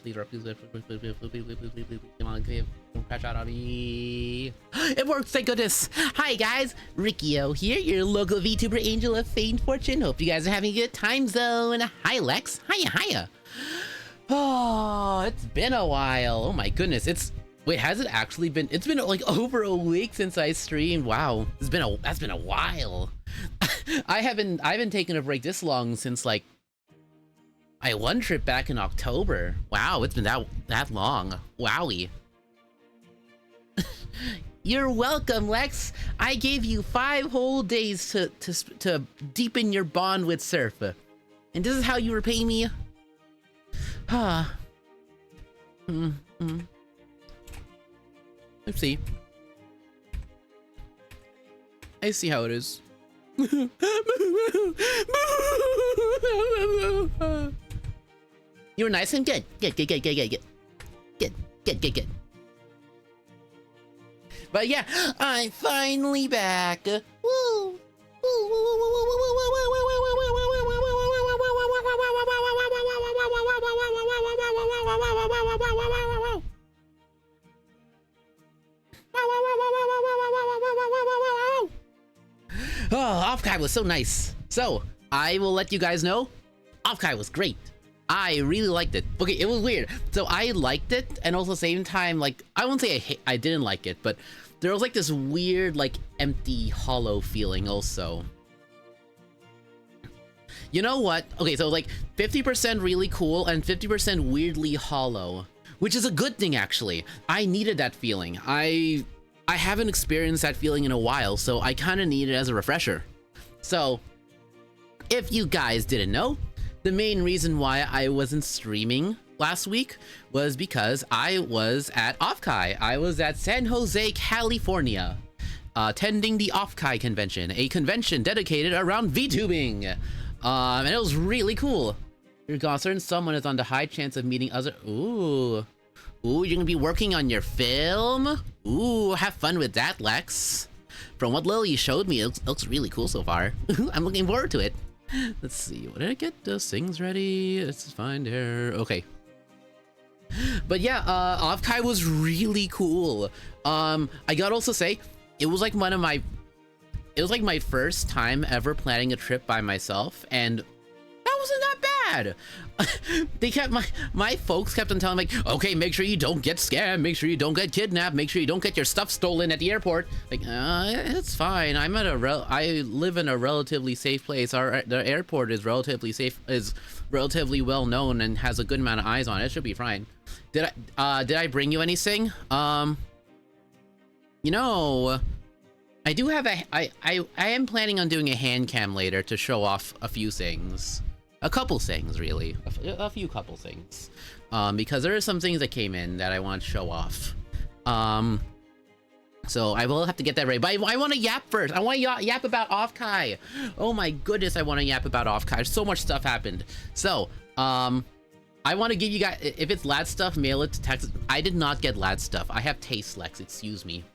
please, please, come on, don't crash out on me. It works, thank goodness. Hi guys, Ricky-O here, your local VTuber angel of famed fortune. Hope you guys are having a good time zone. Hi Lex, hiya. Oh, it's been a while. Oh my goodness, wait, has it actually been? It's been like over a week since I streamed. Wow, that's been a while. I haven't taken a break this long since like I one trip back in October. Wow, it's been that long. Wowie. You're welcome, Lex. I gave you 5 whole days to deepen your bond with Surf, and this is how you repay me. Ah. Let's see. I see how it is. You were nice and good. Good. But yeah, I'm finally back. Woo! Oh, OFFKAI was so nice. So, I will let you guys know, OFFKAI was great. I really liked it. Okay, it was weird. So I liked it, and also at the same time, like, I won't say I didn't like it, but there was like this weird, like, empty, hollow feeling also. You know what? Okay, so like 50% really cool and 50% weirdly hollow, which is a good thing actually. I needed that feeling. I haven't experienced that feeling in a while, so I kind of need it as a refresher. So, if you guys didn't know, the main reason why I wasn't streaming last week was because I was at OFFKAI. I was at San Jose, California, attending the OFFKAI convention, a convention dedicated around VTubing. And it was really cool. You're concerned someone is on the high chance of meeting other. Ooh, you're gonna be working on your film? Ooh, have fun with that, Lex. From what Lily showed me, it looks really cool so far. I'm looking forward to it. Let's see, what did I get? Those things ready? Let's find her. Okay. But yeah, OFFKAI was really cool. I gotta also say, it was like my first time ever planning a trip by myself, and that wasn't that bad. They kept my folks kept on telling me, like, okay, make sure you don't get scammed, make sure you don't get kidnapped, make sure you don't get your stuff stolen at the airport. Like, it's fine. I live in a relatively safe place. The airport is relatively safe, is relatively well known, and has a good amount of eyes on it. It should be fine. Did I bring you anything? You know, I do have I am planning on doing a hand cam later to show off a few things. A couple things, really. A few couple things. Because there are some things that came in that I want to show off. So I will have to get that ready. But I want to yap first. I want to yap about OFFKAI. Oh my goodness, I want to yap about OFFKAI. So much stuff happened. So, I want to give you guys, if it's lad stuff, mail it to Texas. I did not get lad stuff. I have taste, Lex. Excuse me.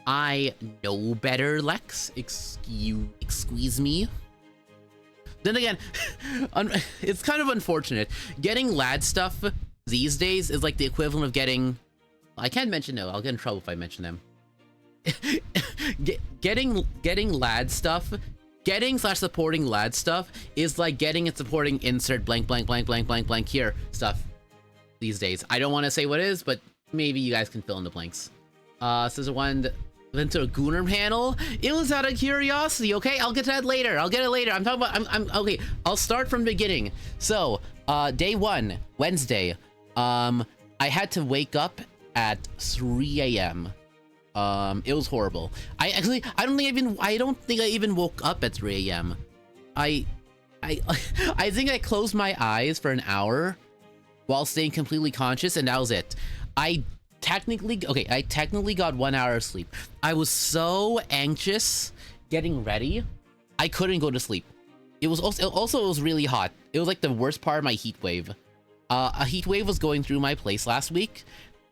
I know better, Lex. Excuse me. Then again, it's kind of unfortunate. Getting lad stuff these days is like the equivalent of getting... I can't mention no. I'll get in trouble if I mention them. Getting lad stuff, getting/supporting lad stuff is like getting and supporting insert blank here stuff these days. I don't want to say what it is, but maybe you guys can fill in the blanks. So there's one that went to a Gooner panel. It was out of curiosity, okay? I'll get to that later. I'm talking about, okay, I'll start from the beginning. So, day 1, Wednesday, I had to wake up at 3 a.m. It was horrible. I don't think I even woke up at 3 a.m. I think I closed my eyes for an hour while staying completely conscious, and that was it. I technically got 1 hour of sleep. I was so anxious getting ready, I couldn't go to sleep. It was also it was really hot. It was like the worst part of my heat wave. A heat wave was going through my place last week,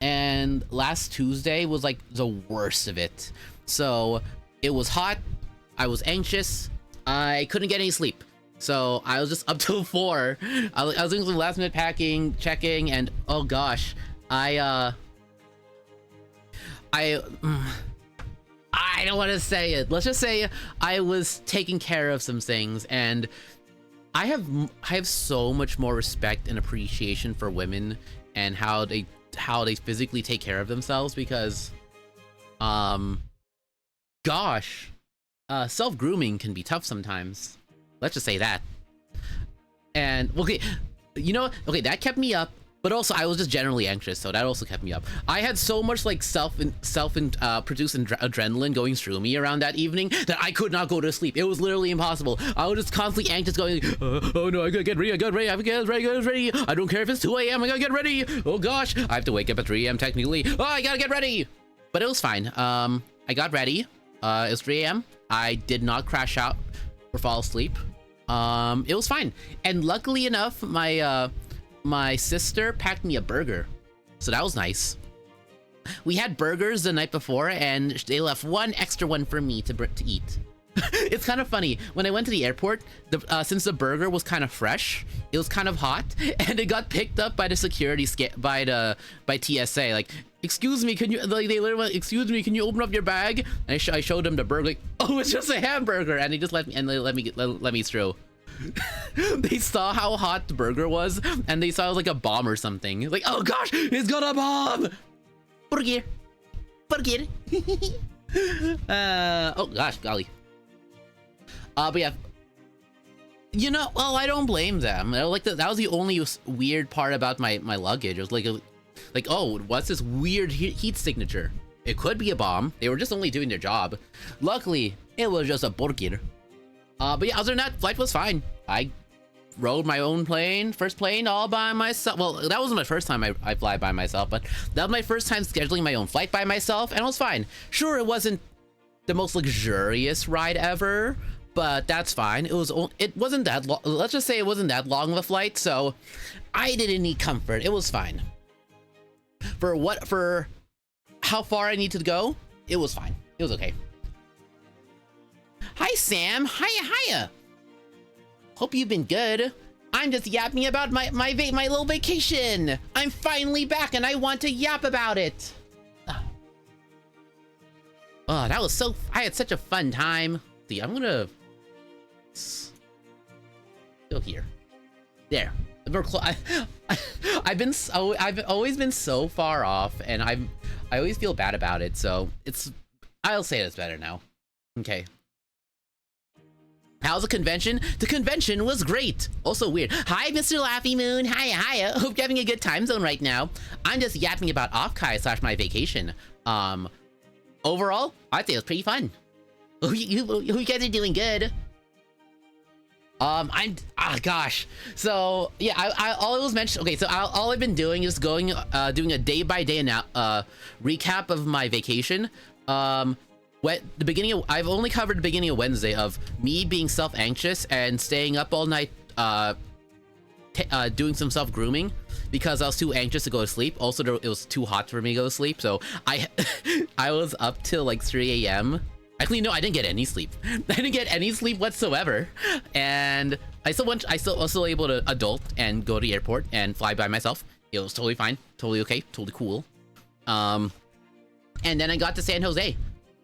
and last Tuesday was like the worst of it. So it was hot, I was anxious, I couldn't get any sleep. So I was just up till 4. I was doing some last minute packing, checking, and oh gosh, I don't want to say it. Let's just say I was taking care of some things, and I have so much more respect and appreciation for women and how they physically take care of themselves, because gosh, self-grooming can be tough sometimes. Let's just say that. And okay, you know, okay, that kept me up, but also I was just generally anxious, so that also kept me up. I had so much like produced adrenaline going through me around that evening that I could not go to sleep. It was literally impossible. I was just constantly anxious, going, oh no, I gotta get ready, I gotta get ready. I don't care if it's 2 a.m. I gotta get ready. Oh gosh, I have to wake up at 3 a.m. technically. Oh, I gotta get ready. But it was fine. I got ready. It was 3 a.m. I did not crash out or fall asleep. It was fine. And luckily enough, my sister packed me a burger, so that was nice. We had burgers the night before, and they left one extra one for me to eat. It's kind of funny. When I went to the airport, since the burger was kind of fresh, it was kind of hot, and it got picked up by the security by TSA. Like, excuse me, can you, like, they literally went, excuse me, can you open up your bag? And I showed them the burger, like, oh, it's just a hamburger, and they just let me through. They saw how hot the burger was, and they saw it was like a bomb or something. Like, oh gosh, it's got a bomb! Burger. Oh gosh, golly. But yeah, you know, well, I don't blame them. Like that was the only weird part about my luggage. It was like, oh, what's this weird heat signature? It could be a bomb. They were just only doing their job. Luckily, it was just a burger. But yeah, other than that, flight was fine. I rode my own plane, first plane, all by myself. Well, that wasn't my first time I fly by myself, but that was my first time scheduling my own flight by myself, and it was fine. Sure, it wasn't the most luxurious ride ever, but that's fine. It wasn't that long. Let's just say it wasn't that long of a flight, so I didn't need comfort. It was fine. For how far I needed to go, it was fine. It was okay. Hi, Sam. Hiya. Hope you've been good. I'm just yapping about my little vacation. I'm finally back, and I want to yap about it. Oh, that was I had such a fun time. See, I'm gonna go here. There. I've always been so far off, and I always feel bad about it. So I'll say it's better now. Okay. How's the convention? The convention was great. Also weird. Hi, Mr. Laffy Moon. Hiya. Hope you're having a good time zone right now. I'm just yapping about OFFKAI / my vacation. Overall, I'd say it was pretty fun. You guys are doing good. Gosh. So yeah, all I was mentioning. Okay, so all I've been doing is doing a day-by-day recap of my vacation. I've only covered the beginning of Wednesday of me being self-anxious and staying up all night doing some self-grooming because I was too anxious to go to sleep. Also, it was too hot for me to go to sleep, so I was up till like 3 a.m. Actually, no, I didn't get any sleep. I didn't get any sleep whatsoever, and I still was able to adult and go to the airport and fly by myself. It was totally fine, totally okay, totally cool. And then I got to San Jose.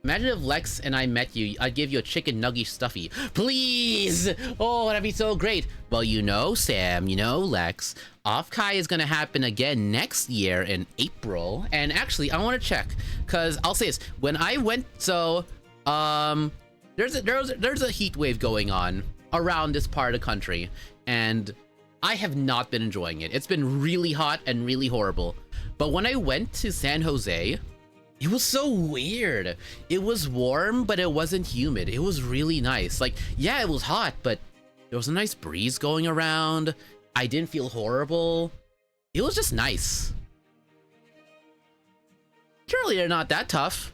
Imagine if Lex and I met you, I'd give you a chicken nugget stuffy. Please! Oh, that'd be so great. Well, you know, Sam, you know, Lex, OFFKAI is gonna happen again next year in April. And actually, I want to check, because I'll say this. When I went, so, there's a heat wave going on around this part of the country, and I have not been enjoying it. It's been really hot and really horrible. But when I went to San Jose, it was so weird. It was warm, but it wasn't humid. It was really nice. Like, yeah, it was hot, but there was a nice breeze going around. I didn't feel horrible. It was just nice. Surely they're not that tough.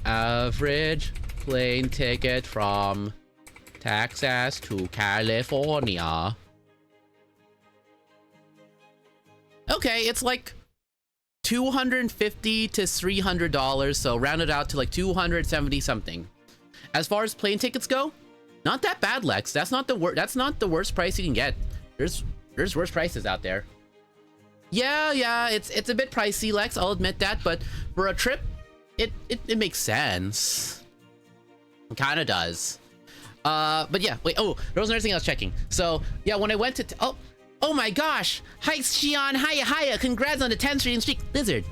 Average plane ticket from Texas to California. Okay, it's like $250 to $300, so rounded out to like 270 something. As far as plane tickets go, Not that bad, Lex. That's not the worst price you can get. There's worse prices out there. Yeah, it's a bit pricey, Lex. I'll admit that, but for a trip, it makes sense. It kind of does. But yeah, wait. Oh, there was another thing I was checking. So yeah, when I went to oh my gosh! Hi, Xion. Hiya. Congrats on the 10th streak. Lizard.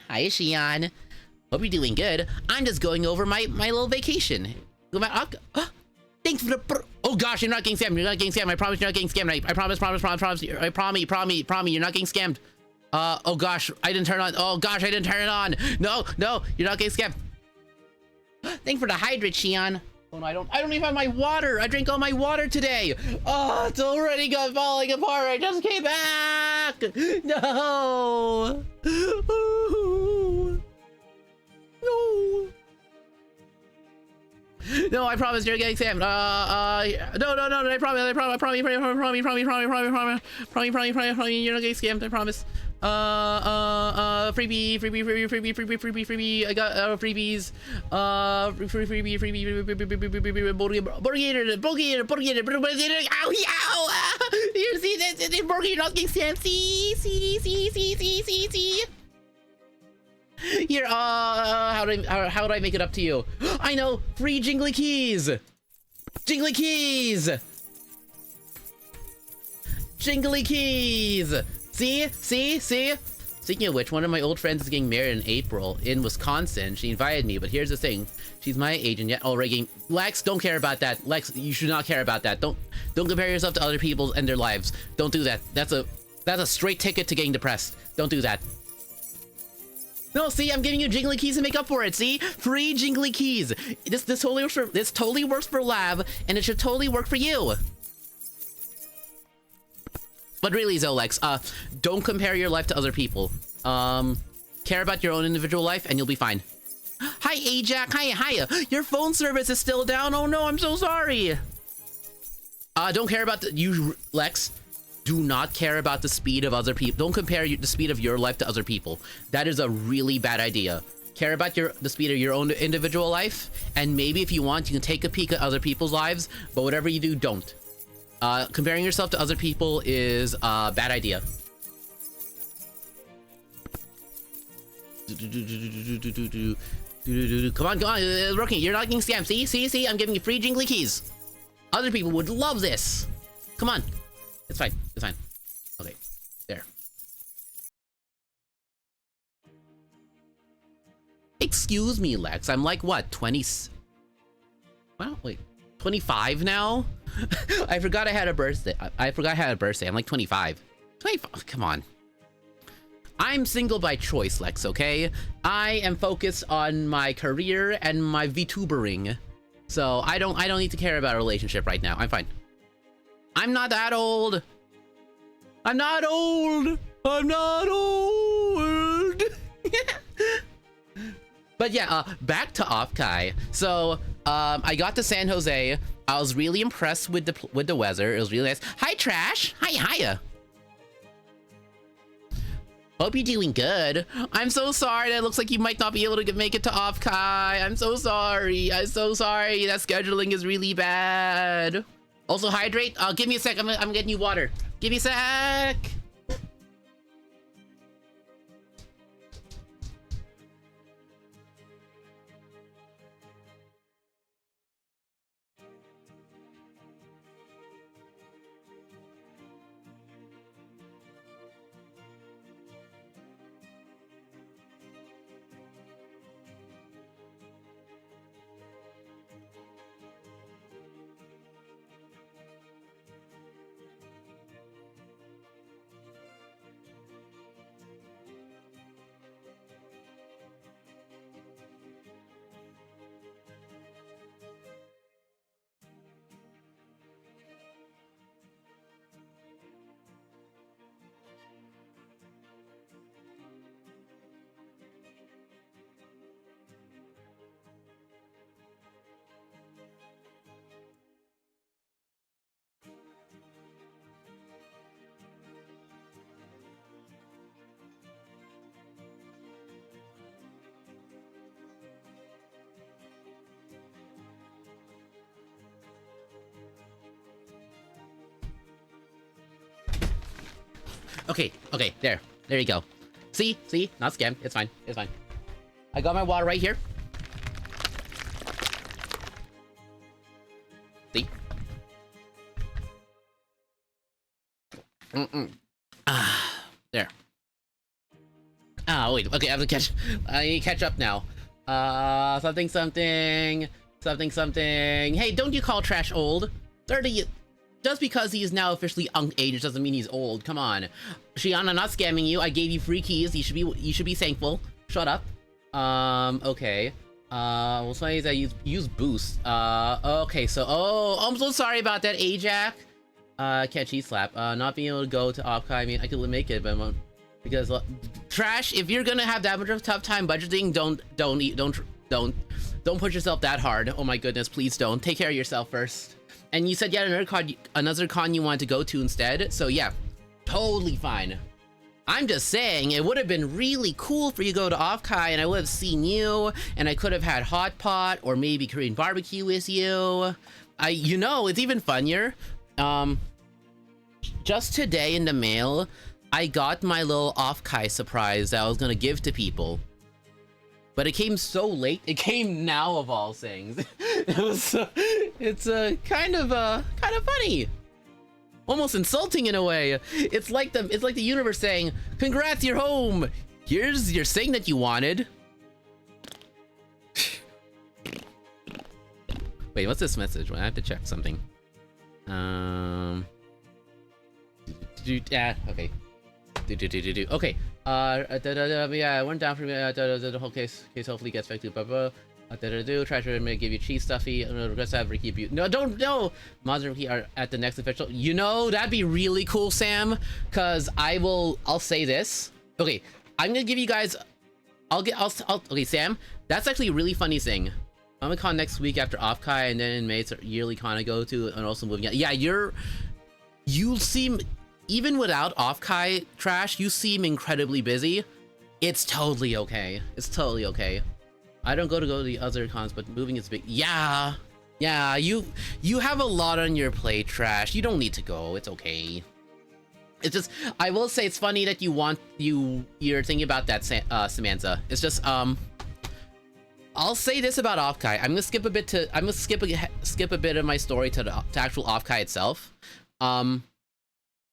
Hi, Xion. Hope you're doing good. I'm just going over my little vacation. Thanks for the. Oh gosh, you're not getting scammed. You're not getting scammed. I promise you're not getting scammed. I promise. I promise. You're not getting scammed. Oh gosh, I didn't turn on. Oh gosh, I didn't turn it on. No, you're not getting scammed. Thanks for the hydrate, Xion. Oh no, I don't even have my water. I drank all my water today. Oh, it's already falling apart. I just came back. No. No, I promise you're getting scammed. No, I promise, you're not getting scammed. I promise. Freebie. I got freebies. Freebie. Ow! You see this? Burger, you're not getting scammed. See. Here, how do I make it up to you? I know, free jingly keys. Jingly keys. See. Speaking of which, one of my old friends is getting married in April in Wisconsin. She invited me, but here's the thing: she's my age and yet already getting. Lex, don't care about that. Lex, you should not care about that. Don't compare yourself to other people and their lives. Don't do that. That's a straight ticket to getting depressed. Don't do that. No, see, I'm giving you jingly keys to make up for it. See, free jingly keys. This totally works for Lab, and it should totally work for you. But really, Zolex, don't compare your life to other people. Care about your own individual life, and you'll be fine. Hi, Ajax. Hiya. Your phone service is still down. Oh no, I'm so sorry. Don't care about you, Lex. Do not care about the speed of other people. Don't compare the speed of your life to other people. That is a really bad idea. Care about the speed of your own individual life, and maybe if you want, you can take a peek at other people's lives, but whatever you do, don't. Comparing yourself to other people is a bad idea. Come on, it's working. You're not getting scammed. See, I'm giving you free jingly keys. Other people would love this. Come on. It's fine. Okay, there. Excuse me, Lex. I'm like, what, 20... Well, wait, 25 now? I forgot I had a birthday. I'm like 25. 25, come on. I'm single by choice, Lex, okay? I am focused on my career and my VTubering. So I don't need to care about a relationship right now. I'm fine. I'm not that old. I'm not old. But yeah, back to OFFKAI. So I got to San Jose. I was really impressed with the weather. It was really nice. Hi, Trash. Hiya. Hope you're doing good. I'm so sorry. That looks like you might not be able to make it to OFFKAI. I'm so sorry. That scheduling is really bad. Also, hydrate. Give me a sec. I'm getting you water. Give me a sec. Okay, okay, there you go. See, not scammed. It's fine, it's fine. I got my water right here. See? There. Ah, wait, okay, I need to catch up now. Something. Hey, don't you call Trash old? 30, just because he is now officially age doesn't mean he's old. Come on. Shiana, not scamming you. I gave you free keys. You should be thankful. Shut up. Okay. Well, somebody that use boost. Okay, so, I'm so sorry about that, Ajax. Can't cheat slap. Not being able to go to OFFKAI, I mean, I could make it, but because Trash, if you're gonna have that much of a tough time budgeting, don't push yourself that hard. Oh my goodness, please don't. Take care of yourself first. And you said you had another con you wanted to go to instead, so yeah, totally fine. I'm just saying, it would have been really cool for you to go to OFFKAI, and I would have seen you, and I could have had hot pot or maybe Korean barbecue with you. You know, it's even funnier. Just today in the mail, I got my little OFFKAI surprise that I was gonna give to people. But it came so late. It came now of all things. It's kind of funny. Almost insulting in a way. It's like the universe saying, "Congrats, you're home. Here's your thing that you wanted." Wait, what's this message? I have to check something. Yeah, okay. Okay. Yeah, I went down for the whole case hopefully gets back to try to give you cheese stuffy. Regrets have Ricky Butte. No, don't no. Mods and Ricky are at the next official. You know, that'd be really cool, Sam. Cause I'll say this. Okay, I'm gonna give you guys. Okay, Sam. That's actually a really funny thing. I'm gonna con next week after OFFKAI, and then in May it's a yearly con I go to, and also moving out. Yeah, you seem. Even without OFFKAI, Trash, you seem incredibly busy. It's totally okay. It's totally okay. I don't go to the other cons, but moving is big. Yeah, you have a lot on your plate, Trash. You don't need to go. It's okay. It's just, I will say it's funny that you're thinking about that, Samantha. It's just, I'll say this about OFFKAI. I'm gonna skip a bit of my story to actual OFFKAI itself.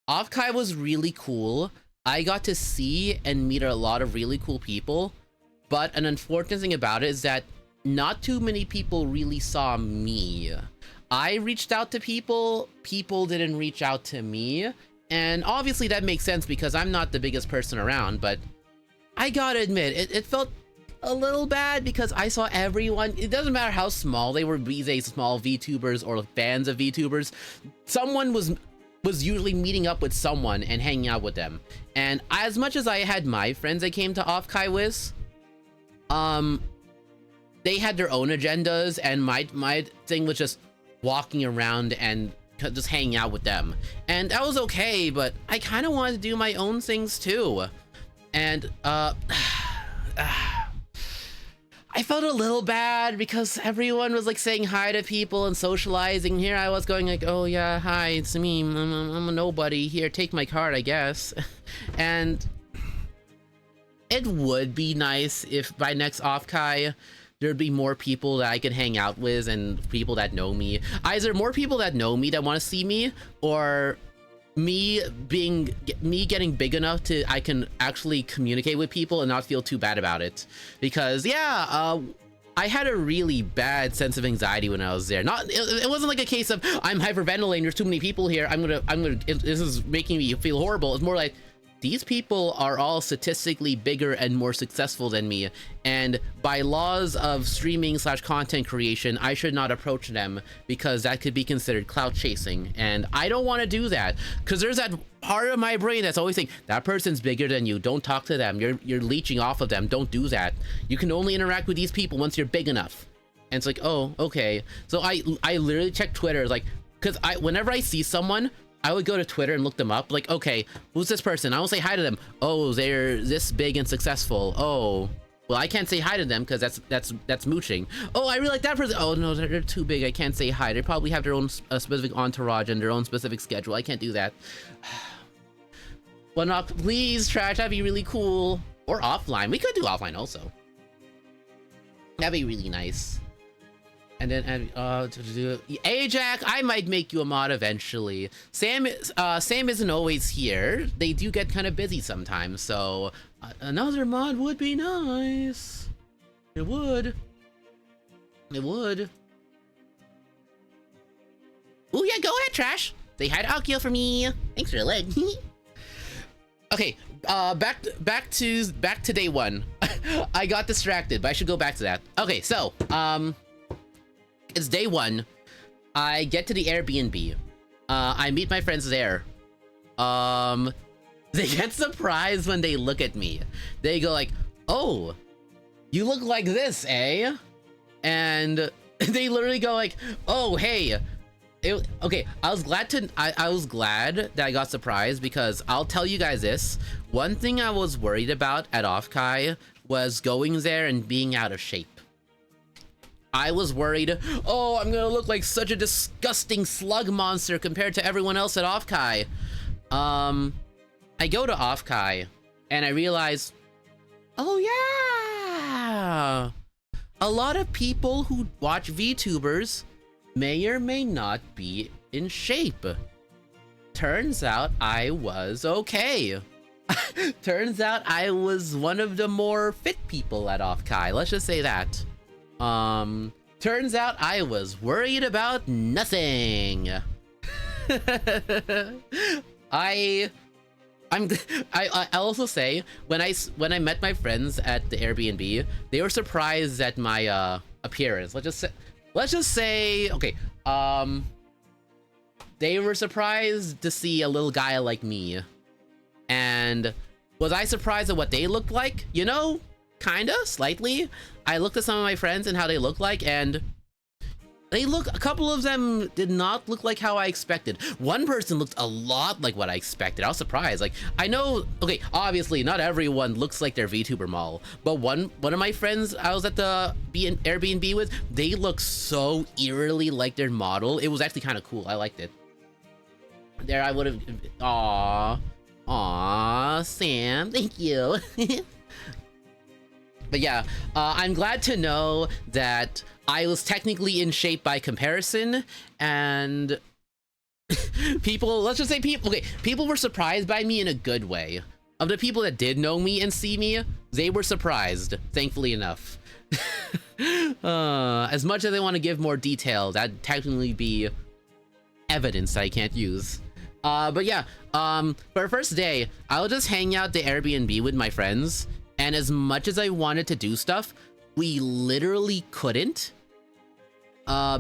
OFFKAI was really cool. I got to see and meet a lot of really cool people, but an unfortunate thing about it is that not too many people really saw me. I reached out to people didn't reach out to me, and obviously that makes sense because I'm not the biggest person around, but I gotta admit, it felt a little bad because I saw everyone. It doesn't matter how small they were, be they small VTubers or fans of VTubers, someone was usually meeting up with someone and hanging out with them. And as much as I had my friends I came to OFFKAI with, they had their own agendas, and my thing was just walking around and just hanging out with them. And that was okay, but I kind of wanted to do my own things too. And I felt a little bad because everyone was like saying hi to people and socializing. Here I was going like, oh yeah, hi, it's me. I'm a nobody. Here, take my card, I guess. And it would be nice if by next OFFKAI there'd be more people that I could hang out with and people that know me. Either more people that know me that want to see me, or me getting big enough to I can actually communicate with people and not feel too bad about it. Because yeah, I had a really bad sense of anxiety when I was there. It wasn't like a case of I'm hyperventilating, there's too many people here, this is making me feel horrible. It's more like, these people are all statistically bigger and more successful than me, and by laws of streaming / content creation, I should not approach them because that could be considered clout chasing, and I don't want to do that because there's that part of my brain that's always saying that person's bigger than you, don't talk to them, you're leeching off of them, don't do that. You can only interact with these people once you're big enough. And it's like, oh, okay. So I literally check Twitter, like, because whenever I see someone, I would go to Twitter and look them up, like, okay, who's this person? I will say hi to them. Oh, they're this big and successful. Oh, well, I can't say hi to them because that's mooching. Oh, I really like that person. Oh no, they're too big. I can't say hi. They probably have their own specific entourage and their own specific schedule. I can't do that. Well, not please, Trash. That'd be really cool. Or offline. We could do offline also. That'd be really nice. And then, Ajax, I might make you a mod eventually. Sam isn't always here. They do get kind of busy sometimes, so another mod would be nice. It would. It would. Oh yeah, go ahead, Trash. Say hi to Akio for me. Thanks for the leg. Okay, back to day one. I got distracted, but I should go back to that. Okay, so it's day one. I get to the Airbnb. I meet my friends there. They get surprised when they look at me. They go like, "Oh, you look like this, eh?" And they literally go like, "Oh, hey." Okay, I was glad that I got surprised, because I'll tell you guys this. One thing I was worried about at OFFKAI was going there and being out of shape. I was worried, oh, I'm gonna look like such a disgusting slug monster compared to everyone else at OFFKAI. I go to OFFKAI and I realize, oh yeah, a lot of people who watch VTubers may or may not be in shape. Turns out I was okay. Turns out I was one of the more fit people at OFFKAI. Let's just say that. Turns out I was worried about nothing. I also say, when I met my friends at the Airbnb, they were surprised at my appearance. Let's just say, okay, they were surprised to see a little guy like me. And was I surprised at what they looked like? You know, kinda, slightly. I looked at some of my friends and how they look like, and a couple of them did not look like how I expected. One person looked a lot like what I expected. I was surprised. Like, I know, okay, obviously not everyone looks like their VTuber model, but one of my friends I was at the Airbnb with, they look so eerily like their model. It was actually kind of cool. I liked it. There I would have, aw, Sam, thank you. But yeah, I'm glad to know that I was technically in shape by comparison, and people, let's just say people were surprised by me in a good way. Of the people that did know me and see me, they were surprised, thankfully enough. As much as I want to give more detail, that'd technically be evidence that I can't use. But yeah, for our first day, I'll just hang out the Airbnb with my friends, and as much as I wanted to do stuff, we literally couldn't.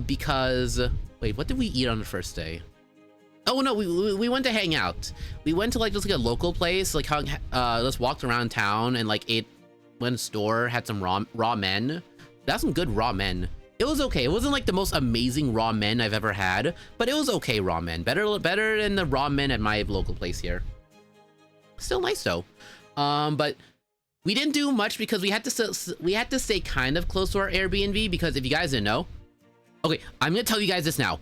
Because, wait, what did we eat on the first day? Oh no, we went to hang out. We went to like just like a local place, like how just walked around town and like went to the store, had some ramen. That's some good ramen. It was okay. It wasn't like the most amazing ramen I've ever had, but it was okay ramen. Better than the ramen at my local place here. Still nice though. But we didn't do much because we had to stay kind of close to our Airbnb, because if you guys didn't know, okay, I'm gonna tell you guys this now.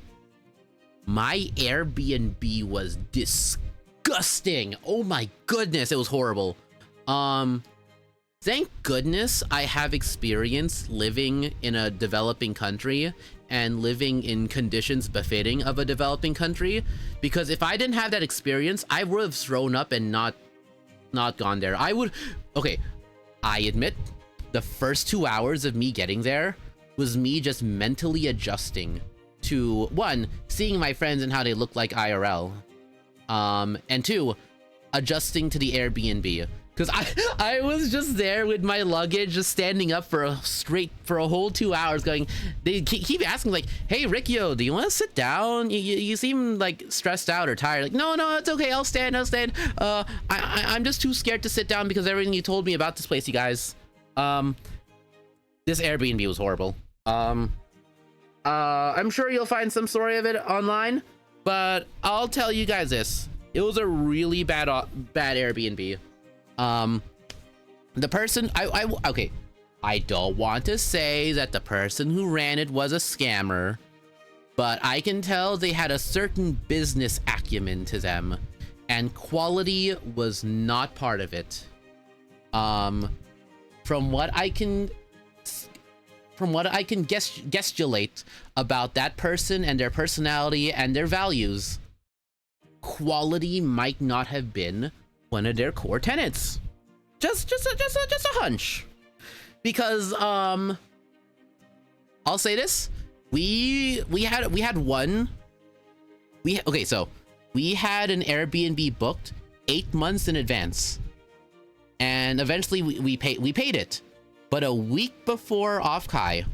My Airbnb was disgusting. Oh my goodness, it was horrible. Thank goodness I have experience living in a developing country and living in conditions befitting of a developing country, because if I didn't have that experience, I would have thrown up and not gone there. Okay, I admit the first 2 hours of me getting there was me just mentally adjusting to, one, seeing my friends and how they look like IRL, and two, adjusting to the Airbnb. Because I was just there with my luggage, just standing up for a whole 2 hours going, they keep asking like, hey, Rikyo, do you want to sit down? You seem like stressed out or tired. Like, no, it's okay. I'll stand. I'm just too scared to sit down because everything you told me about this place, you guys. This Airbnb was horrible. I'm sure you'll find some story of it online, but I'll tell you guys this. It was a really bad Airbnb. The person, okay, I don't want to say that the person who ran it was a scammer, but I can tell they had a certain business acumen to them, and quality was not part of it. From what I can guesstimate about that person and their personality and their values, quality might not have been one of their core tenets. Just a hunch. Because I'll say this: we had an Airbnb booked 8 months in advance, and eventually we paid it. But a week before OFFKAI,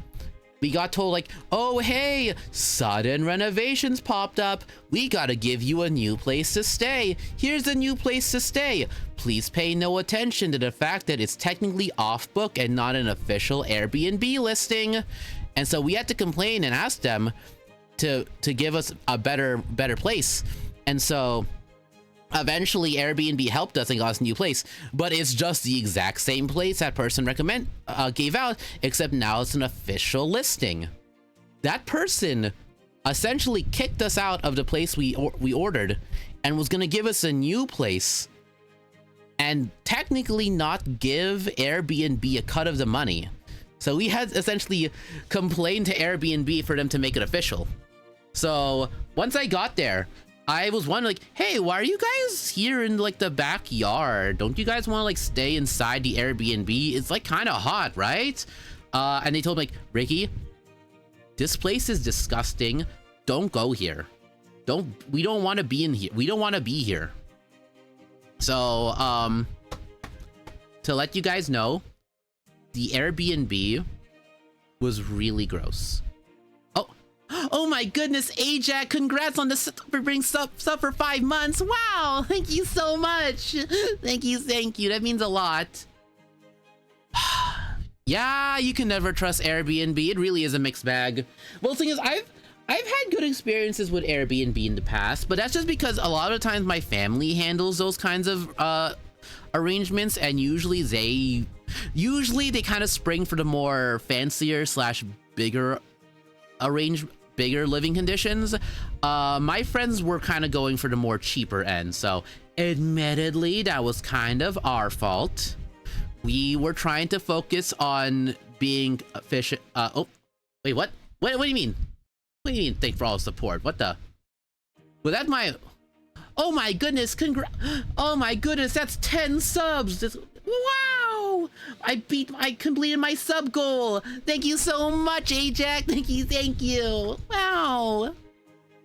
we got told like, oh hey, sudden renovations popped up. We gotta give you a new place to stay. Here's a new place to stay. Please pay no attention to the fact that it's technically off book and not an official Airbnb listing. And so we had to complain and ask them to give us a better place. And so eventually Airbnb helped us and got us a new place, but it's just the exact same place that person gave out, except now it's an official listing. That person essentially kicked us out of the place we ordered and was gonna give us a new place and technically not give Airbnb a cut of the money. So we had essentially complained to Airbnb for them to make it official. So once I got there, I was wondering like, hey, why are you guys here in like the backyard? Don't you guys want to like stay inside the Airbnb? It's like kind of hot, right? And they told me like, Ricky, this place is disgusting. Don't go here. We don't want to be in here. We don't want to be here. So, to let you guys know, the Airbnb was really gross. Oh my goodness, Ajax, congrats on the for being sub for 5 months. Wow, thank you so much. Thank you. That means a lot. Yeah, you can never trust Airbnb. It really is a mixed bag. Well, the thing is, I've had good experiences with Airbnb in the past, but that's just because a lot of times my family handles those kinds of arrangements, and usually they kind of spring for the more fancier / bigger living conditions. My friends were kind of going for the more cheaper end, so admittedly that was kind of our fault. We were trying to focus on being efficient. Oh wait, what do you mean? What do you mean thank for all the support? What the? Was that my? Oh my goodness, oh my goodness, that's 10 subs. Wow, I completed my sub goal. Thank you so much, Ajax. Thank you. Wow.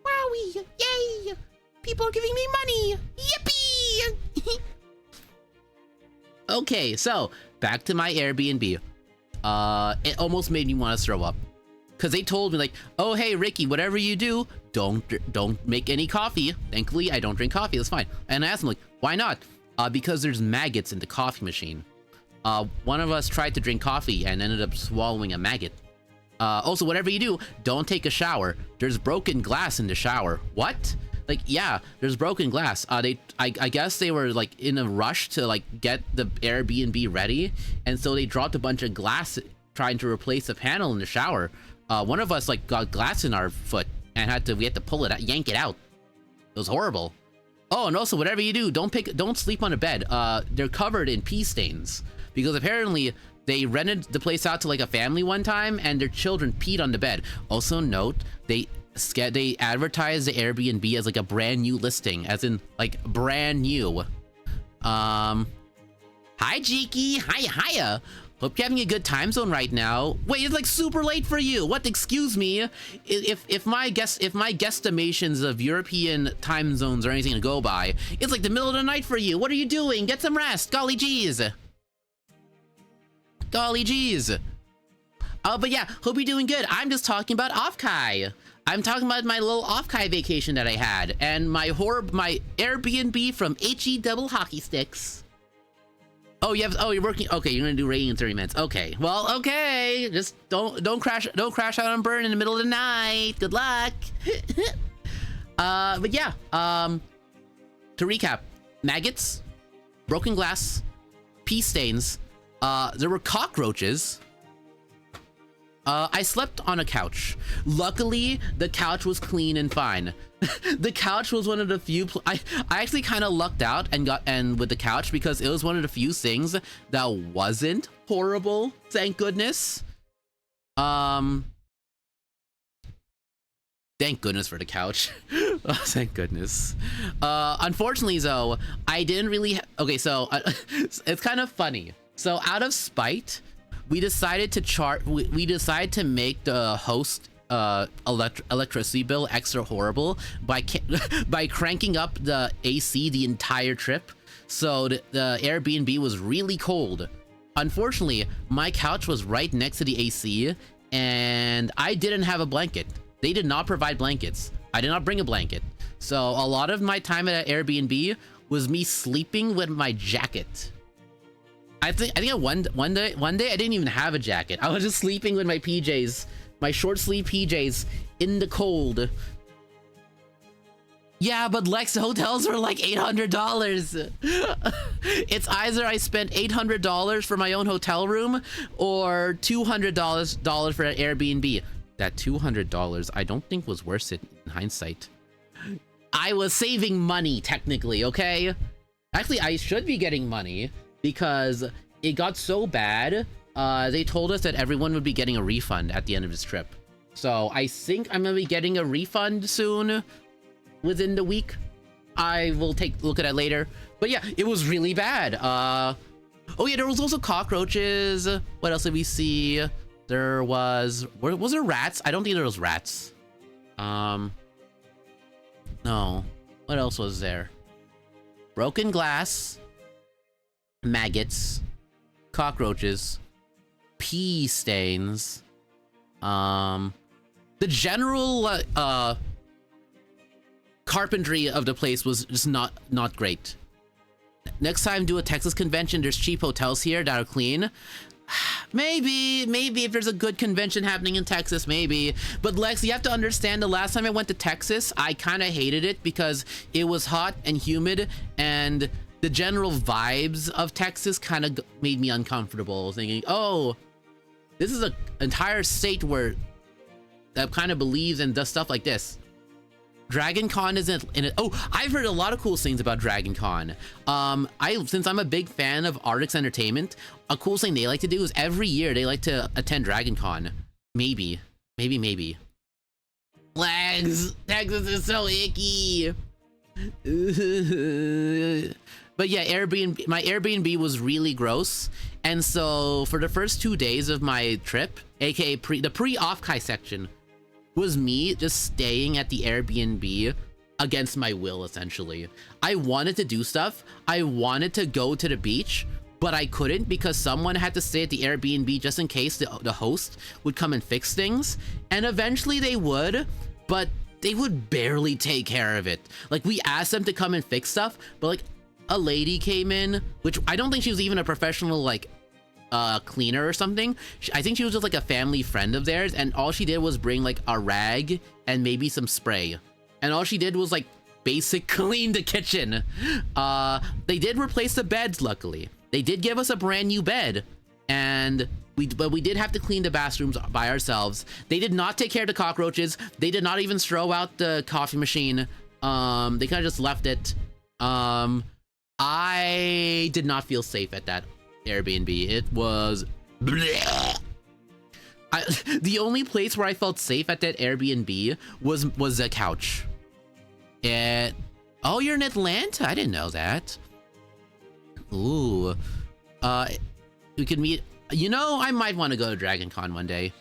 Wowie, yay. People are giving me money. Yippee. Okay, so back to my Airbnb. It almost made me want to throw up. Because they told me like, oh hey Ricky, whatever you do, don't make any coffee. Thankfully I don't drink coffee, that's fine. And I asked them like, why not? Because there's maggots in the coffee machine. One of us tried to drink coffee and ended up swallowing a maggot. Also, whatever you do, don't take a shower. There's broken glass in the shower. What? Like, yeah, there's broken glass. I guess they were like in a rush to like get the Airbnb ready, and so they dropped a bunch of glass trying to replace a panel in the shower. One of us like got glass in our foot and we had to pull it out, yank it out. It was horrible. Oh, and also whatever you do, don't sleep on a bed. They're covered in pee stains because apparently they rented the place out to like a family one time and their children peed on the bed. Also note, they advertised the Airbnb as like a brand new listing, as in like brand new. Hi Jiki, hiya. Hope you're having a good time zone right now. Wait, it's like super late for you. What? Excuse me. If my guesstimations of European time zones are anything to go by, it's like the middle of the night for you. What are you doing? Get some rest. Golly geez. Golly geez. But yeah, hope you're doing good. I'm just talking about OFFKAI. I'm talking about my little OFFKAI vacation that I had and my Airbnb from HE double hockey sticks. Oh, you're working. Okay, you're gonna do rating in 30 minutes. Okay, well, okay. Just don't crash out and burn in the middle of the night. Good luck. But yeah. To recap, maggots, broken glass, pee stains. There were cockroaches. I slept on a couch. Luckily, the couch was clean and fine. the couch was one of the few I actually kind of lucked out and with the couch, because it was one of the few things that wasn't horrible, thank goodness. Thank goodness for the couch. Oh, thank goodness. Unfortunately though, I didn't really okay, so it's kind of funny. So out of spite, we decided to make the host electricity bill extra horrible by cranking up the AC the entire trip. So the Airbnb was really cold. Unfortunately, my couch was right next to the AC, and I didn't have a blanket. They did not provide blankets. I did not bring a blanket. So a lot of my time at Airbnb was me sleeping with my jacket. I think one day I didn't even have a jacket. I was just sleeping with my PJs, my short sleeve PJs in the cold. Yeah, but Lex, hotels were like $800. It's either I spent $800 for my own hotel room or $200 for an Airbnb. That $200 I don't think was worth it in hindsight. I was saving money technically, okay? Actually, I should be getting money because it got so bad. They told us that everyone would be getting a refund at the end of this trip. So I think I'm gonna be getting a refund soon, within the week. I will take a look at it later. But yeah, it was really bad. Oh yeah, there was also cockroaches. What else did we see? There was there rats? I don't think there was rats. No. What else was there? Broken glass, maggots, cockroaches, pee stains. The general carpentry of the place was just not great. Next time do a Texas convention, there's cheap hotels here that are clean. Maybe if there's a good convention happening in Texas, maybe. But Lex, you have to understand, the last time I went to Texas, I kind of hated it because it was hot and humid, and the general vibes of Texas kind of made me uncomfortable, thinking, oh, this is an entire state that kind of believes and does stuff like this. Dragon Con isn't in it. Oh, I've heard a lot of cool things about Dragon Con. Since I'm a big fan of Artix Entertainment, a cool thing they like to do is every year they like to attend Dragon Con. Maybe. Legs, Texas is so icky. But yeah, my Airbnb was really gross. And so for the first 2 days of my trip, aka the pre-OFFKAI section, was me just staying at the Airbnb against my will, essentially. I wanted to do stuff. I wanted to go to the beach, but I couldn't because someone had to stay at the Airbnb just in case the host would come and fix things. And eventually they would, but they would barely take care of it. Like, we asked them to come and fix stuff, but like a lady came in, which I don't think she was even a professional, like, cleaner or something. I think she was just like a family friend of theirs, and all she did was bring like a rag and maybe some spray, and all she did was like basic clean the kitchen. They did replace the beds, luckily. They did give us a brand new bed, and we did have to clean the bathrooms by ourselves. They did not take care of the cockroaches. They did not even throw out the coffee machine. They kind of just left it. I did not feel safe at that Airbnb. It was bleh. The only place where I felt safe at that Airbnb was the couch. Oh, you're in Atlanta? I didn't know that. Ooh. We could meet. You know, I might want to go to Dragon Con one day.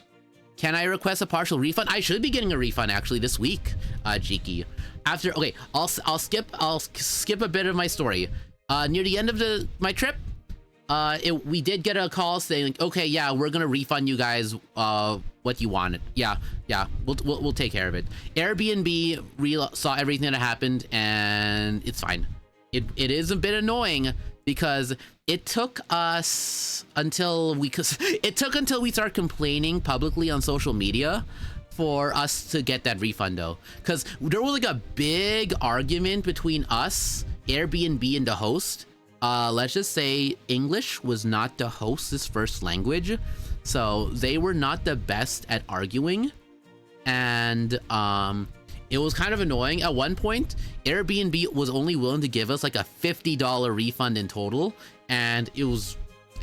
Can I request a partial refund? I should be getting a refund actually this week, Jiki. Okay, I'll skip a bit of my story. Near the end of my trip, we did get a call saying, like, okay, yeah, we're gonna refund you guys what you wanted. Yeah, we'll take care of it. Airbnb saw everything that happened, and it's fine. It is a bit annoying because it took us until we start complaining publicly on social media for us to get that refund, though, because there was like a big argument between us, Airbnb, and the host. Let's just say English was not the host's first language, so they were not the best at arguing, and it was kind of annoying. At one point, Airbnb was only willing to give us like a $50 refund in total, and it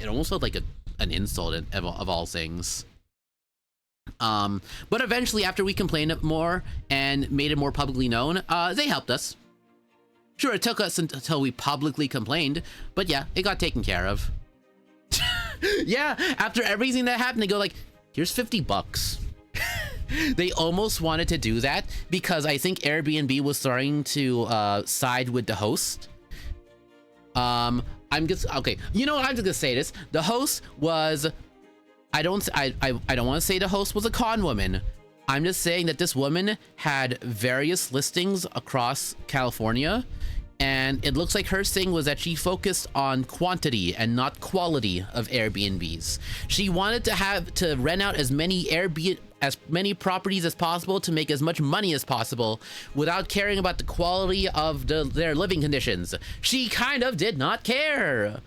almost felt like an insult of all things. But eventually, after we complained more and made it more publicly known, they helped us. Sure, it took us until we publicly complained, but yeah, it got taken care of. Yeah, after everything that happened, they go like, here's $50. They almost wanted to do that because I think Airbnb was starting to side with the host. I'm just okay. You know what? I'm just gonna say this. The host was, I don't want to say the host was a con woman. I'm just saying that this woman had various listings across California, and it looks like her thing was that she focused on quantity and not quality of Airbnbs. She wanted to rent out as many properties as possible to make as much money as possible without caring about the quality of their living conditions. She kind of did not care.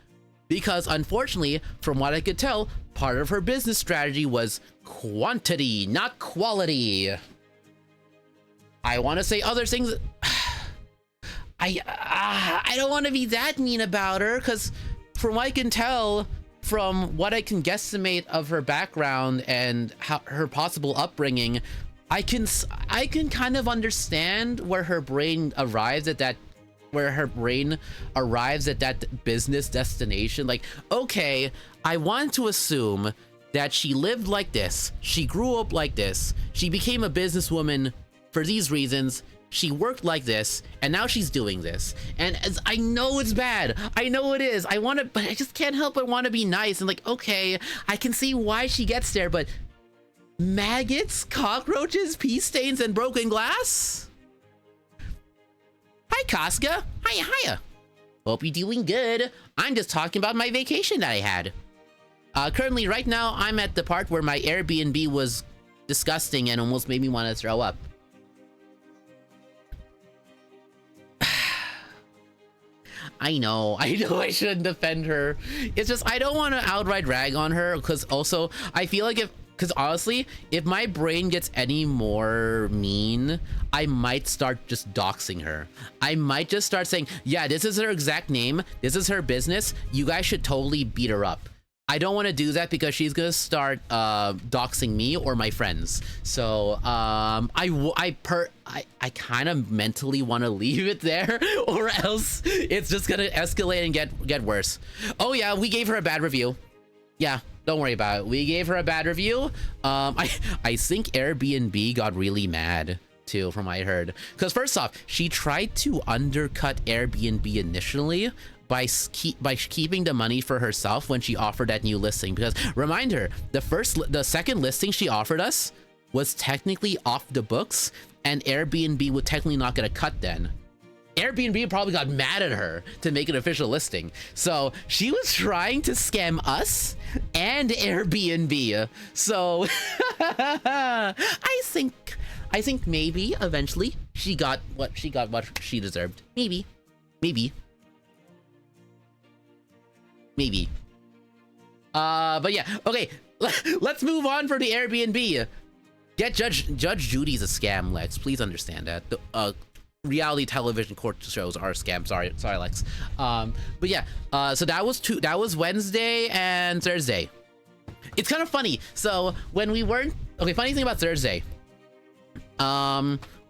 Because unfortunately, from what I could tell, part of her business strategy was quantity, not quality. I want to say other things. I don't want to be that mean about her, because from what I can tell, from what I can guesstimate of her background and her possible upbringing, I can kind of understand where her brain arrives at that business destination. Like, okay, I want to assume that she lived like this, she grew up like this, she became a businesswoman for these reasons, she worked like this, and now she's doing this. And as I know it's bad, I know it is, but I just can't help but want to be nice and like, okay, I can see why she gets there, but maggots, cockroaches, pee stains, and broken glass? Hi, Casca. Hiya. Hope you're doing good. I'm just talking about my vacation that I had. Currently, right now, I'm at the part where my Airbnb was disgusting and almost made me want to throw up. I know I shouldn't defend her. It's just, I don't want to outright rag on her, because also, I feel like because honestly, if my brain gets any more mean, I might start just doxing her. I might just start saying, yeah, this is her exact name, this is her business, you guys should totally beat her up. I don't want to do that because she's gonna start doxing me or my friends. So I kind of mentally want to leave it there, or else it's just gonna escalate and get worse. Oh yeah, we gave her a bad review. Yeah, don't worry about it. We gave her a bad review. I think Airbnb got really mad too, from what I heard. Because first off, she tried to undercut Airbnb initially by keeping the money for herself when she offered that new listing. Because reminder, the second listing she offered us was technically off the books, and Airbnb would technically not get a cut then. Airbnb probably got mad at her to make an official listing. So she was trying to scam us and Airbnb. So I think maybe eventually she got what she deserved. Maybe. But yeah, okay. Let's move on for the Airbnb. Get Judge Judy's a scam, Lex. Please understand that. Reality television court shows are a scam. Sorry, Lex. But yeah, so that was Wednesday and Thursday. It's kind of funny. So when we weren't funny thing about Thursday.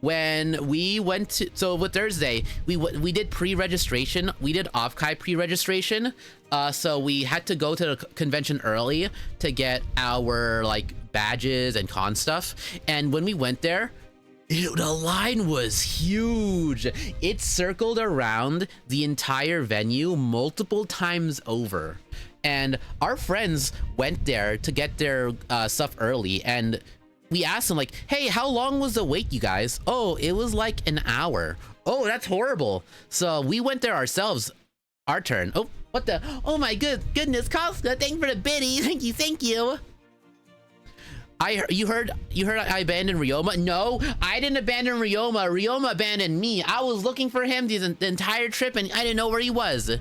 When we went to, so with Thursday, we did pre-registration. We did OFFKAI pre-registration. So we had to go to the convention early to get our like badges and con stuff. And when we went there, the line was huge. It circled around the entire venue multiple times over. And our friends went there to get their stuff early, and we asked them like, hey, how long was the wait, you guys? Oh, it was like an hour. Oh, that's horrible. So we went there ourselves. Our turn. Oh, what the? Oh my goodness, Costa, thanks for the biddy. Thank you. You heard I abandoned Ryoma? No, I didn't abandon Ryoma. Ryoma abandoned me. I was looking for him the entire trip, and I didn't know where he was.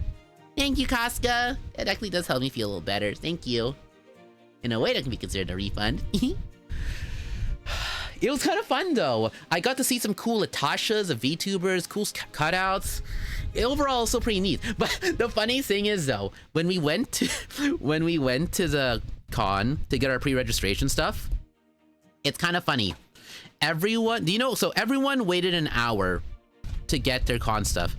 Thank you, Casca. It actually does help me feel a little better. Thank you. In a way, that can be considered a refund. It was kind of fun though. I got to see some cool Latashas, VTubers, cool cutouts. Overall, also pretty neat. But the funny thing is though, when we went to the con to get our pre-registration stuff, it's kind of funny. Everyone, so everyone waited an hour to get their con stuff.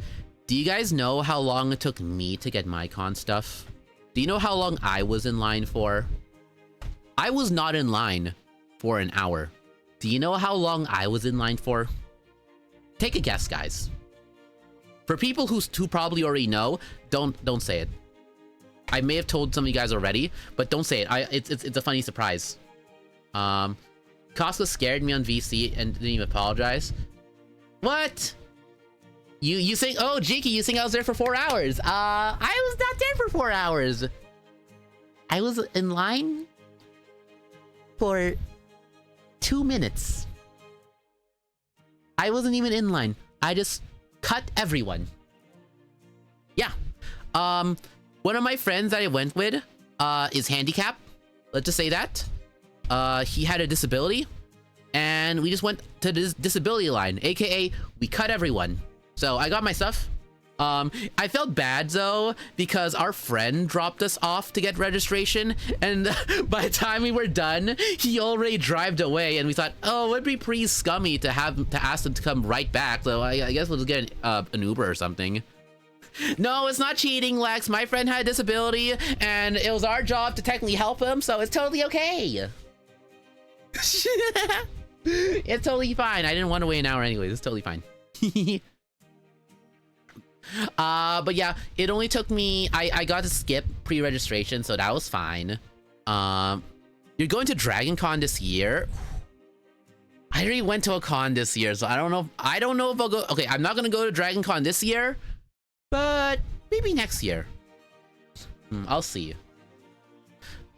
Do you guys know how long it took me to get my con stuff? Do you know how long I was in line for? I was not in line for an hour. Do you know how long I was in line for? Take a guess, guys. For people who probably already know, don't say it. I may have told some of you guys already, but don't say it. It's a funny surprise. Costco scared me on VC and didn't even apologize. What? You think? Oh, Jiki, you think I was there for 4 hours? I was not there for 4 hours. I was in line for 2 minutes. I wasn't even in line. I just cut everyone. Yeah. One of my friends that I went with is handicapped. Let's just say that. He had a disability, and we just went to this disability line, aka we cut everyone. So I got my stuff. I felt bad though because our friend dropped us off to get registration, and by the time we were done, he already drived away, and we thought, oh, it'd be pretty scummy to ask him to come right back. So I guess we'll just get an Uber or something. No, it's not cheating, Lex. My friend had a disability, and it was our job to technically help him, so it's totally okay. It's totally fine. I didn't want to wait an hour anyways. It's totally fine. But yeah, it only took me, I got to skip pre-registration, so that was fine. You're going to Dragon Con this year? I already went to a con this year, so I don't know if I'll go. Okay, I'm not gonna go to Dragon Con this year, but maybe next year. I'll see.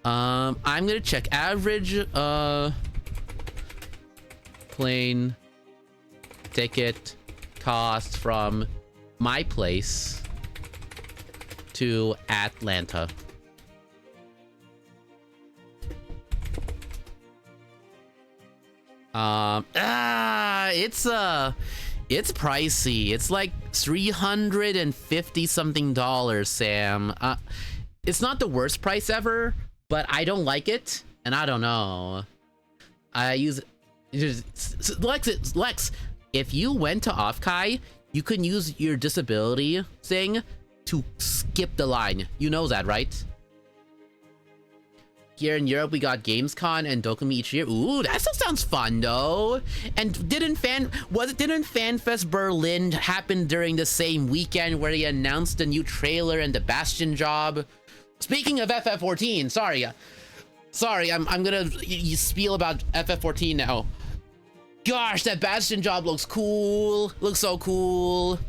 I'm gonna check average plane ticket cost from my place to Atlanta. It's pricey. It's like $350 something, Sam. It's not the worst price ever, but I don't like it, and I don't know. I use Lex, if you went to OFFKAI, you can use your disability thing to skip the line. You know that, right? Here in Europe, we got Gamescom and Dokumi each year. Ooh, that still sounds fun, though. And didn't FanFest Berlin happen during the same weekend where they announced the new trailer and the Bastion job? Speaking of FF14, sorry, I'm gonna spiel about FF14 now. Gosh, that Bastion job looks cool. Looks so cool.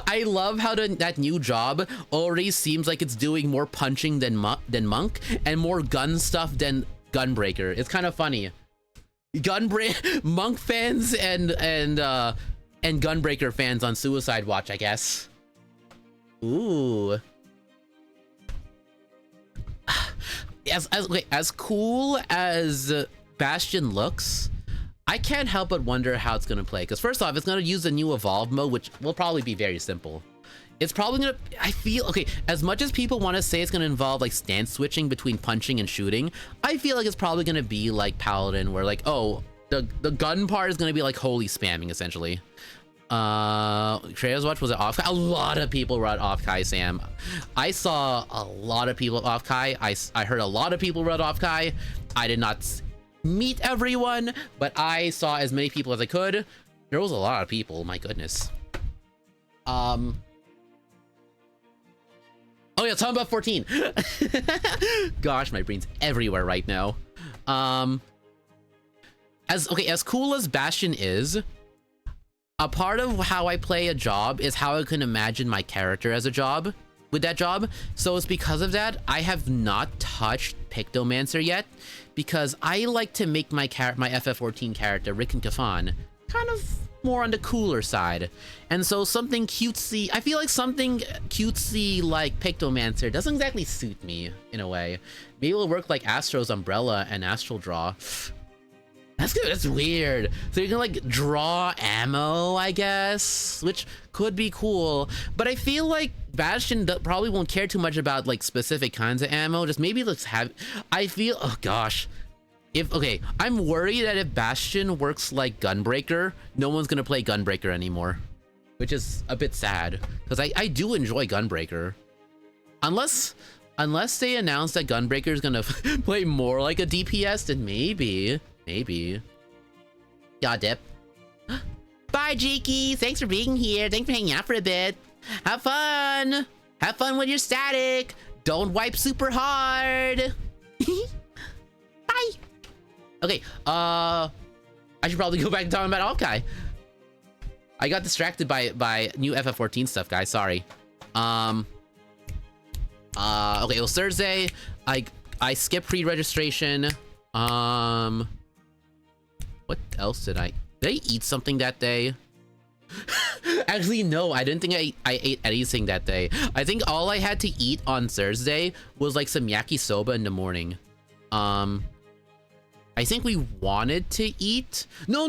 I love how that new job already seems like it's doing more punching than Monk and more gun stuff than Gunbreaker. It's kind of funny. Monk fans and Gunbreaker fans on Suicide Watch, I guess. Ooh. As cool as Bastion looks, I can't help but wonder how it's gonna play. Because first off, it's gonna use the new Evolve mode, which will probably be very simple. It's probably gonna, I feel, okay, as much as people want to say it's gonna involve like stance switching between punching and shooting, I feel like it's probably gonna be like Paladin, where like, oh, the gun part is gonna be like holy spamming, essentially. Trails Watch, was it OFFKAI? A lot of people were at OFFKAI, Sam. I saw a lot of people at OFFKAI. I heard a lot of people were at OFFKAI. I did not meet everyone, but I saw as many people as I could. There was a lot of people, my goodness. Oh yeah, talking about 14. Gosh, my brain's everywhere right now. As cool as Bastion is, a part of how I play a job is how I can imagine my character as a job with that job. So it's because of that I have not touched Pictomancer yet, because I like to make my FF14 character, Rick and Kafan, kind of more on the cooler side. And so something cutesy, I feel like something cutesy like Pictomancer doesn't exactly suit me in a way. Maybe it'll work like Astro's Umbrella and Astral Draw. That's good. That's weird. So you can like draw ammo, I guess, which could be cool. But I feel like Bastion probably won't care too much about like specific kinds of ammo. Just maybe let's have. I feel. Oh gosh. Okay, I'm worried that if Bastion works like Gunbreaker, no one's gonna play Gunbreaker anymore, which is a bit sad because I do enjoy Gunbreaker, unless they announce that Gunbreaker is gonna play more like a DPS, then maybe. Yeah, dip. Bye, Jeeky. Thanks for being here. Thanks for hanging out for a bit. Have fun. Have fun with your static. Don't wipe super hard. Bye. Okay, I should probably go back to talking about OFFKAI. I got distracted by new FF14 stuff, guys. Sorry. Okay, it was Thursday. I skipped pre-registration. What else did I eat something that day? Actually, no, I didn't think I ate anything that day. I think all I had to eat on Thursday was like some yakisoba in the morning. I think we wanted to eat. No.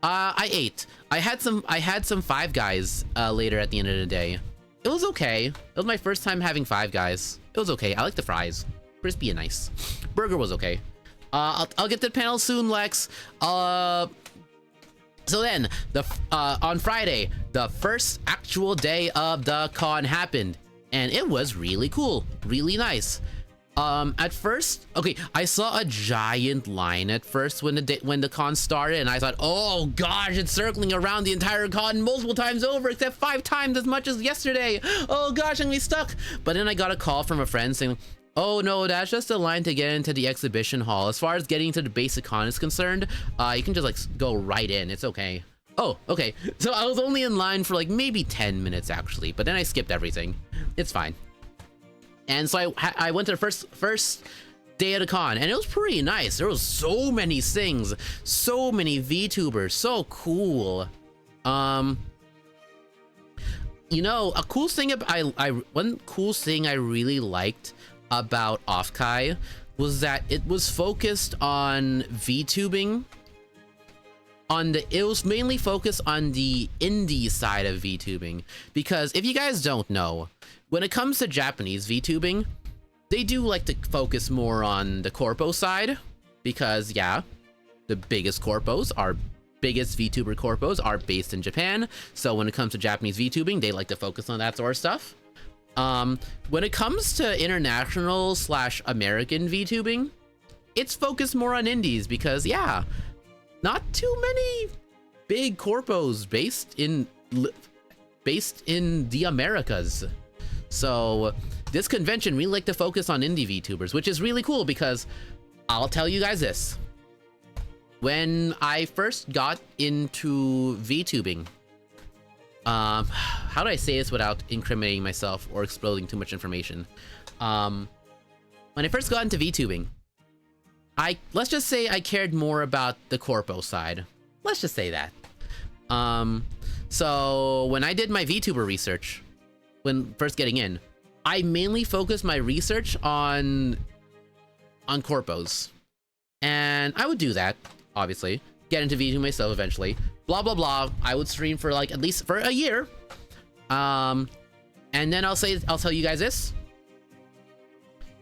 I ate. I had some Five Guys later at the end of the day. It was okay. It was my first time having Five Guys. It was okay. I like the fries, crispy and nice. Burger was okay. I'll get to the panel soon, Lex. So then on Friday, the first actual day of the con happened, and it was really cool, really nice. At first, okay, I saw a giant line at first when the con started, and I thought, oh gosh, it's circling around the entire con multiple times over, except 5 times as much as yesterday. Oh gosh, I'm gonna be stuck. But then I got a call from a friend saying, oh no, that's just a line to get into the exhibition hall. As far as getting to the basic con is concerned, you can just like go right in. It's okay. Oh, okay. So I was only in line for like maybe 10 minutes actually, but then I skipped everything. It's fine. And so I went to the first day of the con, and it was pretty nice. There was so many things, so many VTubers, so cool. You know, a cool thing one cool thing I really liked about OFFKAI was that it was focused on VTubing. It was mainly focused on the indie side of VTubing, because if you guys don't know, when it comes to Japanese VTubing, they do like to focus more on the corpo side, because yeah, the biggest VTuber corpos are based in Japan. So when it comes to Japanese VTubing, they like to focus on that sort of stuff. When it comes to international / American VTubing, it's focused more on indies, because yeah, not too many big corpos based in the Americas. So this convention really like to focus on indie VTubers, which is really cool, because I'll tell you guys this. When I first got into VTubing, how do I say this without incriminating myself or exploding too much information? When I first got into VTubing, let's just say I cared more about the corpo side. Let's just say that. So when I did my VTuber research, when first getting in, I mainly focused my research on corpos. And I would do that, obviously. Get into VTubing myself eventually. Blah, blah, blah. I would stream for like at least for a year. And then I'll tell you guys this.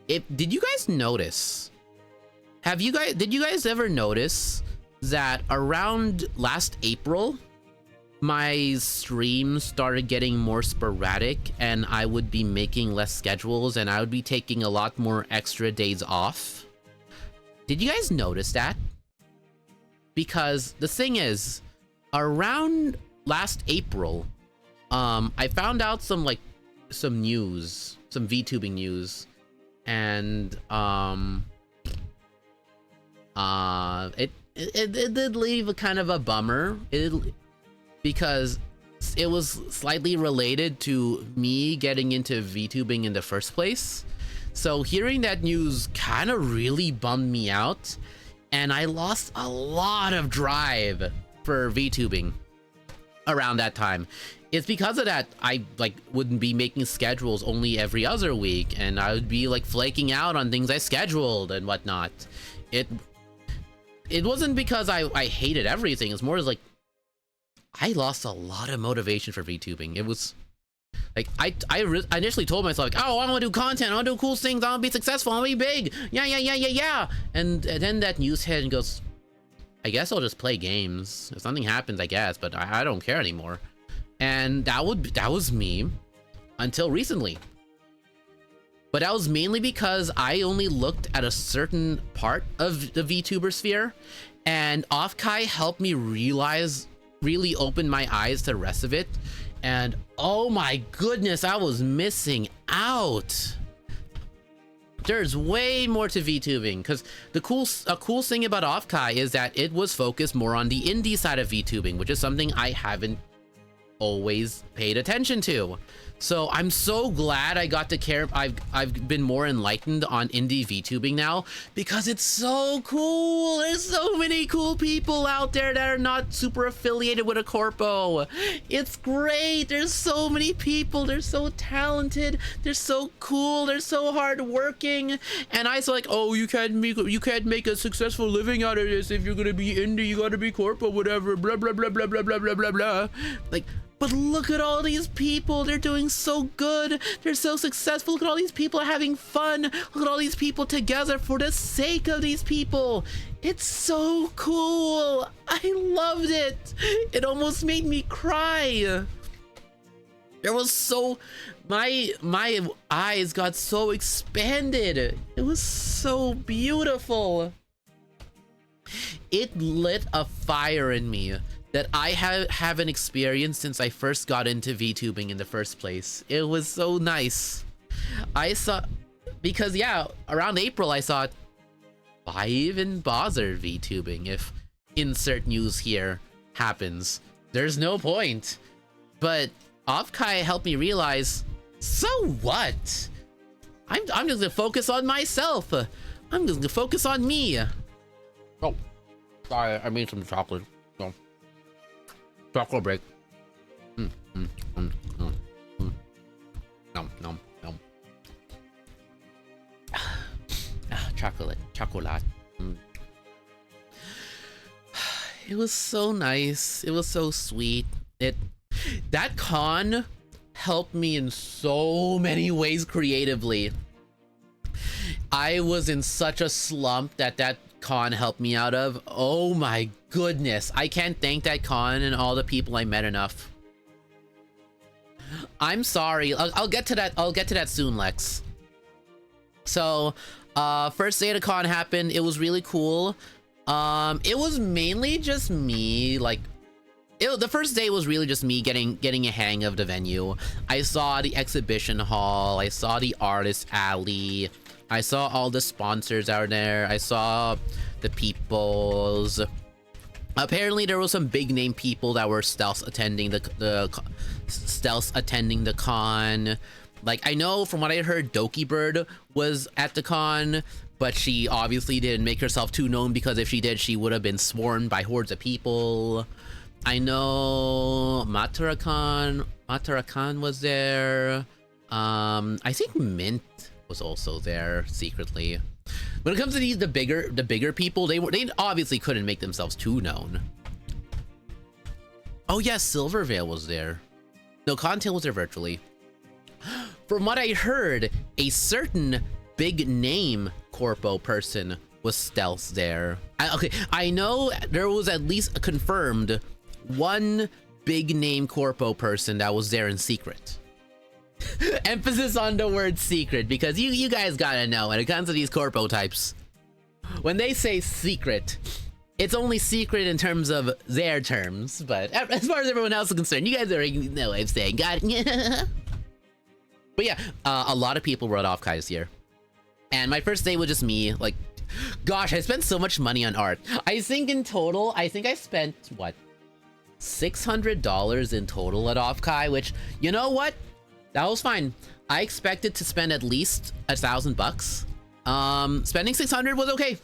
Did you guys notice? Did you guys ever notice that around last April, my streams started getting more sporadic, and I would be making less schedules, and I would be taking a lot more extra days off? Did you guys notice that? Because the thing is, around last April, I found out some news, some VTubing news, and it did leave a kind of a bummer. Because it was slightly related to me getting into VTubing in the first place. So hearing that news kind of really bummed me out, and I lost a lot of drive for VTubing around that time. It's because of that I wouldn't be making schedules only every other week, and I would be like flaking out on things I scheduled and whatnot. it wasn't because I hated everything. It's more like I lost a lot of motivation for VTubing. It was like I initially told myself like, oh, I want to do content, I want to do cool things, I want to be successful, I want to be big, yeah. And then that news hit and goes, I guess I'll just play games. If something happens, I guess, but I don't care anymore. And that was me until recently. But that was mainly because I only looked at a certain part of the VTuber sphere, and OFFKAI helped me realize, really open my eyes to the rest of it. And oh my goodness, I was missing out. There's way more to VTubing, because a cool thing about OFFKAI is that it was focused more on the indie side of VTubing, which is something I haven't always paid attention to. So I'm so glad I got to care. I've been more enlightened on indie VTubing now, because it's so cool. There's so many cool people out there that are not super affiliated with a corpo. It's great. There's so many people. They're so talented. They're so cool. They're so hardworking. And I was like, oh, you can't make a successful living out of this if you're gonna be indie. You gotta be corpo, whatever. Blah blah blah blah blah blah blah blah blah. Like. But look at all these people. They're doing so good. They're so successful. Look at all these people having fun. Look at all these people together for the sake of these people. It's so cool. I loved it. It almost made me cry. There was so... My eyes got so expanded. It was so beautiful. It lit a fire in me that I haven't experienced since I first got into VTubing in the first place. It was so nice. I saw, because yeah, around April I thought, why even bother VTubing if insert news here happens? There's no point. But OFFKAI helped me realize, so what? I'm just gonna focus on myself. I'm just gonna focus on me. Oh, sorry, I made some chocolate. Chocolate break. Nom. Chocolate. It was so nice. It was so sweet. That con helped me in so many ways creatively. I was in such a slump that con helped me out of. Oh my goodness, I can't thank that con and all the people I met enough. I'm sorry. I'll get to that soon, Lex. So first day of the con happened. It was really cool. It was mainly just me, like the first day was really just me getting a hang of the venue. I saw the exhibition hall, I saw the artist alley, I saw all the sponsors out there, I saw the peoples. Apparently there was some big name people that were stealth attending the con. Like, I know from what I heard, Doki Bird was at the con, but she obviously didn't make herself too known, because if she did, she would have been swarmed by hordes of people. I know Matarakan was there. I think Mint was also there secretly. When it comes to the bigger people, they obviously couldn't make themselves too known. Oh yeah, Silvervale was there. No, Contail was there virtually. From what I heard, a certain big name corpo person was stealth there. Okay, I know there was at least confirmed one big name corpo person that was there in secret. Emphasis on the word secret, because you guys gotta know when it comes to these corpo types, when they say secret, it's only secret in terms of their terms, but as far as everyone else is concerned, you guys already know what I'm saying. Got it? But yeah, a lot of people were at OFFKAI this year, and my first day was just me. Like, gosh, I spent so much money on art. I think in total, I spent what, $600 in total at OFFKAI, which, you know what? That was fine. I expected to spend at least $1,000. Spending 600 was okay.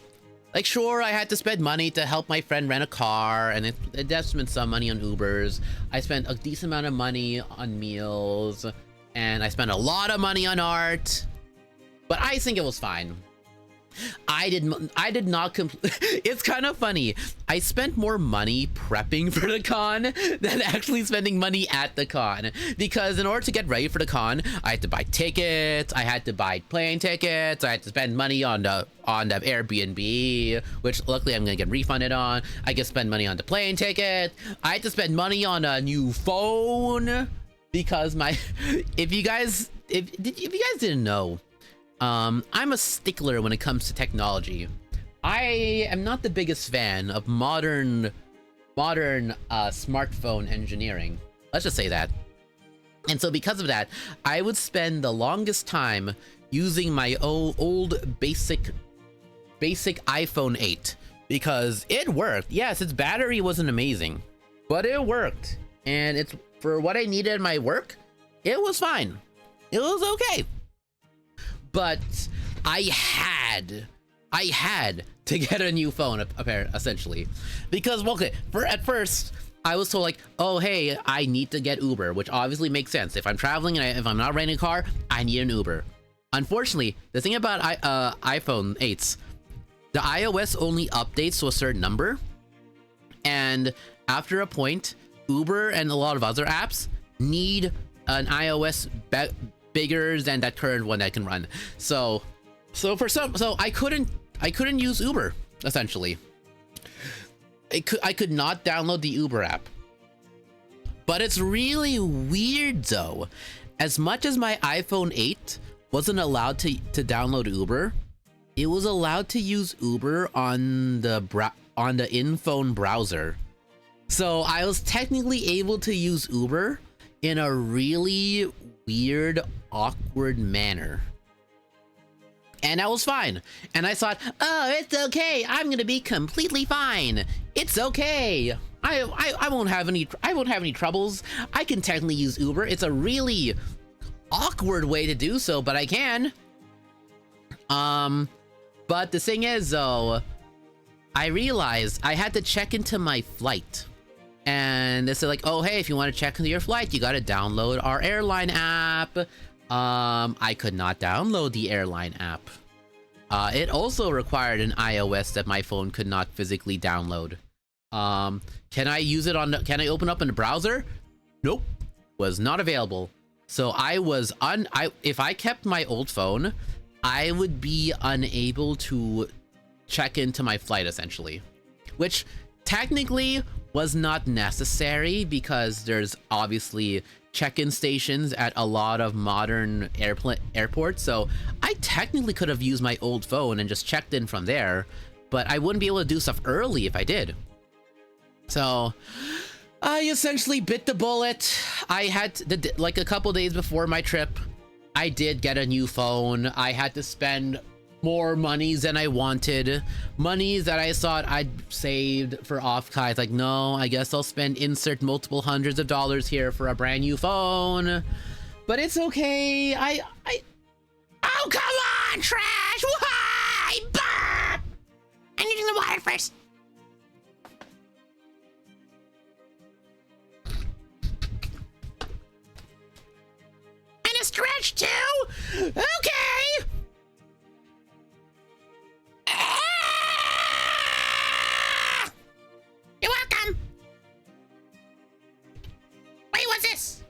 Like, sure, I had to spend money to help my friend rent a car, and it does spend some money on Ubers. I spent a decent amount of money on meals, and I spent a lot of money on art. But I think it was fine. I did not it's kind of funny. I spent more money prepping for the con than actually spending money at the con, because in order to get ready for the con, I had to buy tickets, I had to buy plane tickets, I had to spend money on the Airbnb, which luckily I'm gonna get refunded on. I can spend money on the plane ticket. I had to spend money on a new phone because my if you guys didn't know, I'm a stickler when it comes to technology. I am not the biggest fan of modern smartphone engineering. Let's just say that. And so because of that, I would spend the longest time using my old basic iPhone 8 because it worked. Yes, its battery wasn't amazing, but it worked. And it's for what I needed in my work, it was fine. It was okay. But I had to get a new phone, essentially, because okay, at first I was told like, oh hey, I need to get Uber, which obviously makes sense. If I'm traveling and if I'm not renting a car, I need an Uber. Unfortunately, the thing about iPhone 8s, the iOS only updates to a certain number, and after a point, Uber and a lot of other apps need an iOS bigger than that current one that can run. So I couldn't use Uber, essentially. I could not download the Uber app. But it's really weird though. As much as my iPhone 8 wasn't allowed to download Uber, it was allowed to use Uber on the in-phone browser. So I was technically able to use Uber in a really weird, awkward manner. And that was fine. And I thought, oh, it's okay. I'm gonna be completely fine. It's okay. I won't have any troubles. I can technically use Uber. It's a really awkward way to do so, but I can. But the thing is though, I realized I had to check into my flight. And they said like, oh hey, if you want to check into your flight, you gotta download our airline app. I could not download the airline app. It also required an iOS that my phone could not physically download. Can I use it on can I open up in the browser? Nope, was not available. So I was if I kept my old phone, I would be unable to check into my flight essentially, which technically was not necessary because there's obviously check-in stations at a lot of modern airports. So I technically could have used my old phone and just checked in from there, but I wouldn't be able to do stuff early if I did. So I essentially bit the bullet. I had like a couple days before my trip, I did get a new phone. I had to spend more monies than I wanted, monies that I thought I'd saved for OFFKAI. It's like, no, I guess I'll insert multiple hundreds of dollars here for a brand new phone, but it's okay. Oh, come on, trash! Why? Bah! I need the water first. And a stretch too? Okay! You're welcome. Wait, what's this?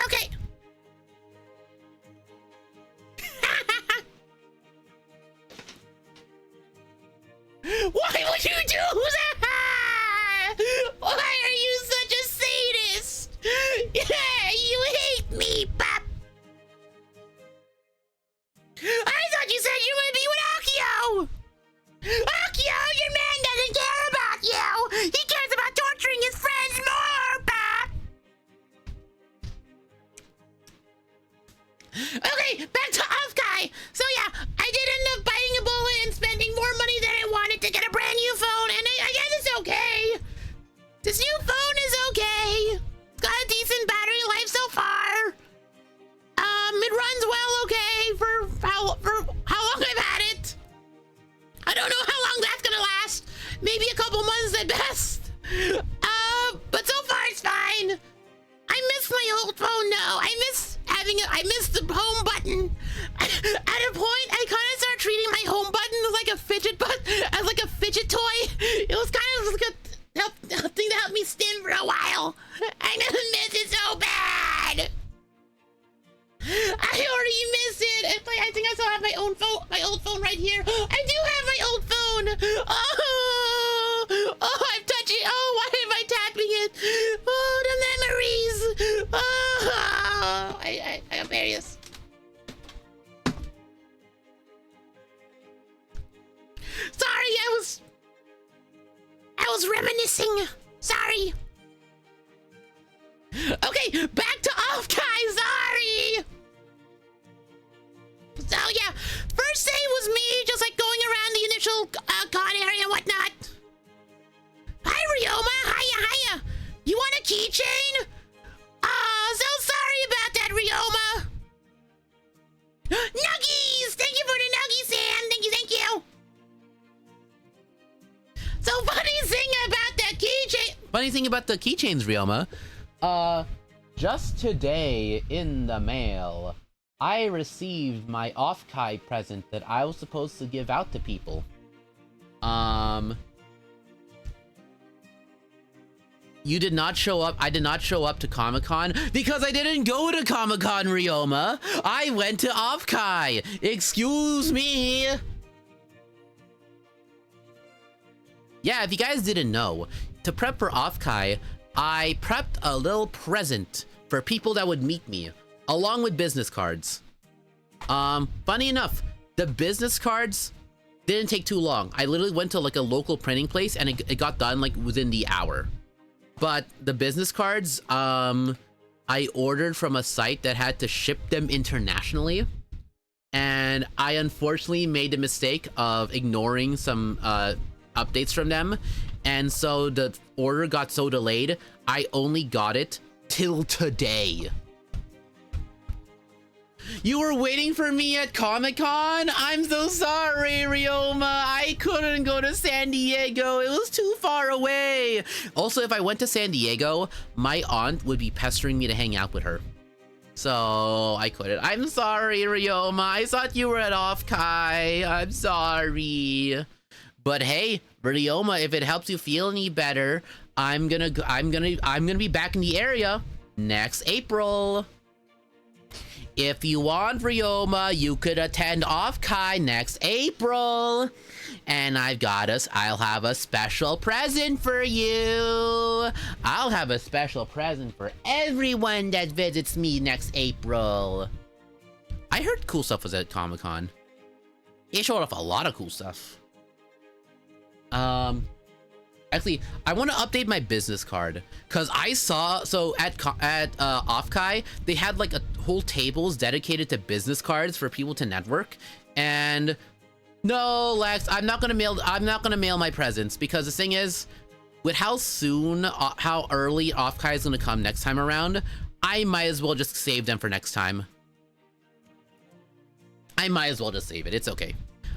Okay. Why would you do that? Why are you such a sadist? Yeah, you hate me, Pop. I thought you said you would be with Akio! Akio, your man doesn't care about you! He cares about torturing his friends more, Pop! Okay, back to OFFKAI! So yeah, I did end up biting a bullet and spending more money than I wanted to get a brand new phone, and I guess it's okay. This new phone is okay. It's got a decent battery life so far. It runs well, okay, for how long I've had it. I don't know how long that's gonna last. Maybe a couple months at best. But so far it's fine. I miss my old phone though. I miss the home button. At a point, I kind of started treating my home button as like a fidget as like a fidget toy. It was kind of like a thing to help me stim for a while. I miss it so bad. I already miss it. I think I still have my own phone, my old phone right here. I do have my old phone. Oh, I'm touching. Oh, why am I tapping it? Oh, the memories. Oh, I am various. Sorry, I was reminiscing. Sorry. Okay, back to OFFKAI. Sorry. So yeah, first day was me just like going around the initial con area and whatnot. Hi Ryoma, hiya. You want a keychain? So sorry about that, Ryoma. Nuggies! Thank you for the nuggies, Sam. Thank you. So funny thing about the keychains, Ryoma. Just today in the mail, I received my OFFKAI present that I was supposed to give out to people. You did not show up. I did not show up to Comic-Con because I didn't go to Comic-Con, Ryoma. I went to OFFKAI. Excuse me. Yeah, if you guys didn't know, to prep for OFFKAI, I prepped a little present for people that would meet me, along with business cards. Funny enough, the business cards didn't take too long. I literally went to like a local printing place and it got done like within the hour. But the business cards, I ordered from a site that had to ship them internationally. And I unfortunately made the mistake of ignoring some updates from them. And so the order got so delayed, I only got it till today. You were waiting for me at Comic-Con? I'm so sorry, Ryoma. I couldn't go to San Diego. It was too far away. Also, if I went to San Diego, my aunt would be pestering me to hang out with her. So I couldn't. I'm sorry, Ryoma. I thought you were at OFFKAI. I'm sorry. But hey, Ryoma, if it helps you feel any better, I'm gonna be back in the area next April. If you want, Ryoma, you could attend OFFKAI next April. And I'll have a special present for you. I'll have a special present for everyone that visits me next April. I heard cool stuff was at Comic-Con. It showed off a lot of cool stuff. Actually, I want to update my business card because I saw, so at OFFKAI, they had like a whole tables dedicated to business cards for people to network. And no, Lex, I'm not gonna mail my presents because the thing is, with how early OFFKAI is gonna come next time around, I might as well just save them for next time. I might as well just save it. It's okay.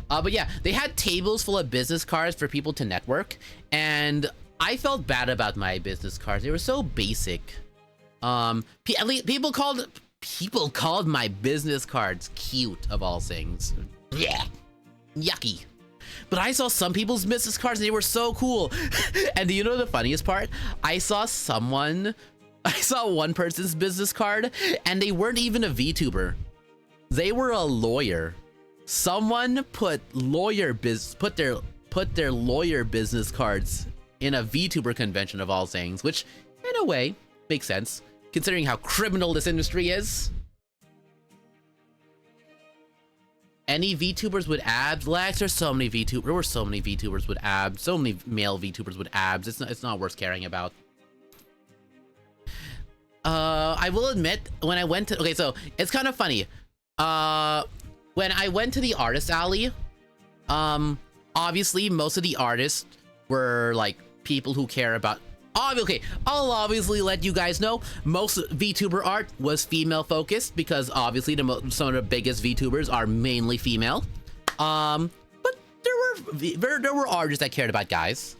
But yeah, they had tables full of business cards for people to network, and I felt bad about my business cards. They were so basic. At least people called my business cards cute, of all things. Yeah, yucky. But I saw some people's business cards and they were so cool. And do you know the funniest part? I saw one person's business card and they weren't even a VTuber. They were a lawyer. Someone put their lawyer business cards in a VTuber convention, of all things, which in a way makes sense considering how criminal this industry is. Any VTubers with abs? Lex, there were so many VTubers with abs. So many male VTubers with abs. It's not worth caring about. I will admit, when I went to, okay, so it's kind of funny. When I went to the artist alley, obviously most of the artists were like people who care about, okay, I'll obviously let you guys know most VTuber art was female focused because obviously some of the biggest VTubers are mainly female. But there were artists that cared about guys.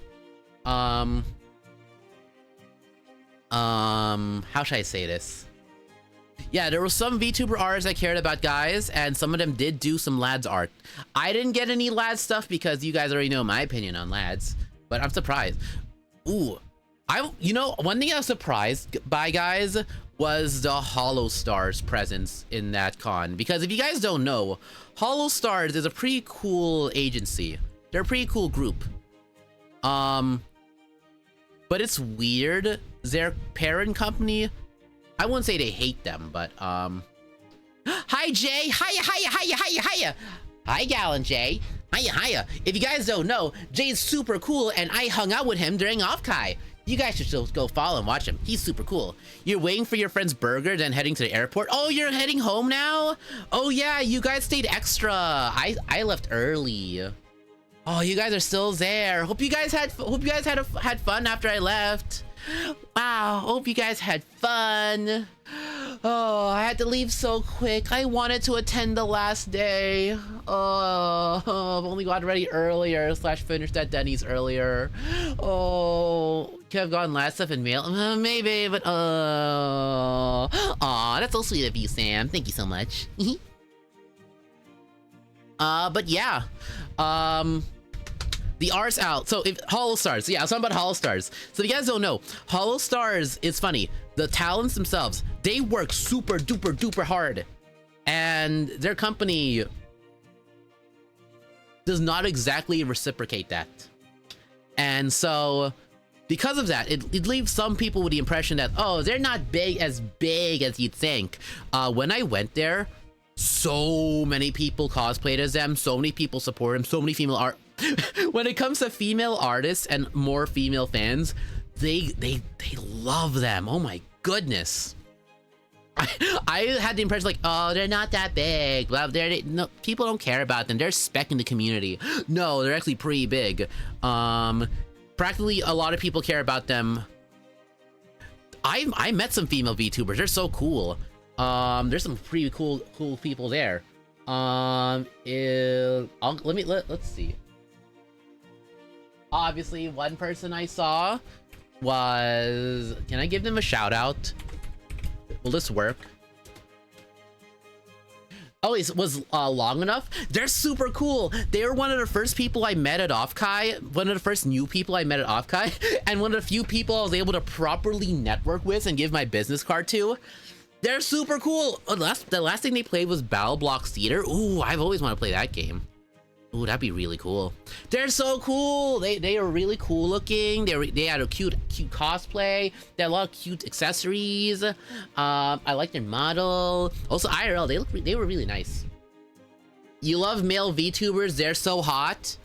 How should I say this? Yeah, there were some VTuber artists I cared about, guys, and some of them did do some lads art. I didn't get any lads stuff because you guys already know my opinion on lads, but I'm surprised. Ooh, you know, one thing I was surprised by, guys, was the Hollow Stars presence in that con. Because if you guys don't know, Hollow Stars is a pretty cool agency. They're a pretty cool group. But it's weird. Their parent company, I wouldn't say they hate them, but hi Jay, hiya. Hi Gallon Jay, hiya. If you guys don't know, Jay's super cool, and I hung out with him during OFFKAI. You guys should still go follow and watch him. He's super cool. You're waiting for your friend's burger, then heading to the airport. Oh, you're heading home now? Oh yeah, you guys stayed extra. I left early. Oh, you guys are still there. Hope you guys had fun after I left. Wow, hope you guys had fun. Oh, I had to leave so quick. I wanted to attend the last day. Oh, I've only got ready earlier / finished at Denny's earlier. Oh, could have gotten last stuff in mail. Maybe, but aw, that's so sweet of you, Sam. Thank you so much. But yeah, the R's out. So if Hollow Stars, yeah, I was talking about Hollow Stars. So if you guys don't know, Hollow Stars is funny. The talents themselves, they work super duper hard, and their company does not exactly reciprocate that. And so because of that, it leaves some people with the impression that, oh, they're not big as you'd think. When I went there, so many people cosplayed as them, so many people support them, so many female art. When it comes to female artists and more female fans, they love them. Oh my goodness. I had the impression like, oh, they're not that big. Well, no, people don't care about them. They're spec in the community. No, they're actually pretty big. Practically a lot of people care about them. I met some female VTubers. They're so cool. There's some pretty cool people there. Let's see. Obviously, one person I saw was... Can I give them a shout out? Will this work? Oh, it was long enough? They're super cool. They were one of the first people I met at OFFKAI, one of the first new people I met at OFFKAI, and one of the few people I was able to properly network with and give my business card to. They're super cool. The last thing they played was Battle Block Theater. Ooh, I've always wanted to play that game. Ooh, that'd be really cool. They're so cool. They are really cool looking. They had a cute cosplay. They had a lot of cute accessories. I like their model. Also IRL, they were really nice. You love male VTubers? They're so hot.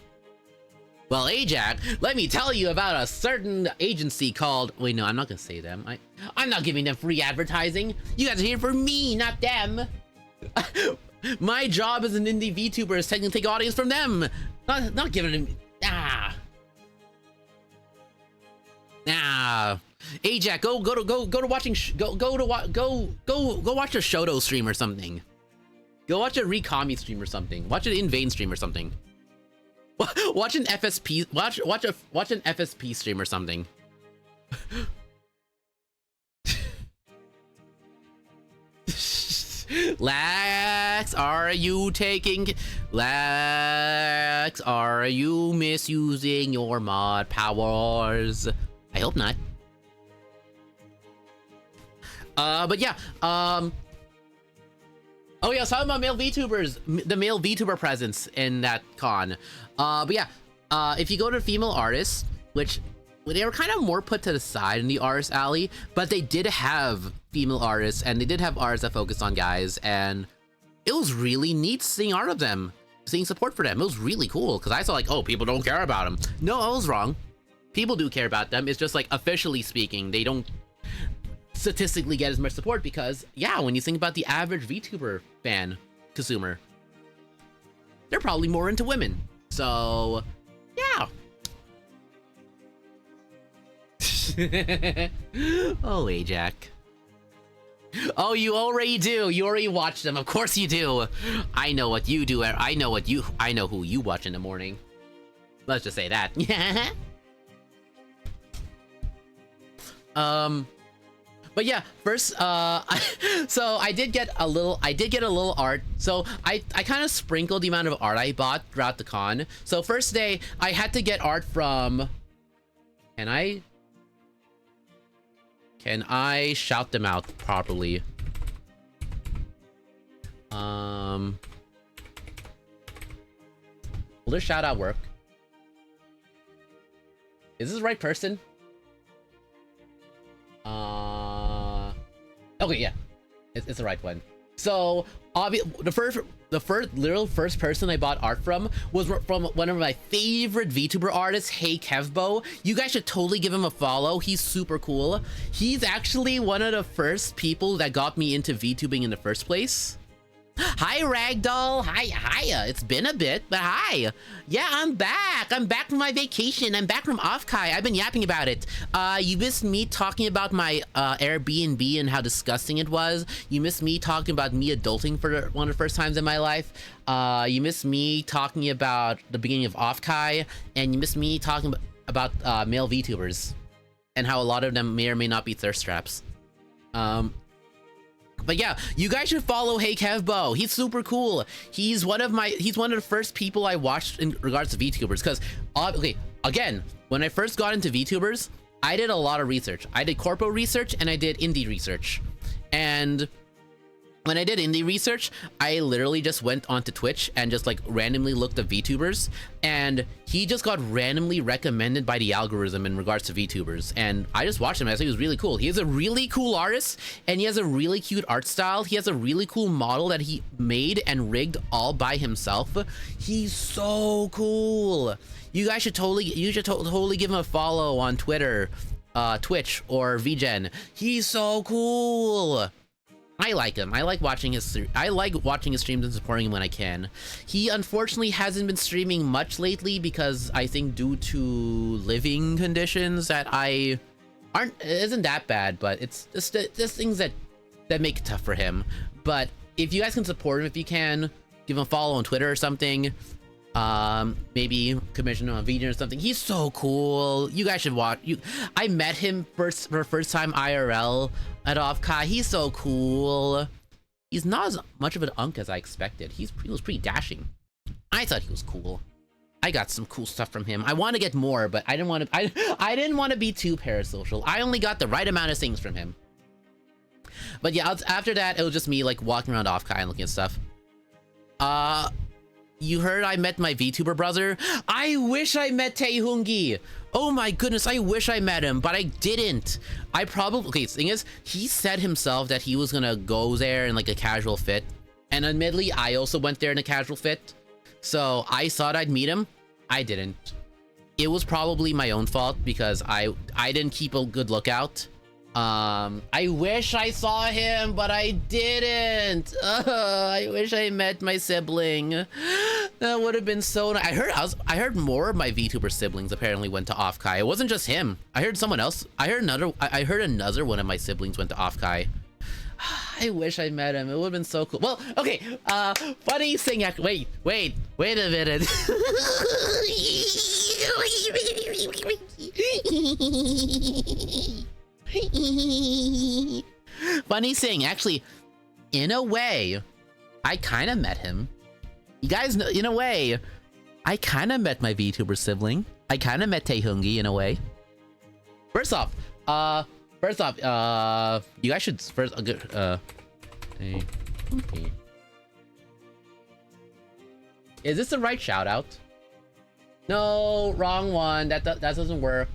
Well, Ajax, let me tell you about a certain agency called... Wait, no, I'm not gonna say them. I'm not giving them free advertising. You guys are here for me, not them. My job as an indie VTuber is taking the audience from them. Not giving them... Ajax, go watch a Shoto stream or something. Go watch a Rekami stream or something. Watch an Invain stream or something. Watch an FSP. Watch an FSP stream or something. Lax, are you misusing your mod powers? I hope not. But yeah, oh yeah, I was talking about male VTubers, the male VTuber presence in that con. But yeah, if you go to female artists, which they were kind of more put to the side in the artist alley, but they did have female artists, and they did have artists that focused on guys, and it was really neat seeing art of them, seeing support for them. It was really cool, because I saw like, oh, people don't care about them. No, I was wrong. People do care about them. It's just like, officially speaking, they don't statistically get as much support because, yeah, when you think about the average VTuber fan, consumer, they're probably more into women. So, yeah. Oh, Ajax. Oh, you already do. You already watch them. Of course you do. I know what you do. I know who you watch in the morning. Let's just say that. But yeah, first, so I did get a little art. So I kind of sprinkled the amount of art I bought throughout the con. So first day, I had to get art from, can I shout them out properly? Will this shout out work? Is this the right person? Okay, yeah, it's the right one. So the first person I bought art from was from one of my favorite VTuber artists, Hey Kevbo. You guys should totally give him a follow. He's super cool. He's actually one of the first people that got me into VTubing in the first place. Hi Ragdoll. Hiya. It's been a bit, but hi. Yeah, I'm back. I'm back from my vacation. I'm back from OFFKAI. I've been yapping about it. You missed me talking about my Airbnb and how disgusting it was. You missed me talking about me adulting for one of the first times in my life. You missed me talking about the beginning of OFFKAI, and you missed me talking about male VTubers and how a lot of them may or may not be thirst traps. But yeah, you guys should follow Hey Kevbo. He's super cool. He's one of the first people I watched in regards to VTubers. Because, okay, again, when I first got into VTubers, I did a lot of research. I did corpo research and I did indie research. And when I did indie research, I literally just went onto Twitch and just like randomly looked at VTubers, and he just got randomly recommended by the algorithm in regards to VTubers, and I just watched him. I thought he was really cool. He is a really cool artist, and he has a really cute art style. He has a really cool model that he made and rigged all by himself. He's so cool. You guys should totally give him a follow on Twitter, Twitch, or VGen. He's so cool. I like him. I like watching his streams and supporting him when I can. He unfortunately hasn't been streaming much lately because I think due to living conditions that isn't that bad, but it's just things that make it tough for him. But if you guys can support him, if you can, give him a follow on Twitter or something. Maybe commission him on video or something. He's so cool. You guys should watch. I met him for first time IRL at OFFKAI. He's so cool. He's not as much of an unk as I expected. He was pretty dashing. I thought he was cool. I got some cool stuff from him. I want to get more, but I didn't want to. I didn't want to be too parasocial. I only got the right amount of things from him. But yeah, after that, it was just me like walking around OFFKAI and looking at stuff. You heard I met my VTuber brother? I wish I met Taehungi. Oh my goodness, I wish I met him, but I didn't. Okay, the thing is, he said himself that he was gonna go there in like a casual fit. And admittedly, I also went there in a casual fit. So I thought I'd meet him. I didn't. It was probably my own fault because I didn't keep a good lookout. I wish I saw him, but I didn't. I wish I met my sibling. That would have been so nice. I heard more of my VTuber siblings apparently went to OFFKAI. It wasn't just him. I heard someone else. I heard another one of my siblings went to OFFKAI. I wish I met him. It would have been so cool. Well, okay. Funny thing. Wait a minute. Funny thing, actually, in a way, I kind of met him. You guys know, in a way, I kind of met my VTuber sibling. I kind of met Taehungi in a way. First off, you guys should first is this the right shout out? No, wrong one. That doesn't work.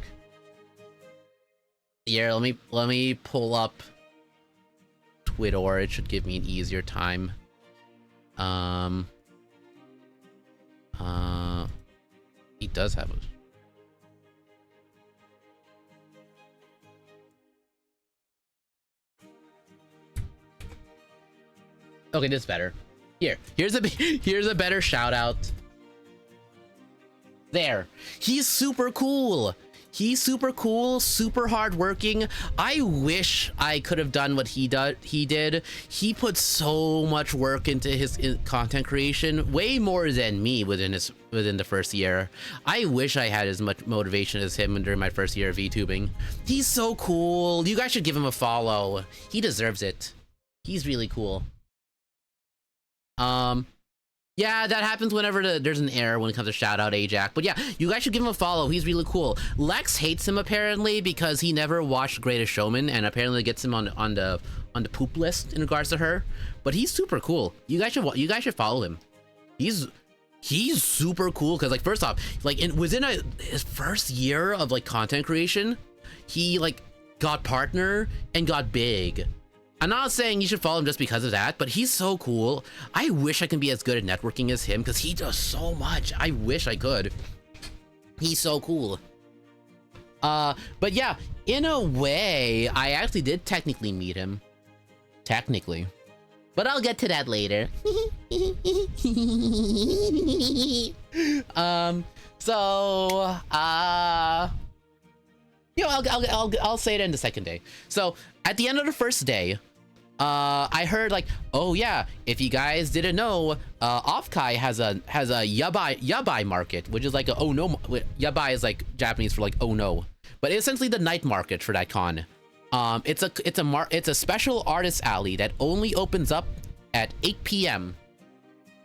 Yeah, let me pull up Twitter. It should give me an easier time. He does have a. Okay, this is better. Here's a better shout out. There. He's super cool. He's super cool, super hardworking. I wish I could have done what he did. He put so much work into his content creation, way more than me within the first year. I wish I had as much motivation as him during my first year of VTubing. He's so cool. You guys should give him a follow. He deserves it. He's really cool. Yeah, that happens whenever there's an error when it comes to shout out Ajax. But yeah, you guys should give him a follow. He's really cool. Lex hates him apparently because he never watched Greatest Showman, and apparently gets him on the poop list in regards to her. But he's super cool. You guys should follow him. He's super cool because, like, first off, like within his first year of like content creation, he like got partner and got big. I'm not saying you should follow him just because of that, but he's so cool. I wish I can be as good at networking as him because he does so much. I wish I could. He's so cool. But yeah, in a way, I actually did technically meet him. Technically. But I'll get to that later. You know, I'll say it in the second day. So at the end of the first day, I heard like, oh yeah, if you guys didn't know, OFFKAI has a yabai market, which is like a oh no. Yabai is like Japanese for like oh no, but it's essentially the night market for that con. It's a special artist alley that only opens up at 8 p.m.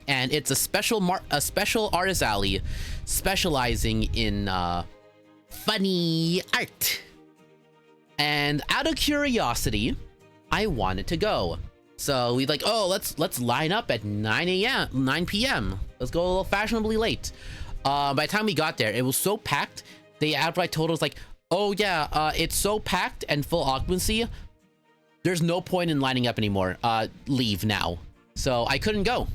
and it's a special artist alley specializing in funny art. And out of curiosity, I wanted to go. So we like, oh, let's line up at 9 p.m. Let's go a little fashionably late. By the time we got there, it was so packed. They outright told us like, oh yeah, it's so packed and full occupancy. There's no point in lining up anymore. Leave now. So I couldn't go.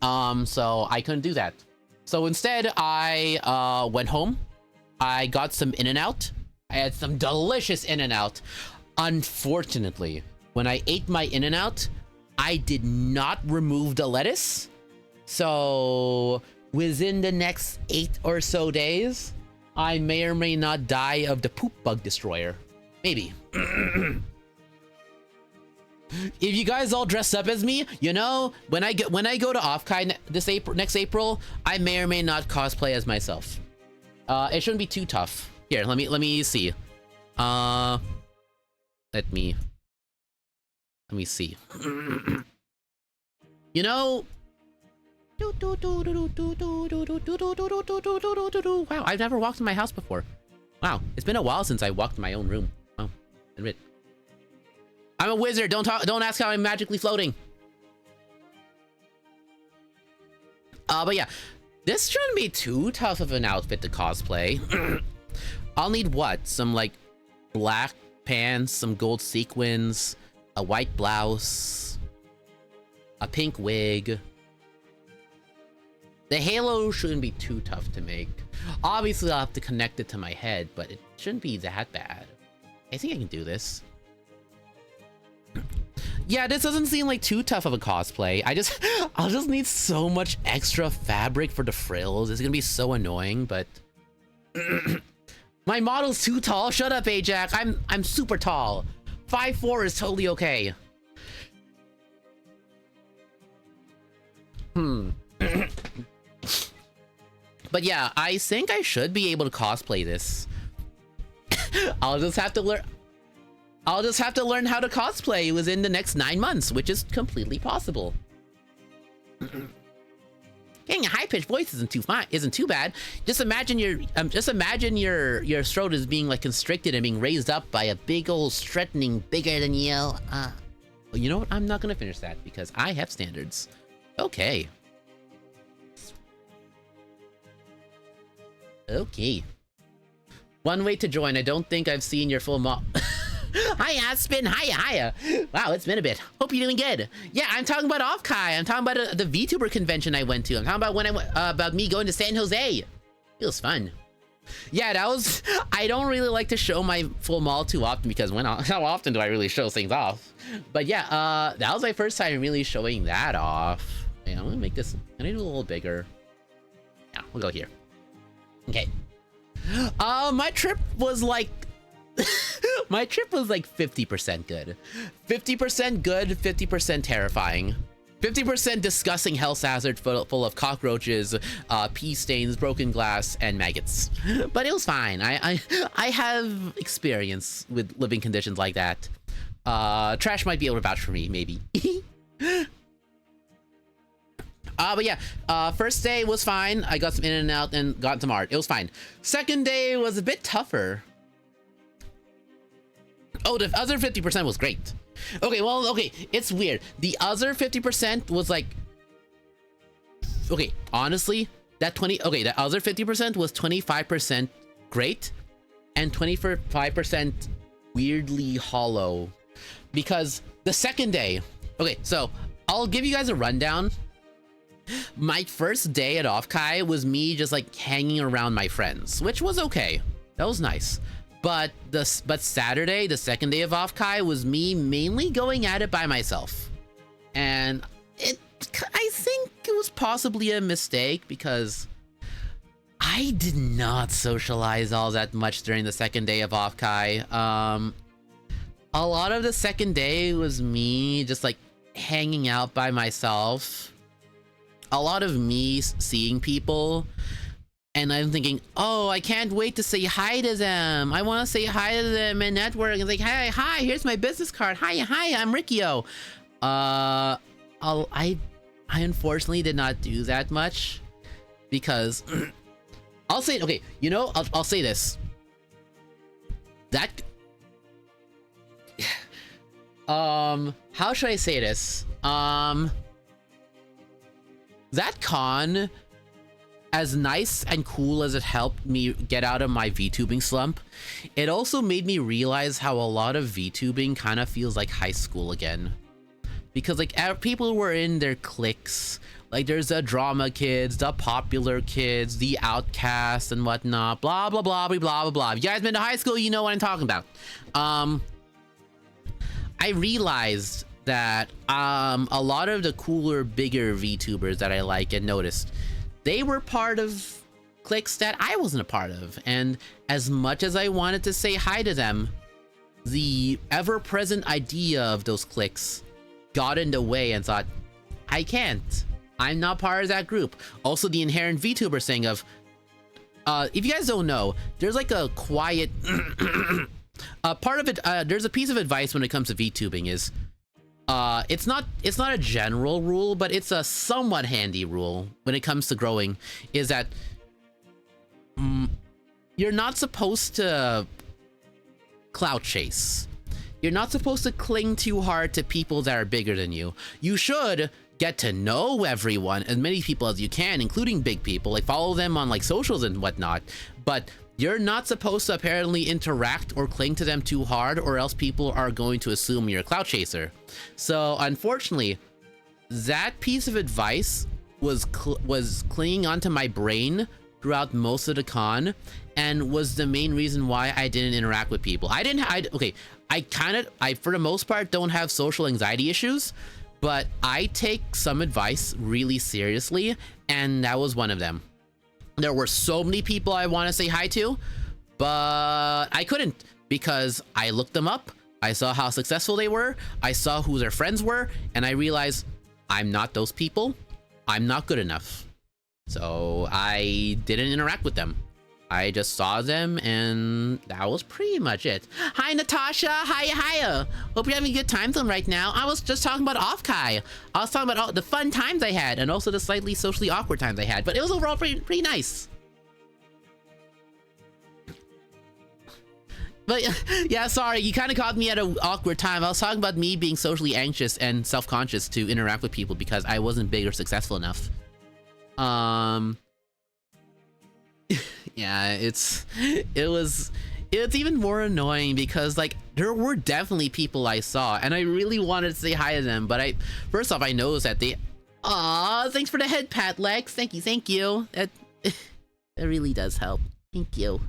So I couldn't do that. So instead, I went home. I got some In-N-Out. I had some delicious In-N-Out. Unfortunately, when I ate my In-N-Out, I did not remove the lettuce. So within the next 8 or so days, I may or may not die of the poop bug destroyer. Maybe. If you guys all dress up as me, you know, when I go to OFFKAI next April, I may or may not cosplay as myself. It shouldn't be too tough. Here, let me see. Let me see. You know. Wow, I've never walked in my house before. Wow, it's been a while since I walked in my own room. Wow, admit. I'm a wizard. Don't ask how I'm magically floating. But yeah, this shouldn't be too tough of an outfit to cosplay. I'll need what? Some like black pants, some gold sequins, a white blouse, a pink wig. The halo shouldn't be too tough to make. Obviously, I'll have to connect it to my head, but it shouldn't be that bad. I think I can do this. Yeah, this doesn't seem like too tough of a cosplay. I'll just need so much extra fabric for the frills. It's gonna be so annoying, but my model's too tall. Shut up, Ajax. I'm super tall. 5'4" is totally okay. But yeah, I think I should be able to cosplay this. I'll just have to learn how to cosplay within the next 9 months, which is completely possible. Getting a high-pitched voice isn't too bad. Just imagine your throat is being like constricted and being raised up by a big old threatening bigger than you. Well, you know what? I'm not gonna finish that because I have standards. Okay. Okay. One way to join. I don't think I've seen your full Hi, Aspen. Hiya. Wow, it's been a bit. Hope you're doing good. Yeah, I'm talking about OFFKAI. I'm talking about the VTuber convention I went to. I'm talking about when I went, about me going to San Jose. It was fun. Yeah, that was. I don't really like to show my full mall too often because how often do I really show things off? But yeah, that was my first time really showing that off. Yeah, I'm gonna make this. Can I do a little bigger? Yeah, we'll go here. Okay. My trip was like my trip was like 50% good. 50% good, 50% terrifying. 50% disgusting hell's hazard full of cockroaches, pee stains, broken glass, and maggots. But it was fine. I have experience with living conditions like that. Trash might be able to vouch for me, maybe. But yeah, first day was fine. I got some in and out and got some art. It was fine. Second day was a bit tougher. Oh, the other 50% was great. Okay, well, okay, it's weird. The other 50% was like, okay, honestly, that the other 50% was 25% great and 25% weirdly hollow. Because the second day, okay, so I'll give you guys a rundown. My first day at OFFKAI was me just like hanging around my friends, which was okay. That was nice. But Saturday, the second day of OFFKAI, was me mainly going at it by myself. And I think it was possibly a mistake because I did not socialize all that much during the second day of OFFKAI. A lot of the second day was me just like hanging out by myself. A lot of me seeing people. And I'm thinking, oh, I can't wait to say hi to them. I want to say hi to them and network and like, hey, hi, here's my business card. Hi, I'm Rikio. I unfortunately did not do that much because I'll say, okay, you know, I'll say this. That, how should I say this? That con, as nice and cool as it helped me get out of my VTubing slump, it also made me realize how a lot of VTubing kind of feels like high school again. Because like people were in their cliques, like there's the drama kids, the popular kids, the outcasts and whatnot, blah, blah, blah, blah, blah, blah. If you guys been to high school, you know what I'm talking about. I realized that a lot of the cooler, bigger VTubers that I like and noticed, they were part of cliques that I wasn't a part of. And as much as I wanted to say hi to them, the ever-present idea of those cliques got in the way and thought, I can't. I'm not part of that group. Also, the inherent VTuber thing of, if you guys don't know, there's like a quiet... part of it, there's a piece of advice when it comes to VTubing is, it's not a general rule, but it's a somewhat handy rule when it comes to growing, is that you're not supposed to clout chase. You're not supposed to cling too hard to people that are bigger than you. You should get to know everyone, as many people as you can, including big people, like follow them on like socials and whatnot, but you're not supposed to apparently interact or cling to them too hard, or else people are going to assume you're a clout chaser. So unfortunately, that piece of advice was clinging onto my brain throughout most of the con, and was the main reason why I didn't interact with people. I for the most part don't have social anxiety issues, but I take some advice really seriously, and that was one of them. There were so many people I want to say hi to, but I couldn't because I looked them up. I saw how successful they were. I saw who their friends were, and I realized I'm not those people. I'm not good enough. So I didn't interact with them. I just saw them, and that was pretty much it. Hi, Natasha. Hiya. Hope you're having a good time zone right now. I was just talking about OFFKAI. I was talking about all the fun times I had, and also the slightly socially awkward times I had. But it was overall pretty nice. But yeah, sorry, you kind of caught me at an awkward time. I was talking about me being socially anxious and self-conscious to interact with people because I wasn't big or successful enough. Yeah, it's even more annoying because like there were definitely people I saw and I really wanted to say hi to them, but first off I noticed that they, aw, thanks for the head pat, Lex. Thank you. That really does help. Thank you.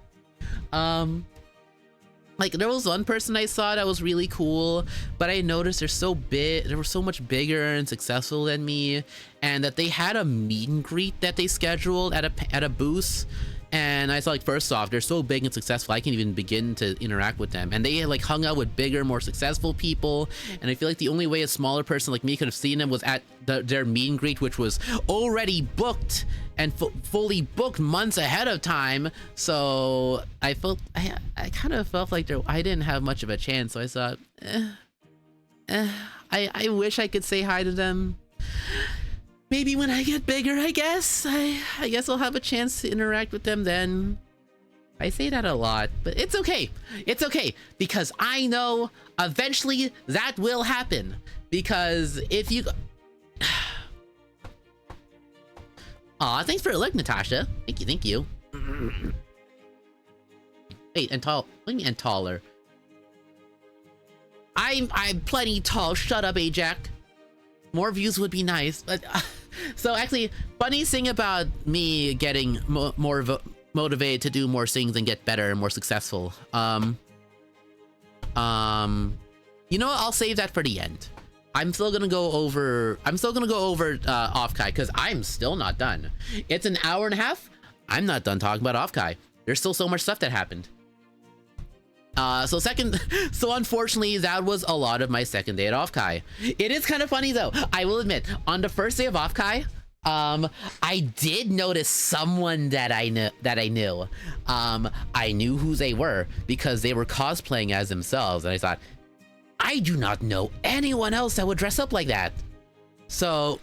Like there was one person I saw that was really cool, but I noticed they were so much bigger and successful than me, and that they had a meet and greet that they scheduled at a booth. And I saw, like, first off, they're so big and successful, I can't even begin to interact with them. And they like hung out with bigger, more successful people. And I feel like the only way a smaller person like me could have seen them was at their meet and greet, which was already booked and fully booked months ahead of time. So I kind of felt like I didn't have much of a chance. So I thought, I wish I could say hi to them. Maybe when I get bigger, I guess. I guess I'll have a chance to interact with them then. I say that a lot, but it's okay. It's okay, because I know eventually that will happen. Because if you... Aw, thanks for the look, Natasha. Thank you, thank you. Wait, and tall. What do you mean, and taller? I'm plenty tall. Shut up, Ajax. More views would be nice, but so actually, funny thing about me getting more motivated to do more things and get better and more successful. You know what? I'll save that for the end. I'm still gonna go over OFFKAI because I'm still not done. It's an hour and a half. I'm not done talking about OFFKAI. There's still so much stuff that happened. So unfortunately, that was a lot of my second day at OFFKAI. It is kind of funny though. I will admit, on the first day of OFFKAI, I did notice someone that I knew. I knew who they were because they were cosplaying as themselves, and I thought, I do not know anyone else that would dress up like that. So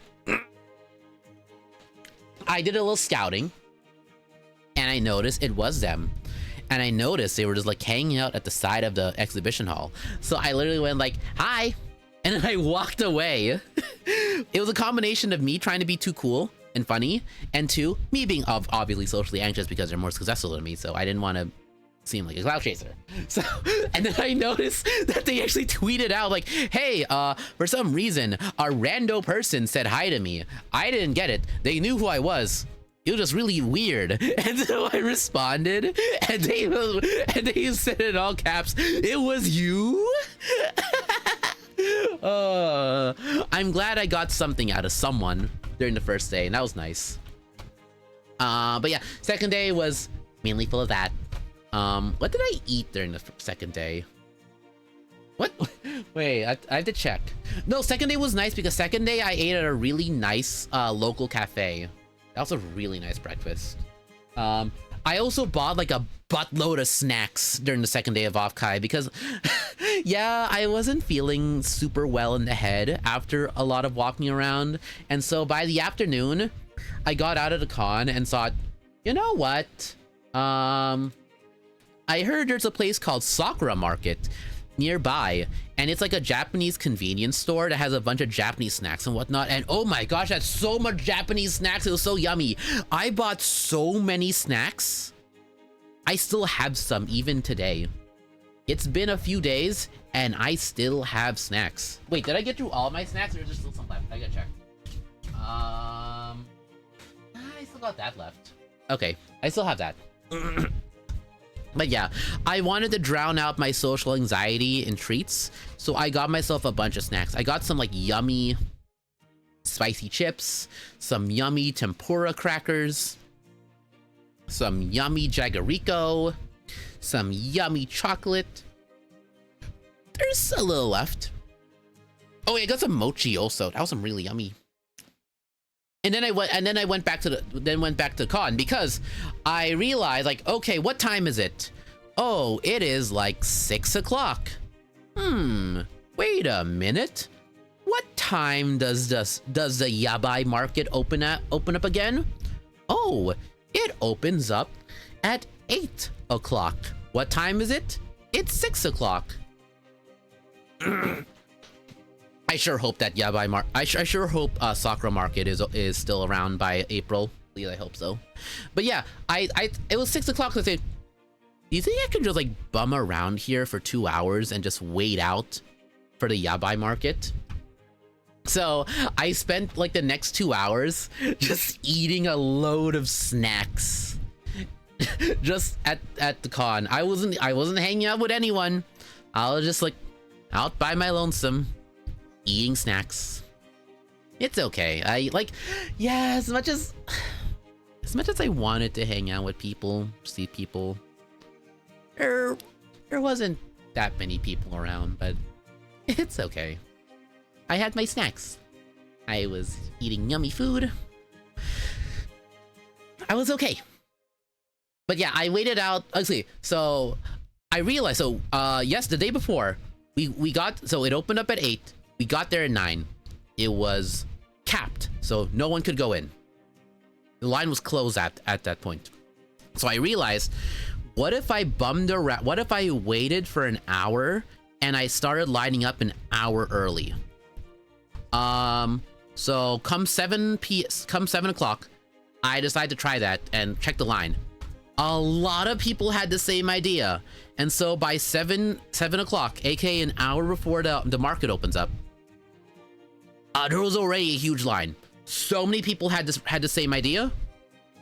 I did a little scouting, and I noticed it was them. And I noticed they were just like hanging out at the side of the exhibition hall. So I literally went like, hi, and then I walked away. It was a combination of me trying to be too cool and funny, and two, me being obviously socially anxious because they're more successful than me, so I didn't want to seem like a cloud chaser. So, and then I noticed that they actually tweeted out like, hey, for some reason, a rando person said hi to me. I didn't get it. They knew who I was. It was just really weird. And so I responded, and they said in all caps, it was you? I'm glad I got something out of someone during the first day, and that was nice. But yeah, second day was mainly full of that. What did I eat during the second day? What? Wait, I have to check. No, second day was nice because second day I ate at a really nice local cafe. That was a really nice breakfast. I also bought like a buttload of snacks during the second day of OFFKAI because, yeah, I wasn't feeling super well in the head after a lot of walking around. And so by the afternoon, I got out of the con and thought, you know what? I heard there's a place called Sakura Market nearby, and it's like a Japanese convenience store that has a bunch of Japanese snacks and whatnot, and oh my gosh, that's so much Japanese snacks. It was so yummy. I bought so many snacks. I still have some even today. It's been a few days and I still have snacks. Wait, did I get through all my snacks or is there still some left? I gotta check. I still got that left. Okay, I still have that. But yeah, I wanted to drown out my social anxiety in treats, so I got myself a bunch of snacks. I got some like yummy spicy chips, some yummy tempura crackers, some yummy Jagariko, some yummy chocolate. There's a little left. Oh, I got some mochi also. That was some really yummy. And then I went back to the con because I realized, like, okay, what time is it? Oh, it is like 6 o'clock. Wait a minute. What time does the yabai market open up again? Oh, it opens up at 8 o'clock. What time is it? It's 6 o'clock. I sure hope that yabai I sure hope Sakura Market is still around by April. Please, I hope so. But yeah, it was 6 o'clock. So I said, do you think I could just like bum around here for 2 hours and just wait out for the yabai market? So I spent like the next 2 hours just eating a load of snacks, just at the con. I wasn't hanging out with anyone. I was just like out by my lonesome, eating snacks. It's okay. Yeah, as much as as much as I wanted to hang out with people, see people, there wasn't that many people around, but it's okay. I had my snacks. I was eating yummy food. I was okay. But yeah, I waited out. Actually, so I realized. So yes, the day before we got. So it opened up at 8. We got there at 9. It was capped, so no one could go in. The line was closed at that point. So I realized, what if I bummed around? What if I waited for an hour and I started lining up an hour early? So come 7 o'clock, I decided to try that and check the line. A lot of people had the same idea, and so by 7 o'clock, aka an hour before the market opens up, there was already a huge line. So many people had the same idea.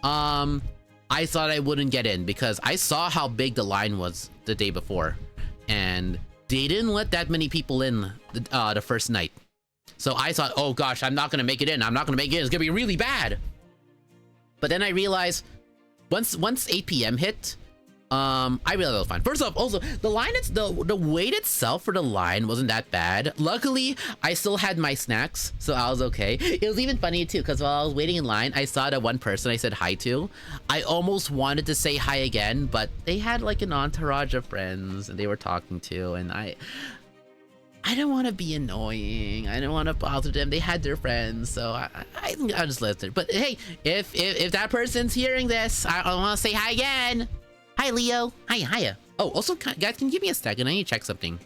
I thought I wouldn't get in because I saw how big the line was the day before, and they didn't let that many people in the first night. So I thought, oh gosh, I'm not gonna make it in. I'm not gonna make it in. It's gonna be really bad. But then I realized, once 8 p.m. hit, I realized it was fine. First off, also the line, the wait itself for the line wasn't that bad. Luckily, I still had my snacks, so I was okay. It was even funny too, because while I was waiting in line, I saw that one person I said hi to. I almost wanted to say hi again, but they had like an entourage of friends and they were talking to, and I don't want to be annoying. I don't want to bother them. They had their friends, so I just left it. But hey, if that person's hearing this, I want to say hi again. Hi, Leo. Hiya. Oh, also, guys, can you give me a second? I need to check something.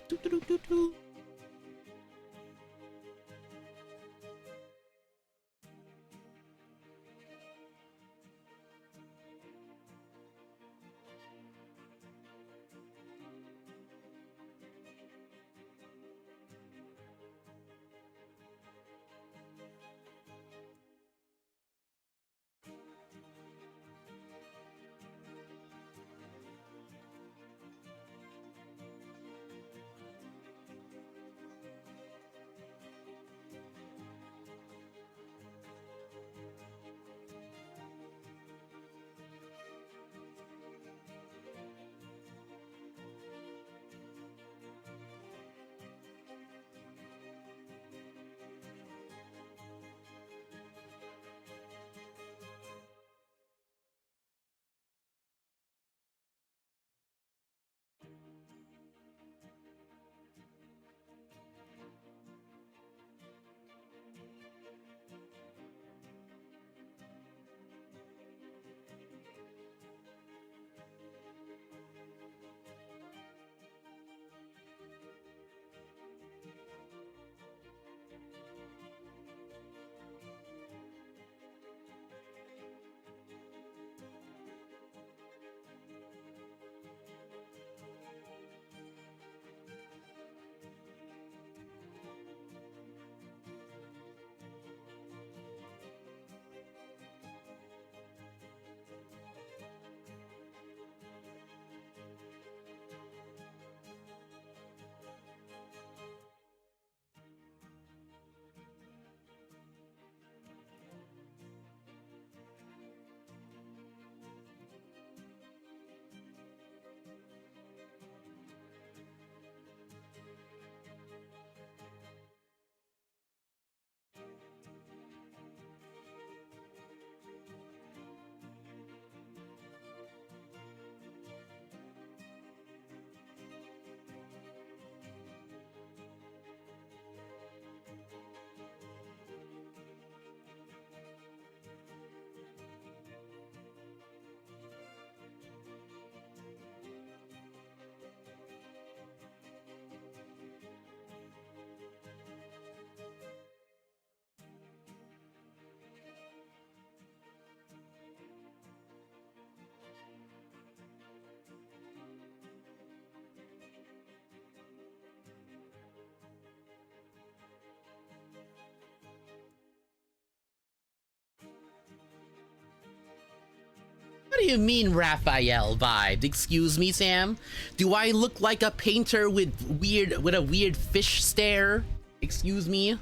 What do you mean, Raphael vibe? Excuse me, Sam? Do I look like a painter with a weird fish stare? Excuse me?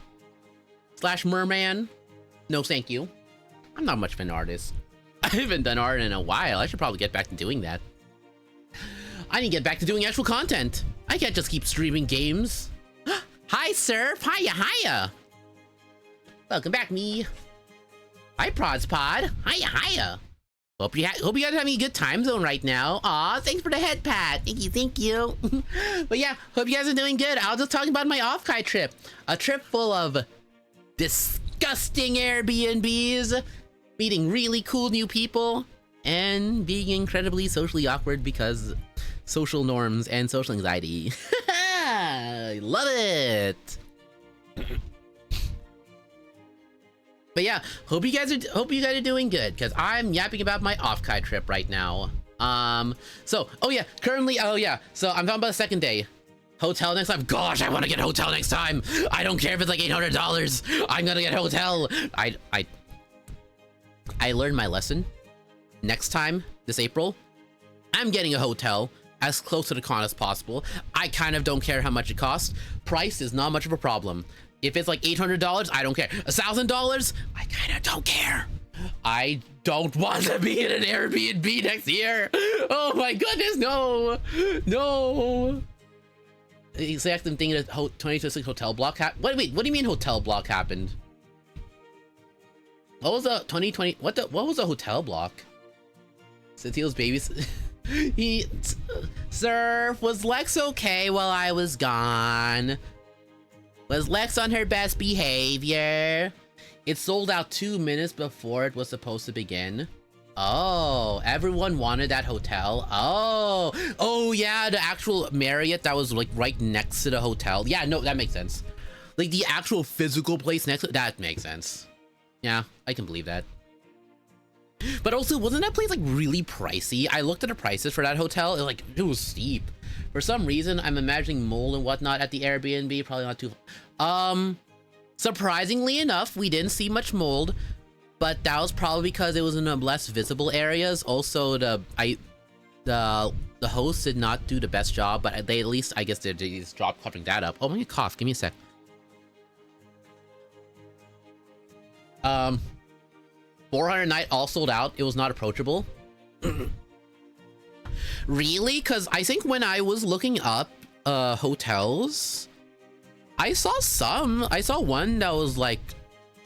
Slash merman? No, thank you. I'm not much of an artist. haven't done art in a while. I should probably get back to doing that. I need to get back to doing actual content. I can't just keep streaming games. Hi, Surf. Hiya, hiya. Welcome back, me. Hi, Prods Pod. Hiya, hiya. Hope you guys are having a good time zone right now. Aw, thanks for the head pat. Thank you, thank you. But yeah, hope you guys are doing good. I was just talking about my OFFKAI trip. A trip full of disgusting Airbnbs, meeting really cool new people, and being incredibly socially awkward because social norms and social anxiety. I love it. But yeah, hope you guys are doing good, because I'm yapping about my OFFKAI trip right now. So currently, so I'm talking about the second day. Hotel next time. Gosh, I want to get hotel next time. I don't care if it's like $800. I'm gonna get hotel. I learned my lesson. Next time, this April, I'm getting a hotel as close to the con as possible. I kind of don't care how much it costs. Price is not much of a problem. If it's like $800, I don't care. $1,000, I kind of don't care. I don't want to be in an Airbnb next year. Oh my goodness, no, no. Exactly, I'm thinking of 2026 hotel block wait, what do you mean hotel block happened? What was the 2020? What was a hotel block? Cynthia's babies. Surf, was Lex okay while I was gone? Was Lex on her best behavior? It sold out 2 minutes before it was supposed to begin. Oh, everyone wanted that hotel. Oh yeah, the actual Marriott that was like right next to the hotel. Yeah, no, that makes sense. Like the actual physical place next to that makes sense. Yeah, I can believe that. But also, wasn't that place like really pricey? I looked at the prices for that hotel, it was steep. For some reason, I'm imagining mold and whatnot at the Airbnb, probably not too... Surprisingly enough, we didn't see much mold, but that was probably because it was in the less visible areas. Also, the host did not do the best job, but they at least, I guess, they just dropped covering that up. Oh, I'm gonna cough. Give me a sec. 400 night all sold out. It was not approachable. Really? Because I think when I was looking up hotels, I saw one that was like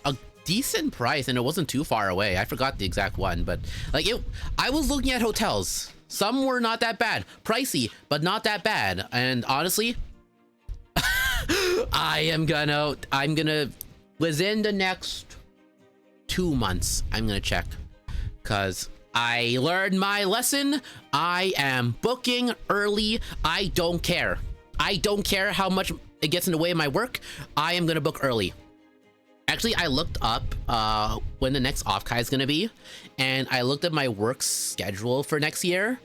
a decent price and it wasn't too far away. I forgot the exact one, but like I was looking at hotels. Some were not that bad. Pricey, but not that bad. And honestly, I'm gonna within the next 2 months, I'm gonna check, because I learned my lesson. I am booking early. I don't care. I don't care how much it gets in the way of my work. I am gonna book early. Actually, I looked up when the next OFFKAI is gonna be, and I looked at my work schedule for next year.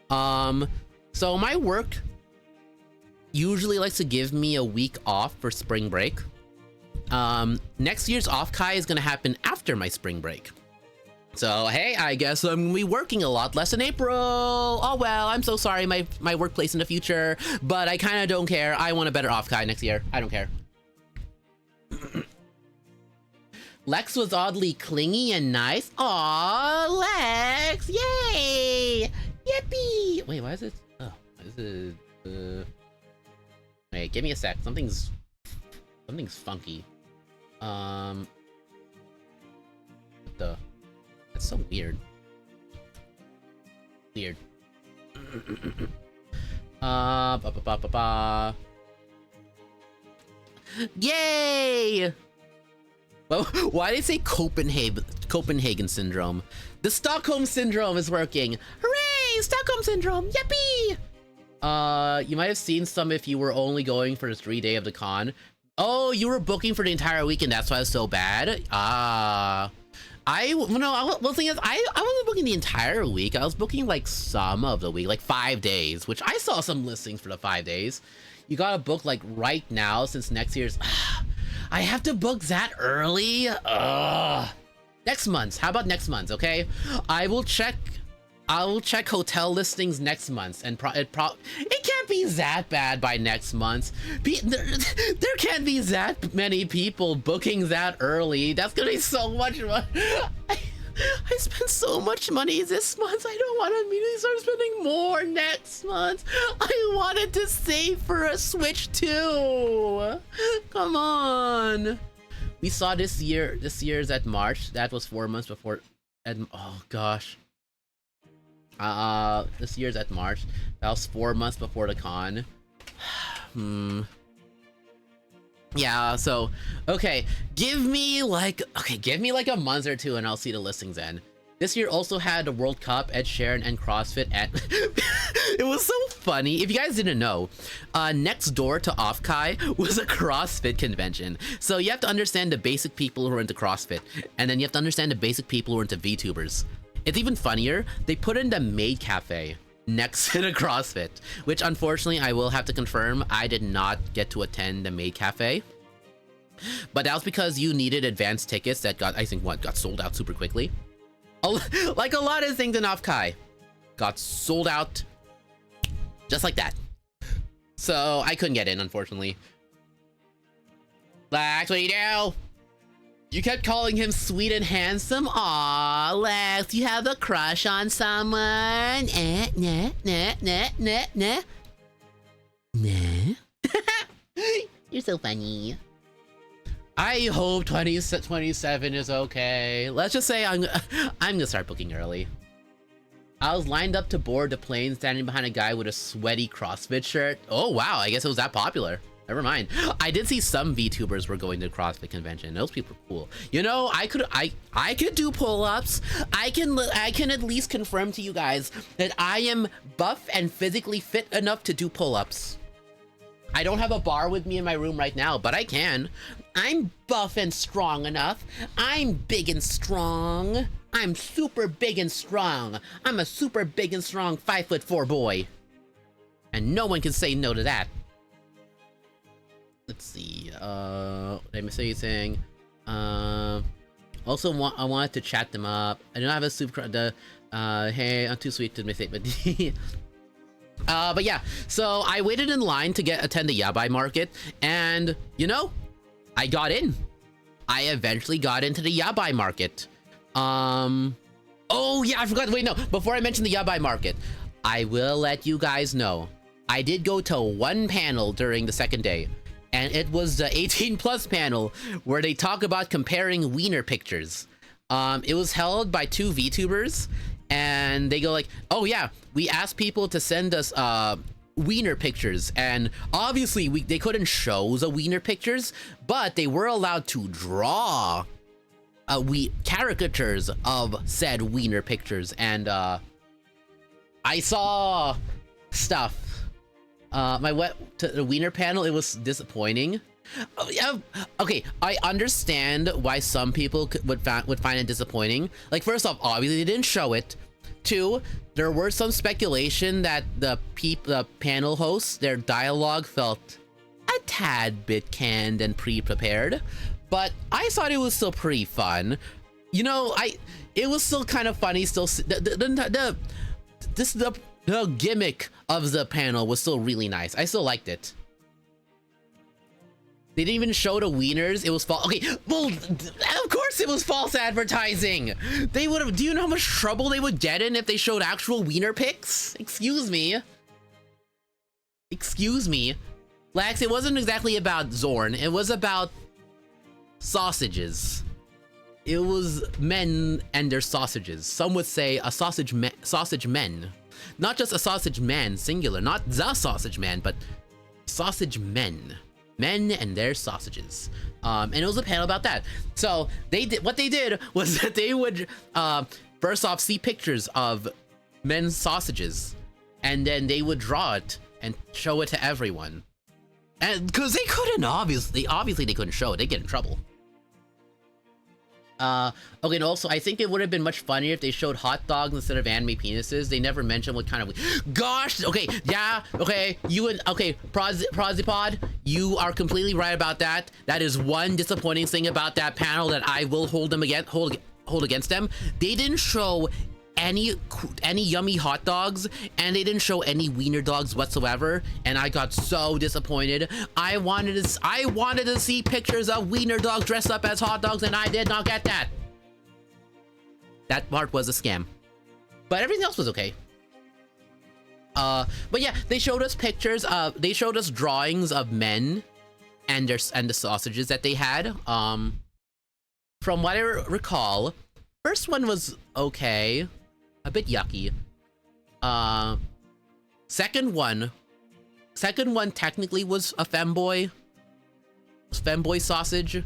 So my work usually likes to give me a week off for spring break. Next year's OFFKAI is gonna happen after my spring break. So hey, I guess I'm gonna be working a lot less in April. Oh well, I'm so sorry, my workplace in the future, but I kind of don't care. I want a better OFFKAI next year. I don't care. Lex was oddly clingy and nice. Aw, Lex! Yay! Yippee! Wait, why is it? Oh, why is it? Wait, give me a sec. Something's funky. What the? That's so weird. Weird. Yay! Well, why did they say Copenhagen syndrome? The Stockholm syndrome is working. Hooray! Stockholm syndrome. Yippee! You might have seen some if you were only going for the 3 day of the con. Oh, you were booking for the entire weekend. That's why it's so bad. The thing is, I wasn't booking the entire week. I was booking like some of the week, like 5 days, which I saw some listings for the 5 days. You gotta book like right now since next year's. I have to book that early. Next month. How about next month? Okay, I will check hotel listings next month, and it can't be that bad by next month. There can't be that many people booking that early. That's gonna be so much money. I spent so much money this month. I don't want to immediately start spending more next month. I wanted to save for a Switch too. Come on. We saw this year's at March. That was 4 months before. Oh gosh. This year's at March. That was 4 months before the con. Yeah, so okay, give me like a month or two and I'll see the listings end. This year also had the World Cup, Ed Sheeran, and CrossFit at it was so funny. If you guys didn't know, next door to OFFKAI was a CrossFit convention. So you have to understand the basic people who are into CrossFit, and then you have to understand the basic people who are into VTubers. It's even funnier, they put in the Maid Cafe next to the CrossFit, which unfortunately I will have to confirm I did not get to attend the Maid Cafe. But that was because you needed advanced tickets that got, I think, got sold out super quickly. Like a lot of things in OFFKAI got sold out just like that. So I couldn't get in, unfortunately. Lex, what do you do? You kept calling him sweet and handsome. Aw, Lex, you have a crush on someone? Nah. You're so funny. I hope 2027 is okay. Let's just say I'm gonna start booking early. I was lined up to board the plane standing behind a guy with a sweaty CrossFit shirt. Oh wow, I guess it was that popular. Never mind. I did see some VTubers were going to the CrossFit convention. Those people are cool. You know, I could do pull-ups. I can at least confirm to you guys that I am buff and physically fit enough to do pull-ups. I don't have a bar with me in my room right now, but I can. I'm buff and strong enough. I'm big and strong. I'm super big and strong. I'm a super big and strong 5'4" boy. And no one can say no to that. Let's see, let me say anything. Also I wanted to chat them up. I don't have a super, hey, I'm too sweet to miss it, but yeah, so I waited in line to attend the Yabai market, and you know, I got in. I eventually got into the Yabai market. Oh yeah, I forgot, wait, no, before I mention the Yabai market, I will let you guys know, I did go to one panel during the second day. And it was the 18+ panel where they talk about comparing wiener pictures. It was held by 2 VTubers, and they go like, oh yeah, we asked people to send us wiener pictures, and obviously they couldn't show the wiener pictures, but they were allowed to draw caricatures of said wiener pictures, and I saw stuff. The wiener panel, it was disappointing. Okay, I understand why some people would find it disappointing. Like, first off, obviously they didn't show it. 2, there were some speculation that the panel hosts, their dialogue felt a tad bit canned and pre-prepared, but I thought it was still pretty fun. You know, it was still kind of funny. Still, the gimmick of the panel was still really nice. I still liked it. They didn't even show the wieners. It was false. Okay, well, of course it was false advertising. They would have. Do you know how much trouble they would get in if they showed actual wiener pics? Excuse me. Excuse me, Lex. It wasn't exactly about Zorn. It was about sausages. It was men and their sausages. Some would say a sausage men. Not just a sausage man, singular, not the sausage man, but sausage men. Men and their sausages. And it was a panel about that. So what they did was that they would first off see pictures of men's sausages, and then they would draw it and show it to everyone. And because they couldn't, obviously they couldn't show it, they'd get in trouble. Okay, and also I think it would have been much funnier if they showed hot dogs instead of anime penises. They never mentioned what kind of. Gosh, okay, yeah, okay, Prozipod, you are completely right about that. That is one disappointing thing about that panel that I will hold against them. They didn't show any yummy hot dogs, and they didn't show any wiener dogs whatsoever, and I got so disappointed. I wanted to see pictures of wiener dogs dressed up as hot dogs, and I did not get that. That part was a scam. But everything else was okay. But yeah, they showed us pictures of, they showed us drawings of men and the sausages that they had. From what I recall, first one was okay, a bit yucky. Second one technically was a femboy. Femboy sausage.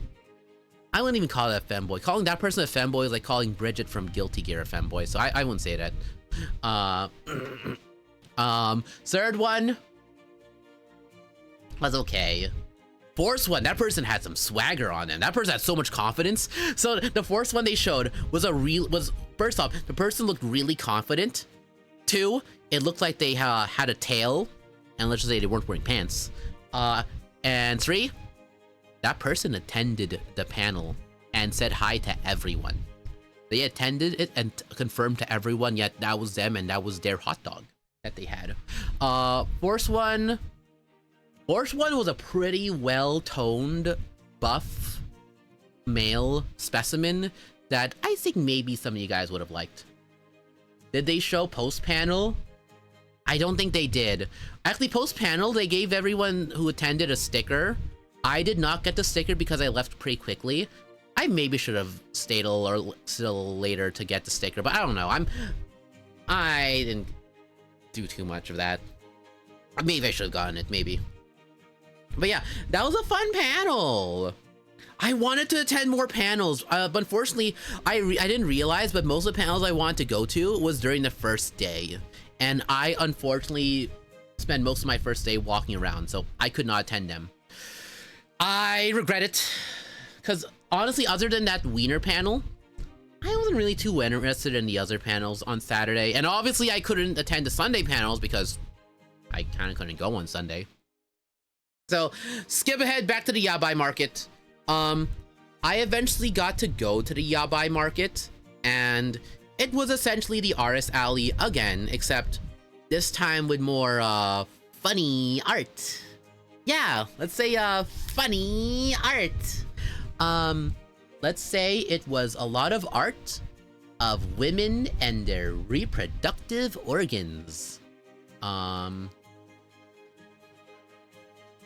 I wouldn't even call it a femboy. Calling that person a femboy is like calling Bridget from Guilty Gear a femboy, so I wouldn't say that. Third one was okay. Fourth one, that person had some swagger on them. That person had so much confidence. So the fourth one they showed was first off, the person looked really confident. Two, it looked like they had a tail, and let's just say they weren't wearing pants. And three, that person attended the panel and said hi to everyone. They attended it and confirmed to everyone, yet that was them and that was their hot dog that they had. Fourth one was a pretty well-toned, buff male specimen that I think maybe some of you guys would have liked. Did they show post-panel? I don't think they did. Actually, post-panel, they gave everyone who attended a sticker. I did not get the sticker because I left pretty quickly. I maybe should have stayed a little later to get the sticker, but I don't know. I didn't do too much of that. Maybe I should have gotten it, maybe. But yeah, that was a fun panel. I wanted to attend more panels, but unfortunately, I didn't realize, but most of the panels I wanted to go to was during the first day. And I unfortunately spent most of my first day walking around, so I could not attend them. I regret it, because honestly, other than that Wiener panel, I wasn't really too interested in the other panels on Saturday. And obviously, I couldn't attend the Sunday panels because I kind of couldn't go on Sunday. So, skip ahead back to the Yabai market. I eventually got to go to the Yabai market, and it was essentially the artist alley again, except this time with more funny art. Yeah, let's say funny art. Let's say it was a lot of art of women and their reproductive organs.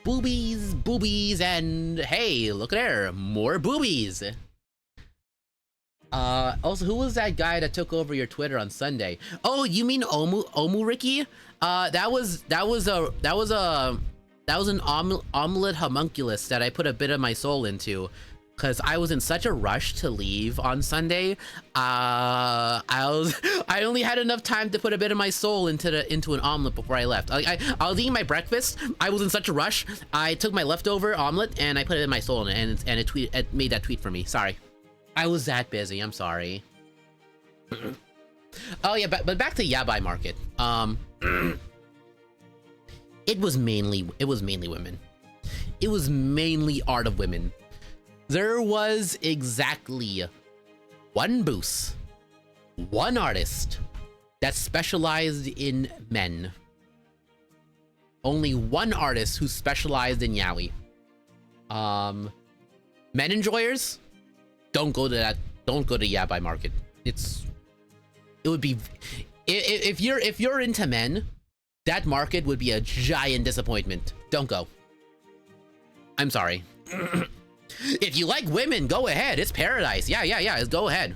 Boobies, and hey, look there, more boobies. Also, who was that guy that took over your Twitter on Sunday? Oh, you mean Omu Ricky? That was an omelet homunculus that I put a bit of my soul into, because I was in such a rush to leave on Sunday. I only had enough time to put a bit of my soul into an omelet before I left. I was eating my breakfast. I was in such a rush. I took my leftover omelet and I put it in my soul, and it made that tweet for me. Sorry, I was that busy. I'm sorry. Oh yeah, but back to Yabai Market. It was mainly women. It was mainly art of women. There was exactly one booth, one artist that specialized in men. Only one artist who specialized in yaoi. Men enjoyers, don't go to Yabai Market. It would be, if you're into men, that market would be a giant disappointment. Don't go. I'm sorry. If you like women, go ahead. It's paradise. Yeah. Go ahead.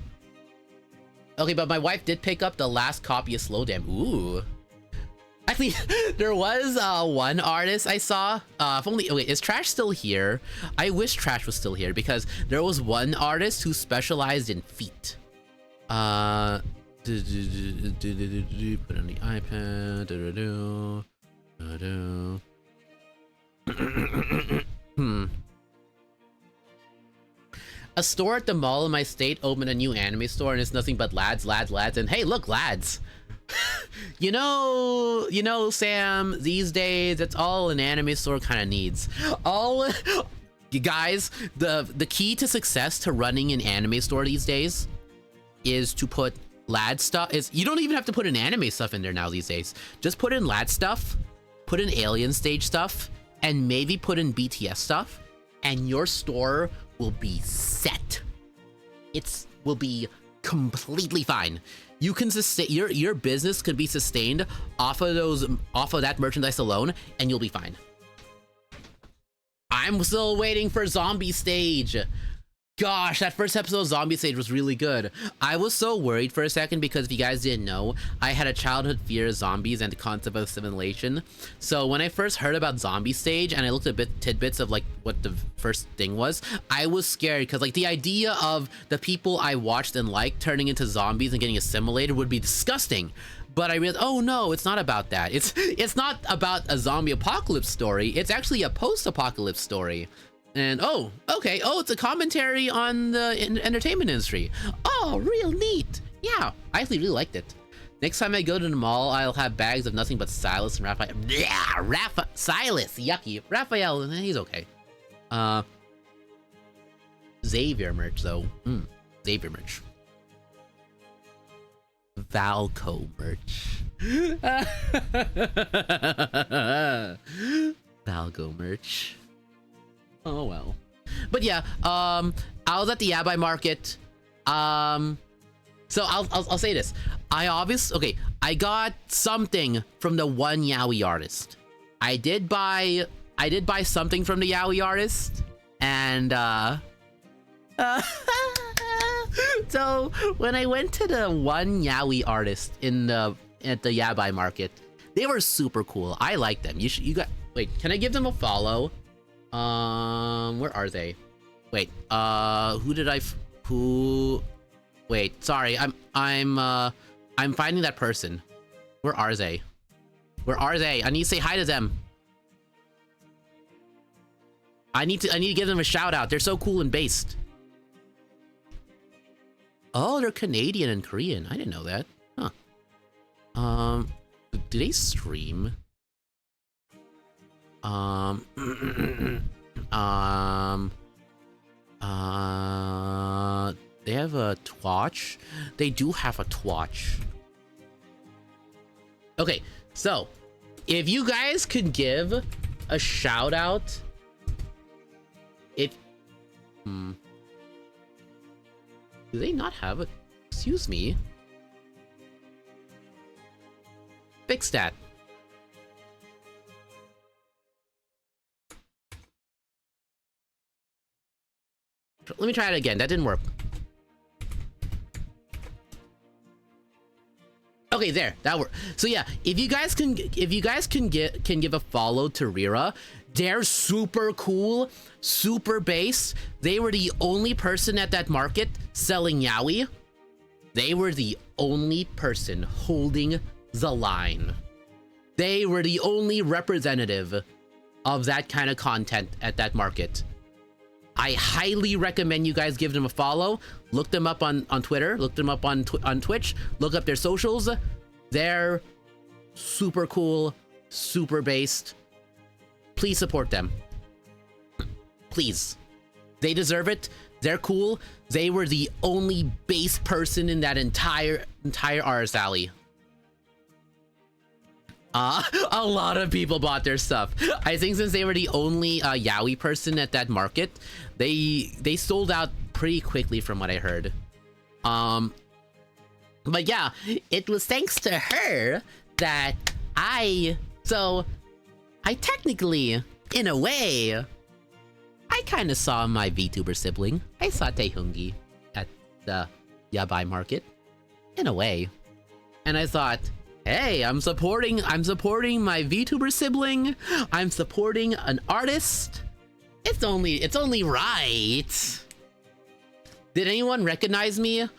Okay, but my wife did pick up the last copy of Slow Jam. Ooh. Actually, there was one artist I saw. If only, wait, is Trash still here? I wish Trash was still here because there was one artist who specialized in feet. Put on the iPad. A store at the mall in my state opened a new anime store, and it's nothing but lads. And hey, look, lads. You know, Sam, these days, it's all an anime store kind of needs. You guys, the key to success to running an anime store these days is to put lad stuff. You don't even have to put an anime stuff in there now these days. Just put in lad stuff, put in alien stage stuff, and maybe put in BTS stuff, and your store will be set. It will be completely fine. You can sustain your business could be sustained off of that merchandise alone, and you'll be fine. I'm still waiting for Zombie Stage. Gosh, that first episode of Zombie Stage was really good. I was so worried for a second because if you guys didn't know, I had a childhood fear of zombies and the concept of assimilation. So when I first heard about Zombie Stage and I looked at tidbits of like what the first thing was, I was scared because like the idea of the people I watched and liked turning into zombies and getting assimilated would be disgusting. But I realized, oh no, it's not about that. It's not about a zombie apocalypse story. It's actually a post-apocalypse story. And oh, okay, oh, it's a commentary on the entertainment industry. Oh, real neat. Yeah, I actually really liked it. Next time I go to the mall, I'll have bags of nothing but Silas and Raphael. Yeah, Silas, yucky. Raphael, he's okay. Xavier merch though. Xavier merch. Valco merch. Valco merch. Oh well. But yeah, I was at the Yabai market. So I'll say this. I got something from the one Yaoi artist. I did buy something from the Yaoi artist, and so when I went to the one Yaoi artist at the Yabai market, they were super cool. I like them. Wait, can I give them a follow? Where are they? Wait, wait, sorry, I'm finding that person. Where are they? Where are they? I need to say hi to them. I need to give them a shout out. They're so cool and based. Oh, they're Canadian and Korean. I didn't know that. Huh. Do they stream? They have a Twitch. They do have a Twitch. Okay, so if you guys could give a shout out, do they not have a? Excuse me. Fix that. Let me try it again. That didn't work. Okay, there. That worked. So yeah, if you guys can give a follow to Rira, they're super cool, super base. They were the only person at that market selling yaoi. They were the only person holding the line. They were the only representative of that kind of content at that market. I highly recommend you guys give them a follow. Look them up on Twitter. Look them up on Twitch. Look up their socials. They're super cool, super based. Please support them. Please. They deserve it. They're cool. They were the only base person in that entire artist alley. A lot of people bought their stuff. I think since they were the only yaoi person at that market, they sold out pretty quickly from what I heard. But yeah, it was thanks to her that I technically, in a way, I kind of saw my VTuber sibling. I saw Taehungi at the Yabai market, in a way, and I thought, hey, I'm supporting my VTuber sibling. I'm supporting an artist. It's only right. Did anyone recognize me?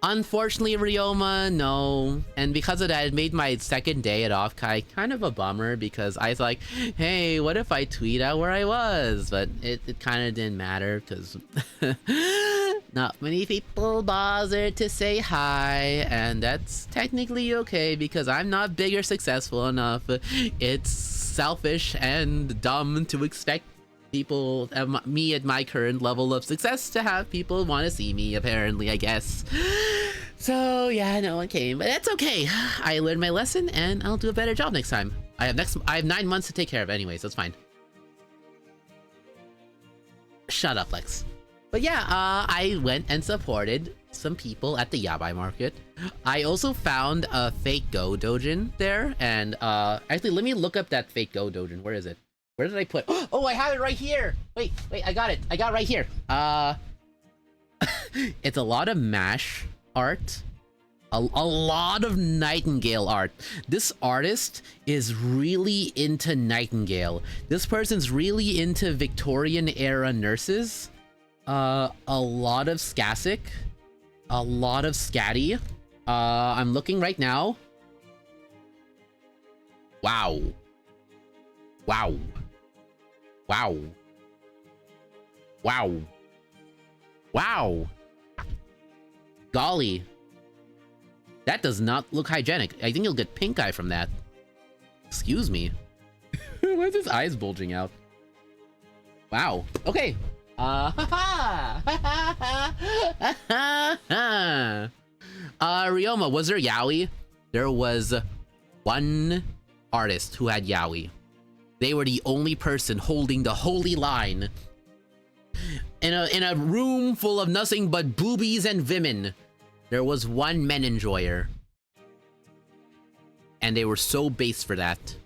Unfortunately, Ryoma, no. And because of that, it made my second day at OFFKAI kind of a bummer because I was like, hey, what if I tweet out where I was? But it kind of didn't matter because not many people bothered to say hi, and that's technically okay because I'm not big or successful enough. It's selfish and dumb to expect people, me at my current level of success, to have people want to see me, apparently, I guess. So yeah, no one came, but that's okay. I learned my lesson and I'll do a better job next time. I have 9 months to take care of anyway, so it's fine. Shut up, Lex. But yeah, I went and supported some people at the yabai market. I also found a fake Go Dojin there, and actually let me look up that fake Go Dojin. Where is it? Where did I put? Oh, I have it right here. Wait, I got it. I got it right here. It's a lot of MASH art. A lot of Nightingale art. This artist is really into Nightingale. This person's really into Victorian era nurses. A lot of Skasic. A lot of Scatty. I'm looking right now. Wow. Wow. Wow. Wow. Wow. Golly. That does not look hygienic. I think you'll get pink eye from that. Excuse me. Why is his eyes bulging out? Wow. Okay. Ryoma, was there yaoi? There was one artist who had yaoi. They were the only person holding the holy line. In a room full of nothing but boobies and women, there was one men enjoyer. And they were so base for that.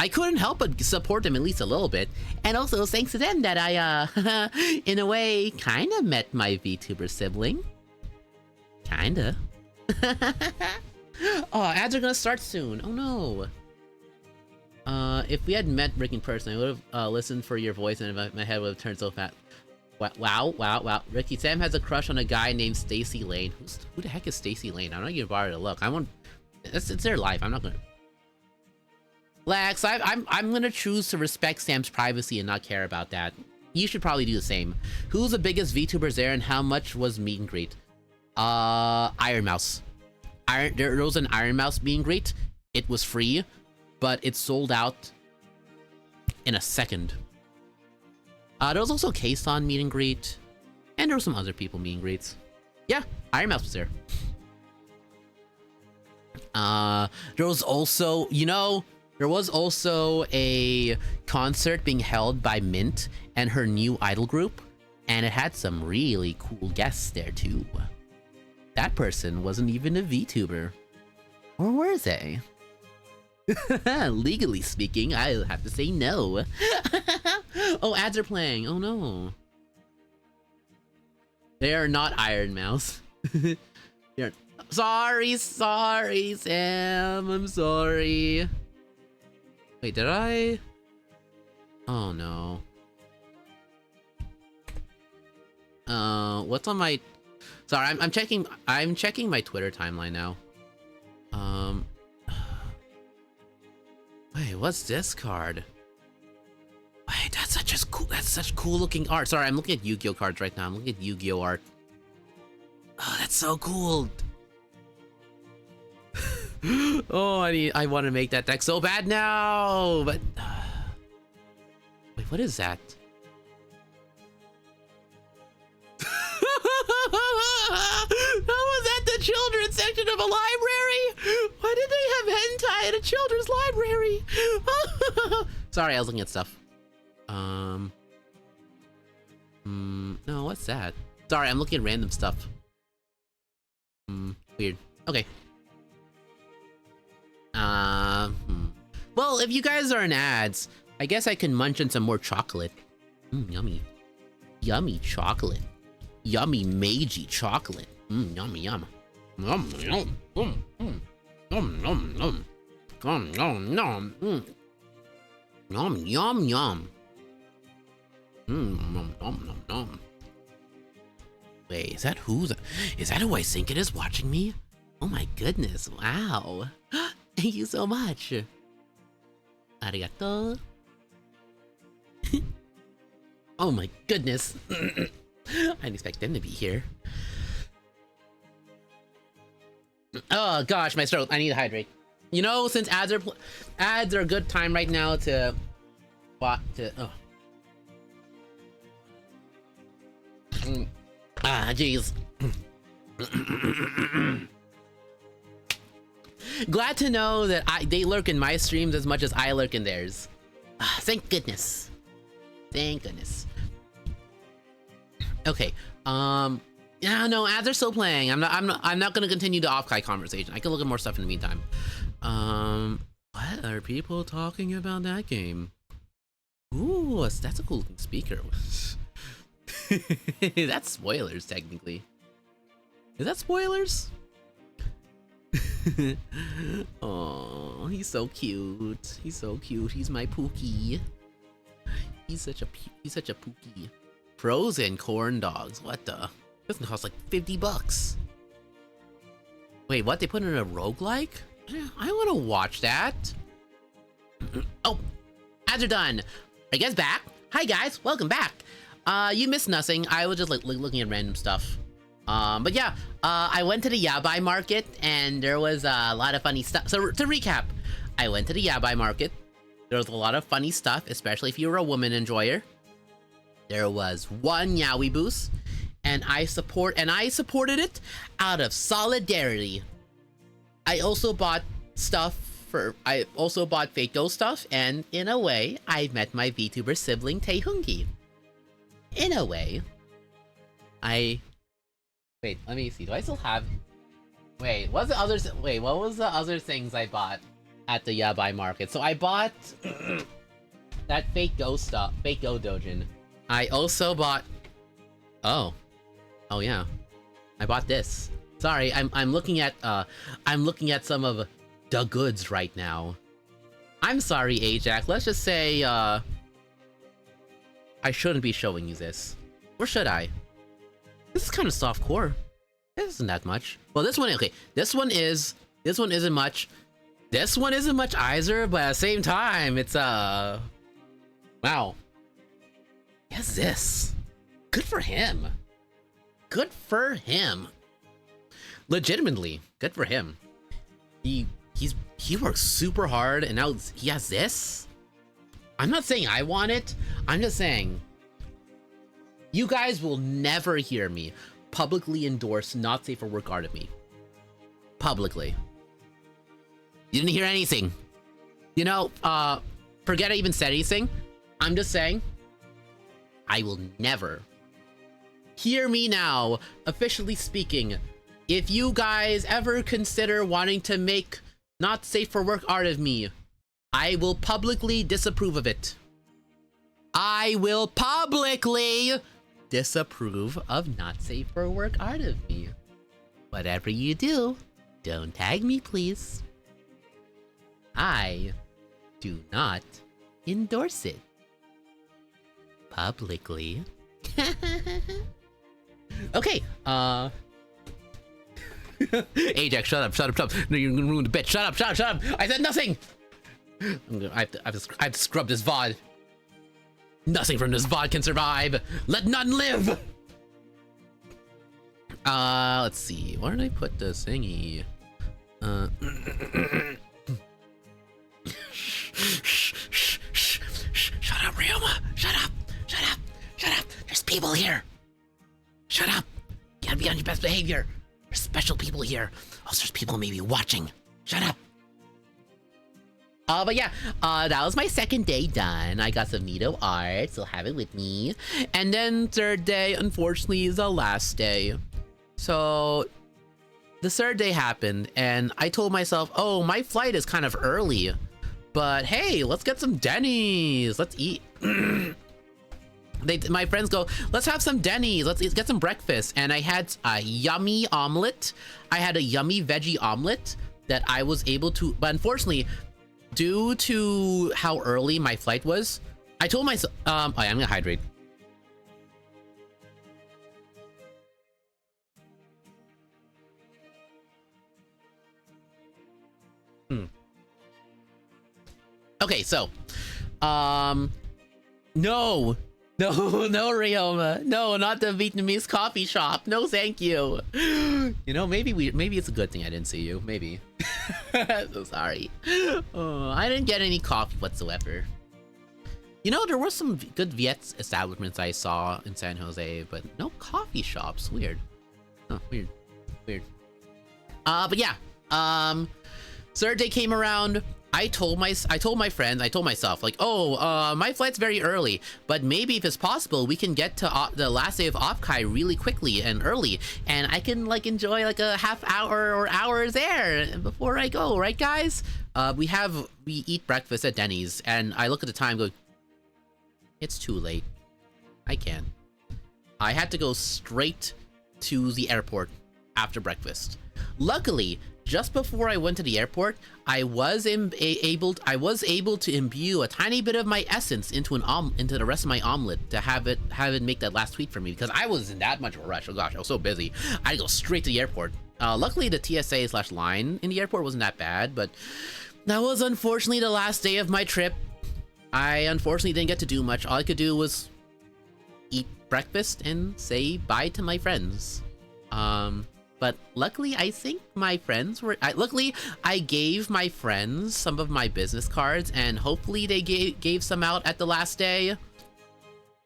I couldn't help but support them at least a little bit. And also thanks to them that I, in a way, kinda met my VTuber sibling. Kinda. Oh, ads are gonna start soon. Oh no. If we had met Rick in person, I would have listened for your voice and my head would have turned so fat. Wow. Ricky Sam has a crush on a guy named Stacy Lane. Who the heck is Stacy Lane? I'm not gonna bother to look. It's their life. I'm not gonna. Lex, I'm gonna choose to respect Sam's privacy and not care about that. You should probably do the same. Who's the biggest VTubers there and how much was meet and greet? Iron Mouse. There was an Iron Mouse meet and greet. It was free, but it sold out in a second. There was also K-Son meet and greet. And there were some other people meet and greets. Yeah, Iron Mouse was there. There was also, there was also a concert being held by Mint and her new idol group. And it had some really cool guests there too. That person wasn't even a VTuber. Or were they? Legally speaking, I'll have to say no. Oh, ads are playing. Oh no. They are not Iron Mouse. Sorry, Sam. I'm sorry. Wait, did I? Oh no. What's on my? Sorry, I'm checking my Twitter timeline now. Wait, what's this card? Wait, that's such cool looking art. Sorry, I'm looking at Yu-Gi-Oh cards right now. I'm looking at Yu-Gi-Oh art. Oh, that's so cool. Oh, I want to make that deck so bad now, but wait, what is that? That was at the children's section of a library. Why did they have hentai at a children's library? Sorry, I was looking at stuff. No, what's that? Sorry, I'm looking at random stuff. Weird. Okay. Well, if you guys are in ads, I guess I can munch on some more chocolate. Yummy. Yummy chocolate. Yummy Meiji chocolate. Yummy yum. Yum yum. Yum yum yum. Yum yum yum. Yum yum yum. Yum yum yum. Wait, is that who I think it is watching me? Oh my goodness, wow. Thank you so much. Arigato. Oh my goodness. I didn't expect them to be here. Oh gosh, my throat. I need to hydrate. Since ads are a good time right now to jeez. Glad to know that they lurk in my streams as much as I lurk in theirs. Thank goodness. Thank goodness. Okay. Yeah, no, ads are still playing. I'm not gonna continue the OFFKAI conversation. I can look at more stuff in the meantime. What are people talking about that game? Ooh, that's a cool looking speaker. That's spoilers, technically. Is that spoilers? Oh, he's so cute. He's so cute. He's my Pookie. He's such a Pookie. Frozen corn dogs. What the? Doesn't cost like 50 bucks. Wait, what? They put in a roguelike? I want to watch that. Oh, ads are done. Are you guys back? Hi guys, welcome back. You missed nothing. I was just like looking at random stuff. But yeah, I went to the Yabai market and there was a lot of funny stuff. So to recap, I went to the Yabai market. There was a lot of funny stuff, especially if you were a woman enjoyer. There was one Yaoi booth, and I supported it out of solidarity. I also bought Fake Ghost stuff, and in a way, I met my VTuber sibling Taehungi. In a way, wait, let me see. Do I still have? Wait, what was the other things I bought at the Yabai market? So I bought that Fake Ghost stuff, Fake Go Dojin. I also bought. Oh yeah, I bought this. Sorry, I'm looking at some of the goods right now. I'm sorry, Ajax. Let's just say I shouldn't be showing you this. Or should I? This is kind of soft core. This isn't that much. Well, this one, okay. This one isn't much. This one isn't much either, but at the same time, it's wow. Yes, this. Good for him. Good for him. Legitimately, good for him. He works super hard, and now he has this. I'm not saying I want it. I'm just saying you guys will never hear me publicly endorse not safe for work art of me. Publicly. You didn't hear anything. You know, forget I even said anything. I'm just saying I will never. Hear me now, officially speaking. If you guys ever consider wanting to make not safe for work art of me, I will publicly disapprove of it. I will publicly disapprove of not safe for work art of me. Whatever you do, don't tag me, please. I do not endorse it. Publicly. Okay, Ajax, shut up. No, you're gonna ruin the bit. Shut up. I said nothing! I have to scrub this VOD. Nothing from this VOD can survive. Let none live! Let's see. Where did I put the thingy? Shut up, Ryoma. Shut up. There's people here. Shut up. You gotta be on your best behavior. There's special people here. Also, there's people maybe watching. Shut up. But yeah, that was my second day done. I got some neato art, so have it with me. And then third day, unfortunately, is the last day. So the third day happened, and I told myself, oh, my flight is kind of early. But hey, let's get some Denny's. Let's eat. My friends go, let's have some Denny's. Let's get some breakfast. And I had a yummy omelet. I had a yummy veggie omelet that I was able to, but unfortunately, due to how early my flight was, I told myself, I'm gonna hydrate. Okay, so, no, Ryoma. No, not the Vietnamese coffee shop. No, thank you. You know, maybe it's a good thing I didn't see you. Maybe. So sorry. Oh, I didn't get any coffee whatsoever. You know, there were some good Viet establishments I saw in San Jose, but no coffee shops. Weird. Oh, weird. But yeah. Third day came around. I told my friends, I told myself, like, oh, my flight's very early, but maybe if it's possible, we can get to the last day of OFFKAI really quickly and early, and I can like enjoy like a half hour or hour there before I go, right, guys? We eat breakfast at Denny's, and I look at the time, and go, it's too late. I can't. I had to go straight to the airport after breakfast. Luckily, just before I went to the airport, I was able to imbue a tiny bit of my essence into the rest of my omelet to have it make that last tweet for me, because I was in that much of a rush. Oh gosh, I was so busy. I had to go straight to the airport. Luckily, the TSA/line in the airport wasn't that bad, but that was unfortunately the last day of my trip. I unfortunately didn't get to do much. All I could do was eat breakfast and say bye to my friends. But luckily, I think my friends were... luckily, I gave my friends some of my business cards, and hopefully they gave some out at the last day.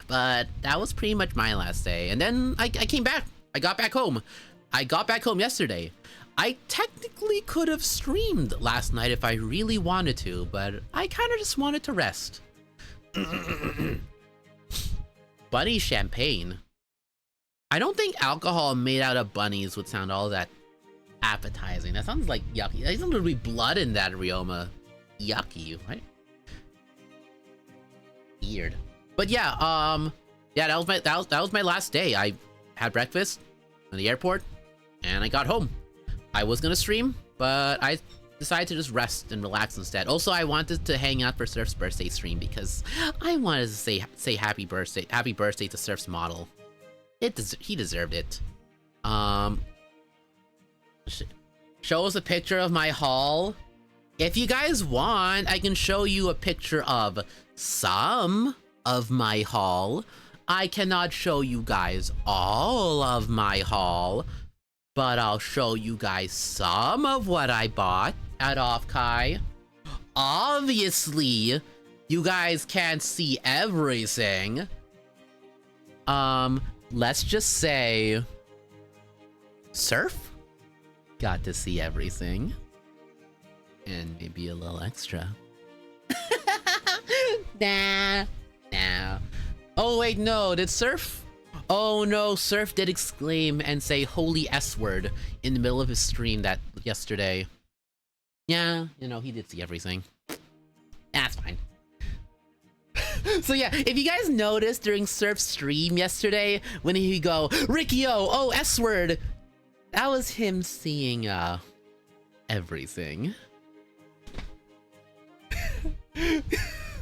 But that was pretty much my last day. And then I came back. I got back home. I got back home yesterday. I technically could have streamed last night if I really wanted to, but I kind of just wanted to rest. Bunny champagne. I don't think alcohol made out of bunnies would sound all that appetizing. That sounds like yucky. There's going to be blood in that, Ryoma. Yucky, right? Weird. But yeah, yeah, that was my last day. I had breakfast in the airport, and I got home. I was gonna stream, but I decided to just rest and relax instead. Also, I wanted to hang out for Surf's birthday stream because I wanted to say happy birthday to Surf's model. He deserved it. Show us a picture of my haul. If you guys want, I can show you a picture of some of my haul. I cannot show you guys all of my haul, but I'll show you guys some of what I bought at OFFKAI. Obviously, you guys can't see everything. Let's just say Surf got to see everything. And maybe a little extra. Nah. Oh wait, no, did Surf? Oh no, Surf did exclaim and say holy S word in the middle of his stream yesterday. Yeah, you know, he did see everything. That's fine. So yeah, if you guys noticed during Surf's stream yesterday, when he go, Rikio, oh, S word, that was him seeing, everything.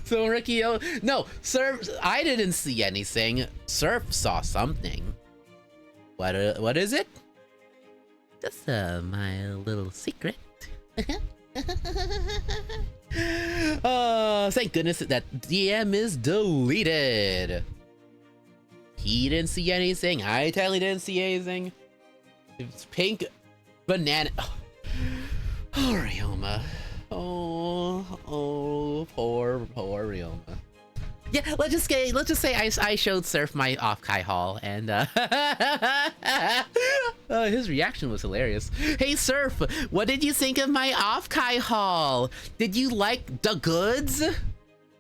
So Rikio, no, Surf, I didn't see anything. Surf saw something. What is it? Just, my little secret. Oh, thank goodness that DM is deleted. He didn't see anything. I totally didn't see anything. It's pink banana. Oh, Ryoma. Oh, poor Ryoma. Yeah, let's just say I showed Surf my OFFKAI haul, and his reaction was hilarious. Hey Surf, what did you think of my OFFKAI haul? Did you like the goods?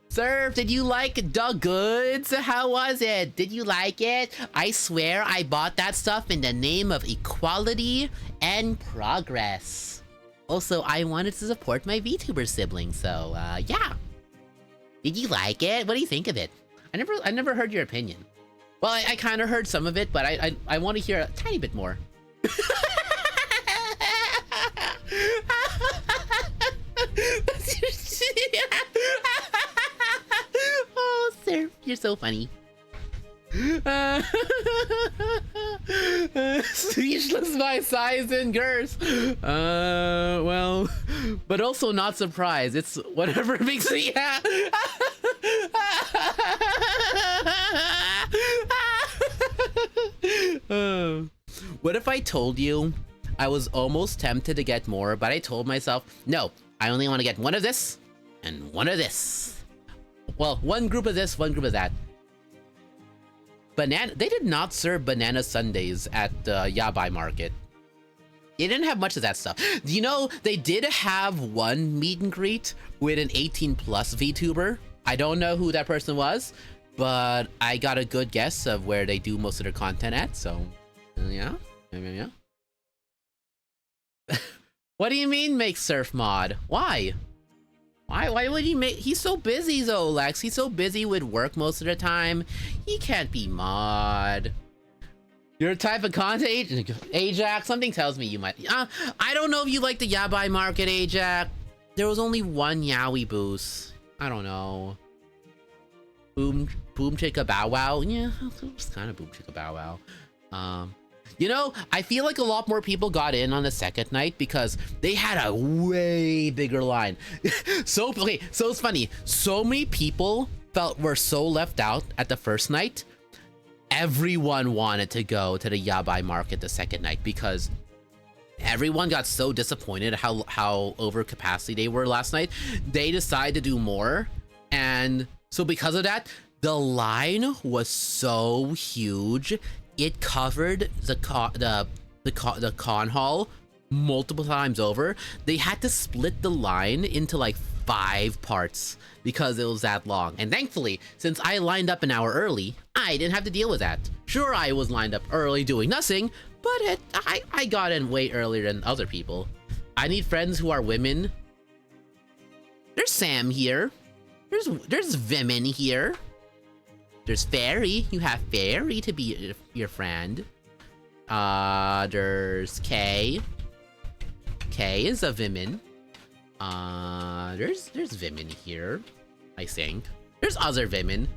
Surf, did you like the goods? How was it? Did you like it? I swear I bought that stuff in the name of equality and progress. Also, I wanted to support my VTuber siblings, so yeah. Did you like it? What do you think of it? I never heard your opinion. Well, I kind of heard some of it, but I want to hear a tiny bit more. Oh, Surf, you're so funny. Speechless by size and girth. Well, but also not surprised. It's whatever makes me happy. What if I told you I was almost tempted to get more, but I told myself, no, I only want to get one of this and one of this. Well, one group of this, one group of that. They did not serve banana sundaes at the Yabai market. It didn't have much of that stuff. You know, they did have one meet and greet with an 18+ VTuber. I don't know who that person was, but I got a good guess of where they do most of their content at, so yeah. What do you mean make surf mod? Why? Why would he make? He's so busy though, Lex. He's so busy with work most of the time. He can't be mod. Your type of content, Ajax. Something tells me you might. I don't know if you like the yabai market, Ajax. There was only one yaoi booth. I don't know. Boom chicka bow wow. Yeah, it's kind of boom chicka bow wow. You know, I feel like a lot more people got in on the second night because they had a way bigger line. So it's funny. So many people were so left out at the first night. Everyone wanted to go to the yabai market the second night because everyone got so disappointed how over capacity they were last night. They decided to do more, and so because of that, the line was so huge. It covered the con hall multiple times over. They had to split the line into like 5 parts because it was that long. And thankfully, since I lined up an hour early, I didn't have to deal with that. Sure, I was lined up early doing nothing, but I got in way earlier than other people. I need friends who are women. There's Sam here. There's women here. There's Fairy. You have Fairy to be your friend. There's Kay. Kay is a woman. There's women here, I think. There's other women.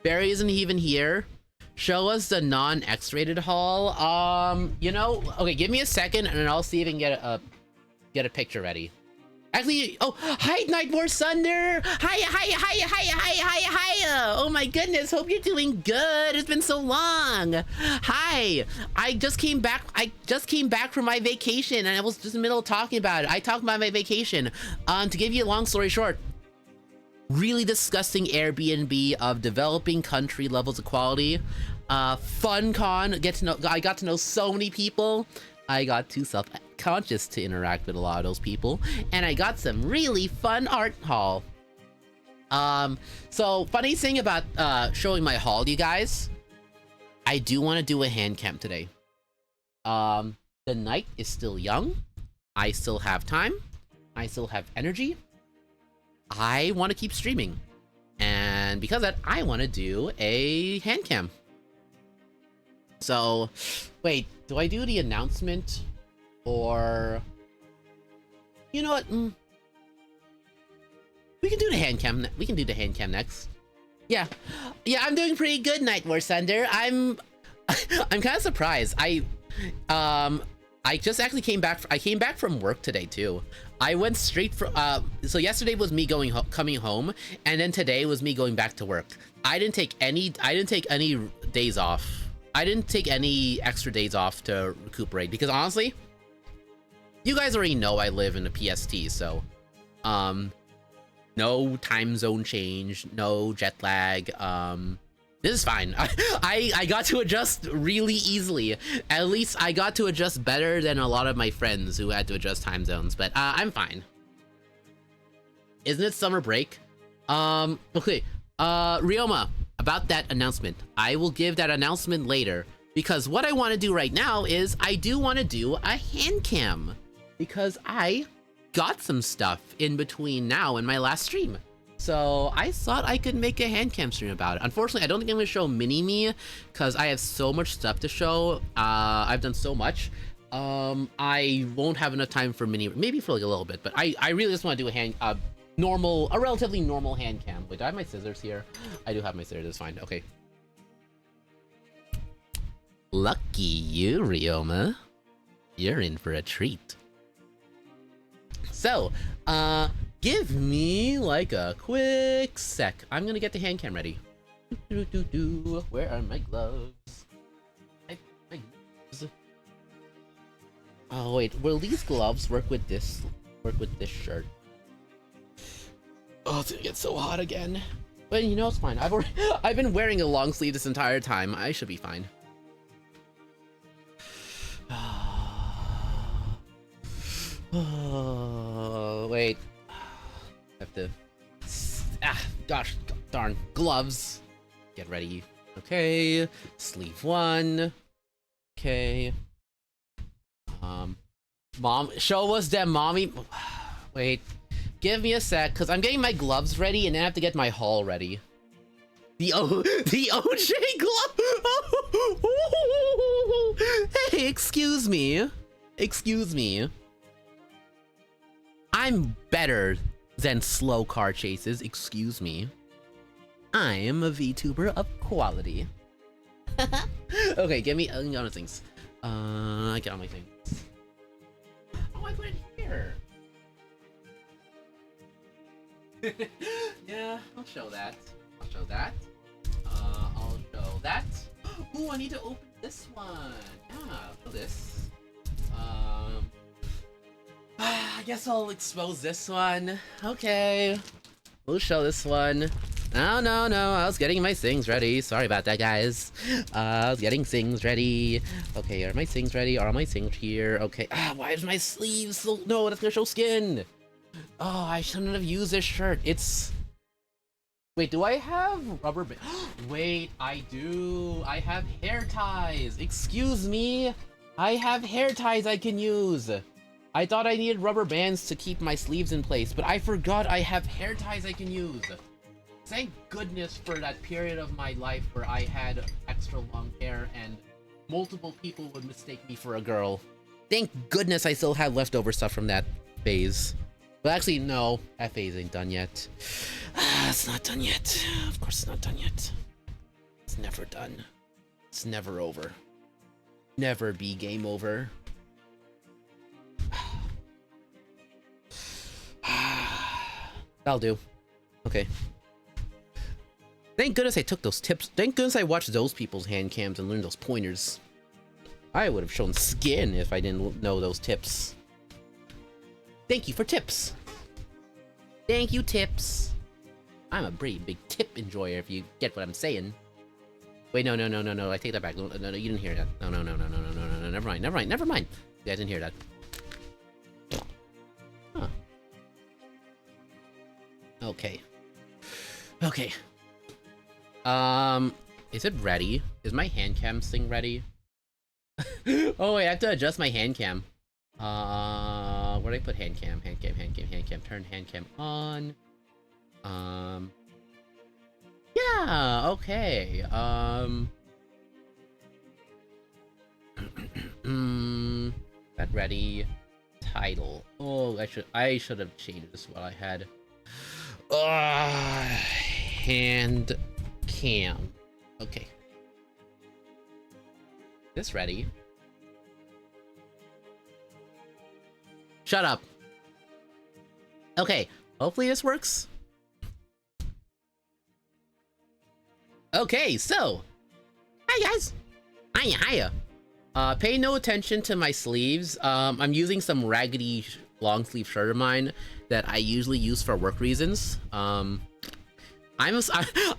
Barry isn't even here. Show us the non-X-rated haul. You know, okay, give me a second and I'll see if I can get a picture ready. Actually, oh, hi, Nightmare Thunder. Hi. Oh my goodness, hope you're doing good. It's been so long. Hi, I just came back from my vacation and I was just in the middle of talking about it. I talked about my vacation. To give you a long story short, really disgusting Airbnb of developing country levels of quality. Fun con, I got to know so many people. I got too self-conscious to interact with a lot of those people, and I got some really fun art haul. So funny thing about showing my haul, you guys, I do want to do a hand cam today. The night is still young. I still have time. I still have energy. I want to keep streaming, and because of that, I want to do a hand cam. So, wait, do I do the announcement, or you know what? We can do the hand cam. We can do the hand cam next. Yeah, I'm doing pretty good, Nightmare Thunder. I'm kind of surprised. I just actually came back. I came back from work today too. I went straight from so yesterday was me coming home, and then today was me going back to work. I didn't take any days off. I didn't take any extra days off to recuperate because honestly, you guys already know I live in a PST, so no time zone change, no jet lag. This is fine. I got to adjust really easily. At least I got to adjust better than a lot of my friends who had to adjust time zones, but I'm fine. Isn't it summer break? Okay. Ryoma, about that announcement. I will give that announcement later, because what I want to do right now is I do want to do a hand cam, because I got some stuff in between now and my last stream. So I thought I could make a hand cam stream about it. Unfortunately, I don't think I'm going to show mini-me because I have so much stuff to show. I've done so much. I won't have enough time for mini, maybe for like a little bit, but I really just want to do a relatively normal hand cam. Wait, do I have my scissors here? I do have my scissors, it's fine. Okay. Lucky you, Ryoma. You're in for a treat. So, give me like a quick sec. I'm gonna get the hand cam ready. Where are my gloves? My gloves. Oh wait, will these gloves work with this shirt? Oh, it's gonna get so hot again. But you know, it's fine. I've been wearing a long sleeve this entire time. I should be fine. Oh, wait. I have to... gosh, darn. Gloves. Get ready. Okay. Sleeve 1. Okay. Mom, show us them, mommy. Wait. Give me a sec, because I'm getting my gloves ready, and then I have to get my haul ready. The OJ glove! Hey, excuse me. Excuse me. I'm better than slow car chases, excuse me. I'm a VTuber of quality. Okay, give me other things. I got my things. Oh, I put it here. Yeah, I'll show that. I'll show that. I'll show that. Ooh, I need to open this one. Yeah, I'll show this. I guess I'll expose this one. Okay. We'll show this one. No, no, no. I was getting my things ready. Sorry about that, guys. I was getting things ready. Okay, are my things ready? Are my things here? Okay. Why is my sleeves so... No, that's gonna show skin. Oh, I shouldn't have used this shirt. It's... Wait, do I have rubber band? Wait, I do. I have hair ties. Excuse me. I have hair ties I can use. I thought I needed rubber bands to keep my sleeves in place, but I forgot I have hair ties I can use. Thank goodness for that period of my life where I had extra long hair and multiple people would mistake me for a girl. Thank goodness I still have leftover stuff from that phase. But actually, no, that phase ain't done yet. It's not done yet. Of course it's not done yet. It's never done. It's never over. Never be game over. That'll do. Okay. Thank goodness I took those tips. Thank goodness I watched those people's hand cams and learned those pointers. I would have shown skin if I didn't know those tips. Thank you for tips. Thank you, tips. I'm a pretty big tip enjoyer if you get what I'm saying. Wait, no, no, no, no, no. I take that back. No, no, no, you didn't hear that. No, no, no, no, no, no, no, no, no. Never mind, never mind, never mind. You guys didn't hear that. Huh. Okay. Okay. Is it ready? Is my hand cam thing ready? Oh wait, I have to adjust my hand cam. Where do I put hand cam? Hand cam, hand cam, hand cam. Turn hand cam on. Yeah, okay. That ready. Title. Oh, I should have changed this while I had. Hand cam. Okay. This ready. Shut up. Okay, hopefully this works. Okay, so. Hi guys. Hiya, hiya. Pay no attention to my sleeves. I'm using some raggedy long sleeve shirt of mine that I usually use for work reasons. I'm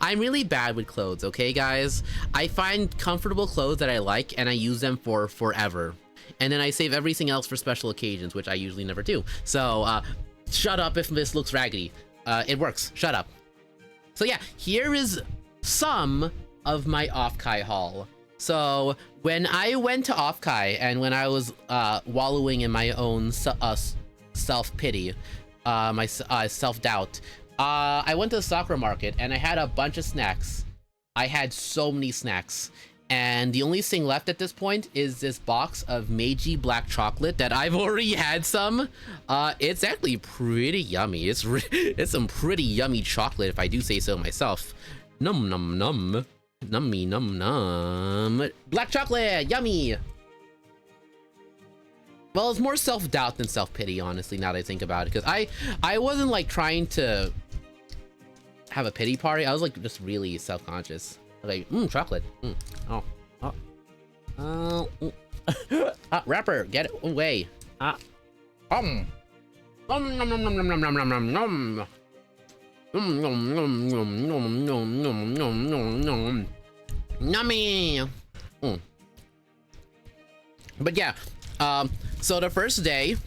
really bad with clothes, okay guys? I find comfortable clothes that I like and I use them for forever. And then I save everything else for special occasions, which I usually never do. So, shut up if this looks raggedy. It works. Shut up. So yeah, here is some of my OFFKAI haul. So, when I went to OFFKAI and when I was wallowing in my own self-pity, my self-doubt, I went to the soccer market and I had a bunch of snacks. I had so many snacks. And the only thing left at this point is this box of Meiji black chocolate that I've already had some. It's actually pretty yummy. It's some pretty yummy chocolate if I do say so myself. Num num num. Nummy num num. Black chocolate, yummy. Well, it's more self-doubt than self-pity, honestly, now that I think about it. Because I wasn't like trying to have a pity party. I was like just really self-conscious. Like, chocolate. Rapper, get it away. Yummy. But yeah, so the first day,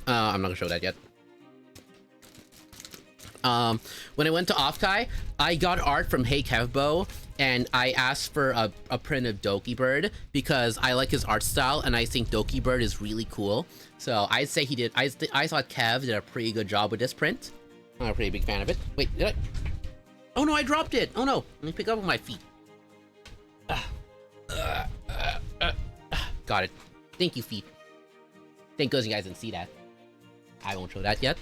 I'm not gonna show that yet. When I went to OFFKAI, I got art from Hey Kevbo, and I asked for a print of Doki Bird because I like his art style and I think Doki Bird is really cool. So I'd say he did. I thought Kev did a pretty good job with this print. I'm a pretty big fan of it. Wait, did I? Oh no, I dropped it. Oh no, let me pick up with my feet. Got it. Thank you, feet. Thank goodness you guys didn't see that. I won't show that yet.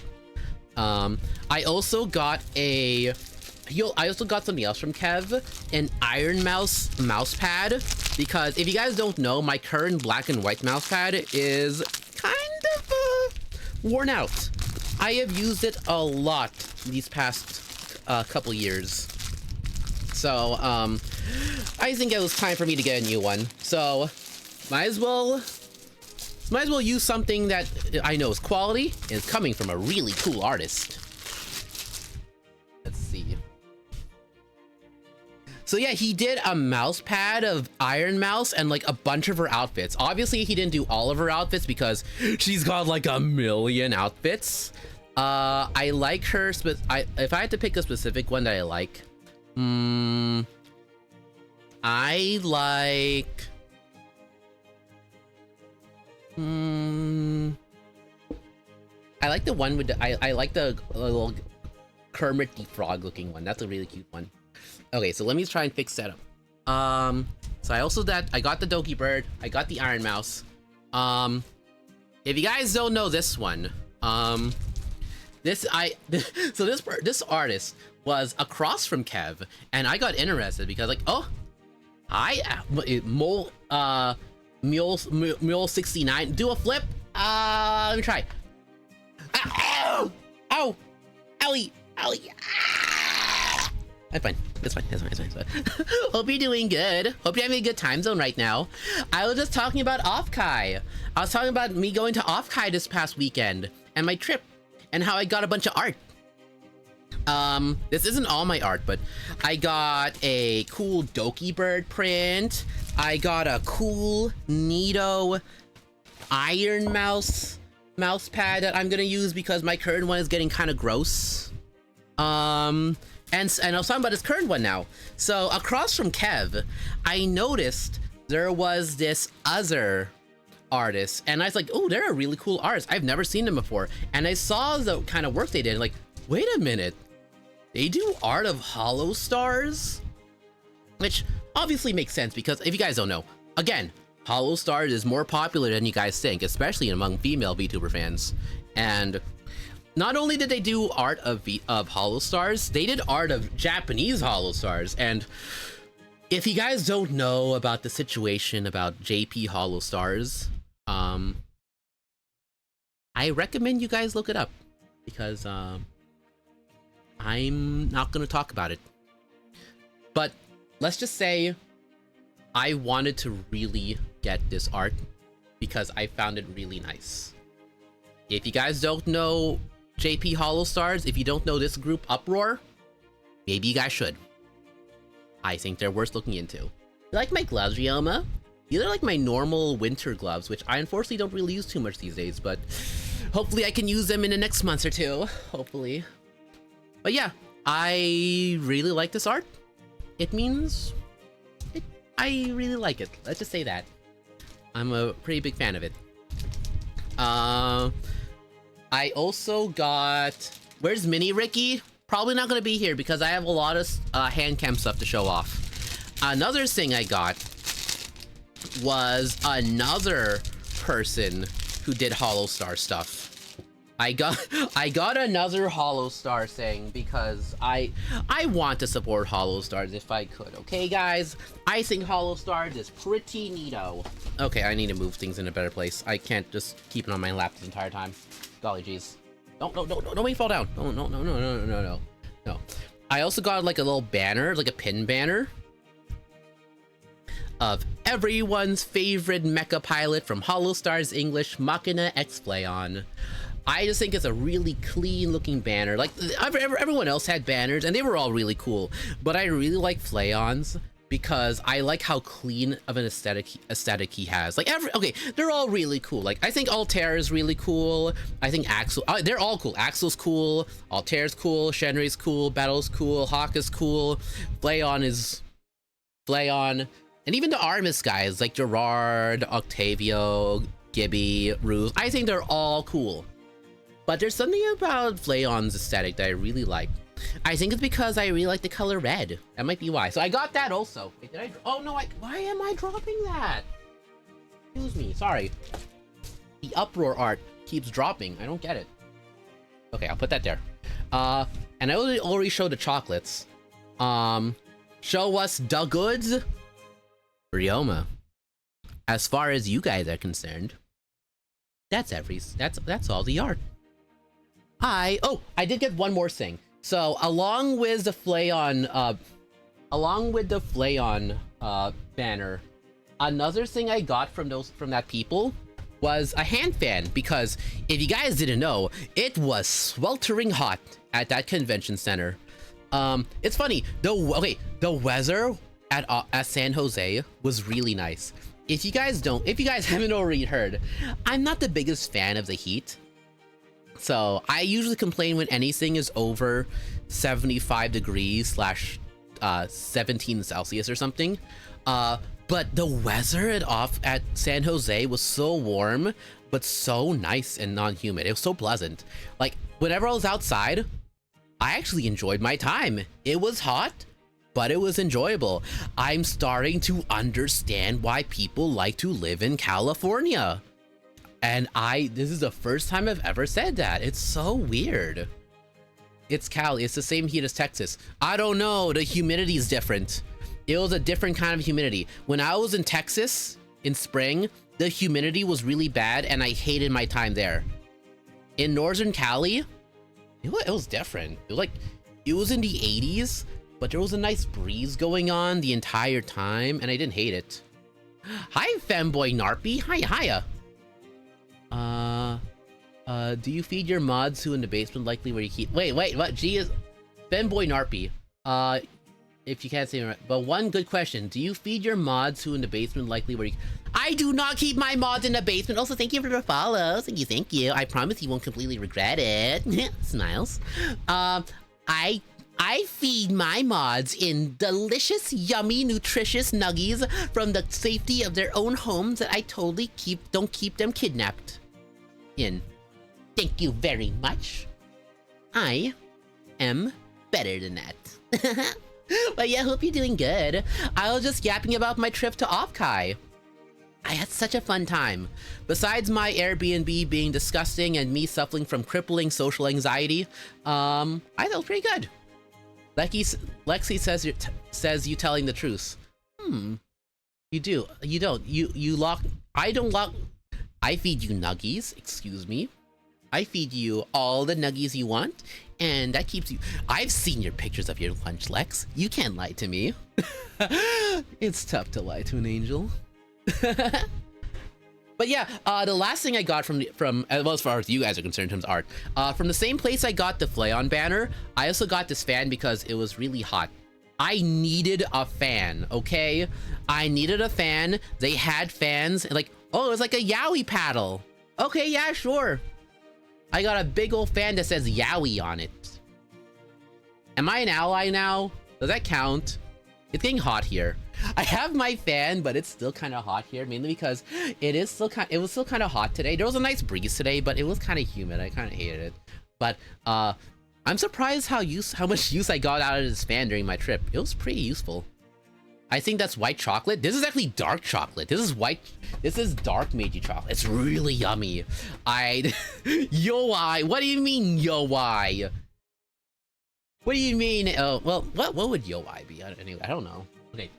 I also got something else from Kev, an Iron mouse pad, because if you guys don't know, my current black and white mouse pad is kind of worn out. I have used it a lot these past couple years. So, I think it was time for me to get a new one. So, might as well use something that I know is quality and is coming from a really cool artist. Let's see. So yeah, he did a mouse pad of Iron Mouse and like a bunch of her outfits. Obviously, he didn't do all of her outfits because she's got like a million outfits. I like her, if I had to pick a specific one that I like, I like... I like the one with the, I like the little Kermit the Frog looking one. That's a really cute one. Okay, so let me try and fix that up. So I got the Doki Bird, I got the Iron Mouse. If you guys don't know this one, this artist was across from Kev, and I got interested because like, oh, Mule 69, do a flip. Let me try. Ow! Ow! Owie! Owie! Ah! That's fine. It's fine. Hope you're doing good. Hope you're having a good time zone right now. I was just talking about OFFKAI. I was talking about me going to OFFKAI this past weekend and my trip and how I got a bunch of art. This isn't all my art, but I got a cool Doki Bird print. I got a cool Neato Iron mouse pad that I'm gonna use because my current one is getting kind of gross. And I was talking about his current one now. So across from Kev, I noticed there was this other artist, and I was like, oh, they're a really cool artist. I've never seen them before. And I saw the kind of work they did, and like, wait a minute. They do art of hollow stars? Which obviously makes sense because if you guys don't know, again, hollow stars is more popular than you guys think, especially among female VTuber fans. And not only did they do art of hollow stars, they did art of Japanese hollow stars. And if you guys don't know about the situation about JP hollow stars, I recommend you guys look it up because I'm not going to talk about it. But let's just say I wanted to really get this art because I found it really nice. If you guys don't know JP Hollow Stars, if you don't know this group Uproar, maybe you guys should. I think they're worth looking into. You like my gloves, Ryoma? These are like my normal winter gloves, which I unfortunately don't really use too much these days, but hopefully I can use them in the next month or two. Hopefully. But yeah, I really like this art. It means I really like it. Let's just say that. I'm a pretty big fan of it. I also got... Where's Mini Ricky? Probably not going to be here because I have a lot of hand cam stuff to show off. Another thing I got was another person who did Hollow Star stuff. I got another Hollow Star thing because I want to support Hollow Stars if I could, okay guys? I think Hollow Stars is pretty neato. Okay, I need to move things in a better place. I can't just keep it on my lap this entire time. Golly jeez. Don't make me fall down. No. I also got like a little banner, like a pin banner of everyone's favorite mecha pilot from Hollow Stars English, Machina X Flayon. I just think it's a really clean looking banner. Like everyone else had banners and they were all really cool, but I really like Flayon's. because I like how clean of an aesthetic he has. Like okay, they're all really cool. Like I think Altair is really cool. I think Axel, they're all cool. Axel's cool, Altair's cool, Shenry's cool, Battle's cool, Hawk is cool, Flayon is Flayon, and even the Armis guys like Gerard, Octavio, Gibby, Ruse. I think they're all cool. But there's something about Flayon's aesthetic that I really like. I think it's because I really like the color red. That might be why. So I got that also. Wait, did I? Oh no! Why am I dropping that? Excuse me. Sorry. The uproar art keeps dropping. I don't get it. Okay, I'll put that there. And I already showed the chocolates. Show us the goods. Ryoma. As far as you guys are concerned, that's all the art. I did get one more thing. So along with the Flayon banner, another thing I got from that people was a hand fan, because if you guys didn't know, it was sweltering hot at that convention center. It's funny, the weather at San Jose was really nice. If you guys haven't already heard, I'm not the biggest fan of the heat. So I usually complain when anything is over 75 degrees / 17 Celsius or something. But the weather at San Jose was so warm, but so nice and non-humid. It was so pleasant. Like whenever I was outside, I actually enjoyed my time. It was hot, but it was enjoyable. I'm starting to understand why people like to live in California. And this is the first time I've ever said that. It's so weird. It's Cali. It's the same heat as Texas. I don't know. The humidity is different. It was a different kind of humidity. When I was in Texas in spring, the humidity was really bad and I hated my time there. In Northern Cali, it was different. It was in the 80s, but there was a nice breeze going on the entire time and I didn't hate it. Hi, Femboy Narpy. Hiya. Do you feed your mods who in the basement likely where you keep— wait, what? G is Femboy Narpy. If you can't say it right, but one good question. Do you feed your mods who in the basement likely where you— I do not keep my mods in the basement. Also, thank you for the follow. Thank you. I promise you won't completely regret it. Smiles. I feed my mods in delicious, yummy, nutritious nuggies from the safety of their own homes that I totally don't keep them kidnapped in. Thank you very much. I am better than that. But yeah, hope you're doing good. I was just yapping about my trip to OFFKAI. I had such a fun time. Besides my Airbnb being disgusting and me suffering from crippling social anxiety, I felt pretty good. Lexi says you telling the truth. You do. You don't. You lock. I don't lock. I feed you nuggies. Excuse me. I feed you all the nuggies you want, and that keeps you— I've seen your pictures of your lunch, Lex. You can't lie to me. It's tough to lie to an angel. But yeah, the last thing I got from well, as far as you guys are concerned in terms of art, from the same place I got the Flayon banner, I also got this fan because it was really hot. I needed a fan, okay? I needed a fan. They had fans, and like, oh, it was like a Yowie paddle. Okay, yeah, sure. I got a big old fan that says Yowie on it. Am I an ally now? Does that count? It's getting hot here. I have my fan, but it's still kind of hot here, mainly because it was still kind of hot today. There was a nice breeze today, but it was kind of humid. I kind of hated it. But I'm surprised how much use I got out of this fan during my trip. It was pretty useful. I think that's white chocolate. This is actually dark chocolate. This is white. This is dark Meiji chocolate. It's really yummy. Yo-I. What do you mean, yo-I? What do you mean? Oh, well, what would yo-I be? Anyway, I don't know. Okay.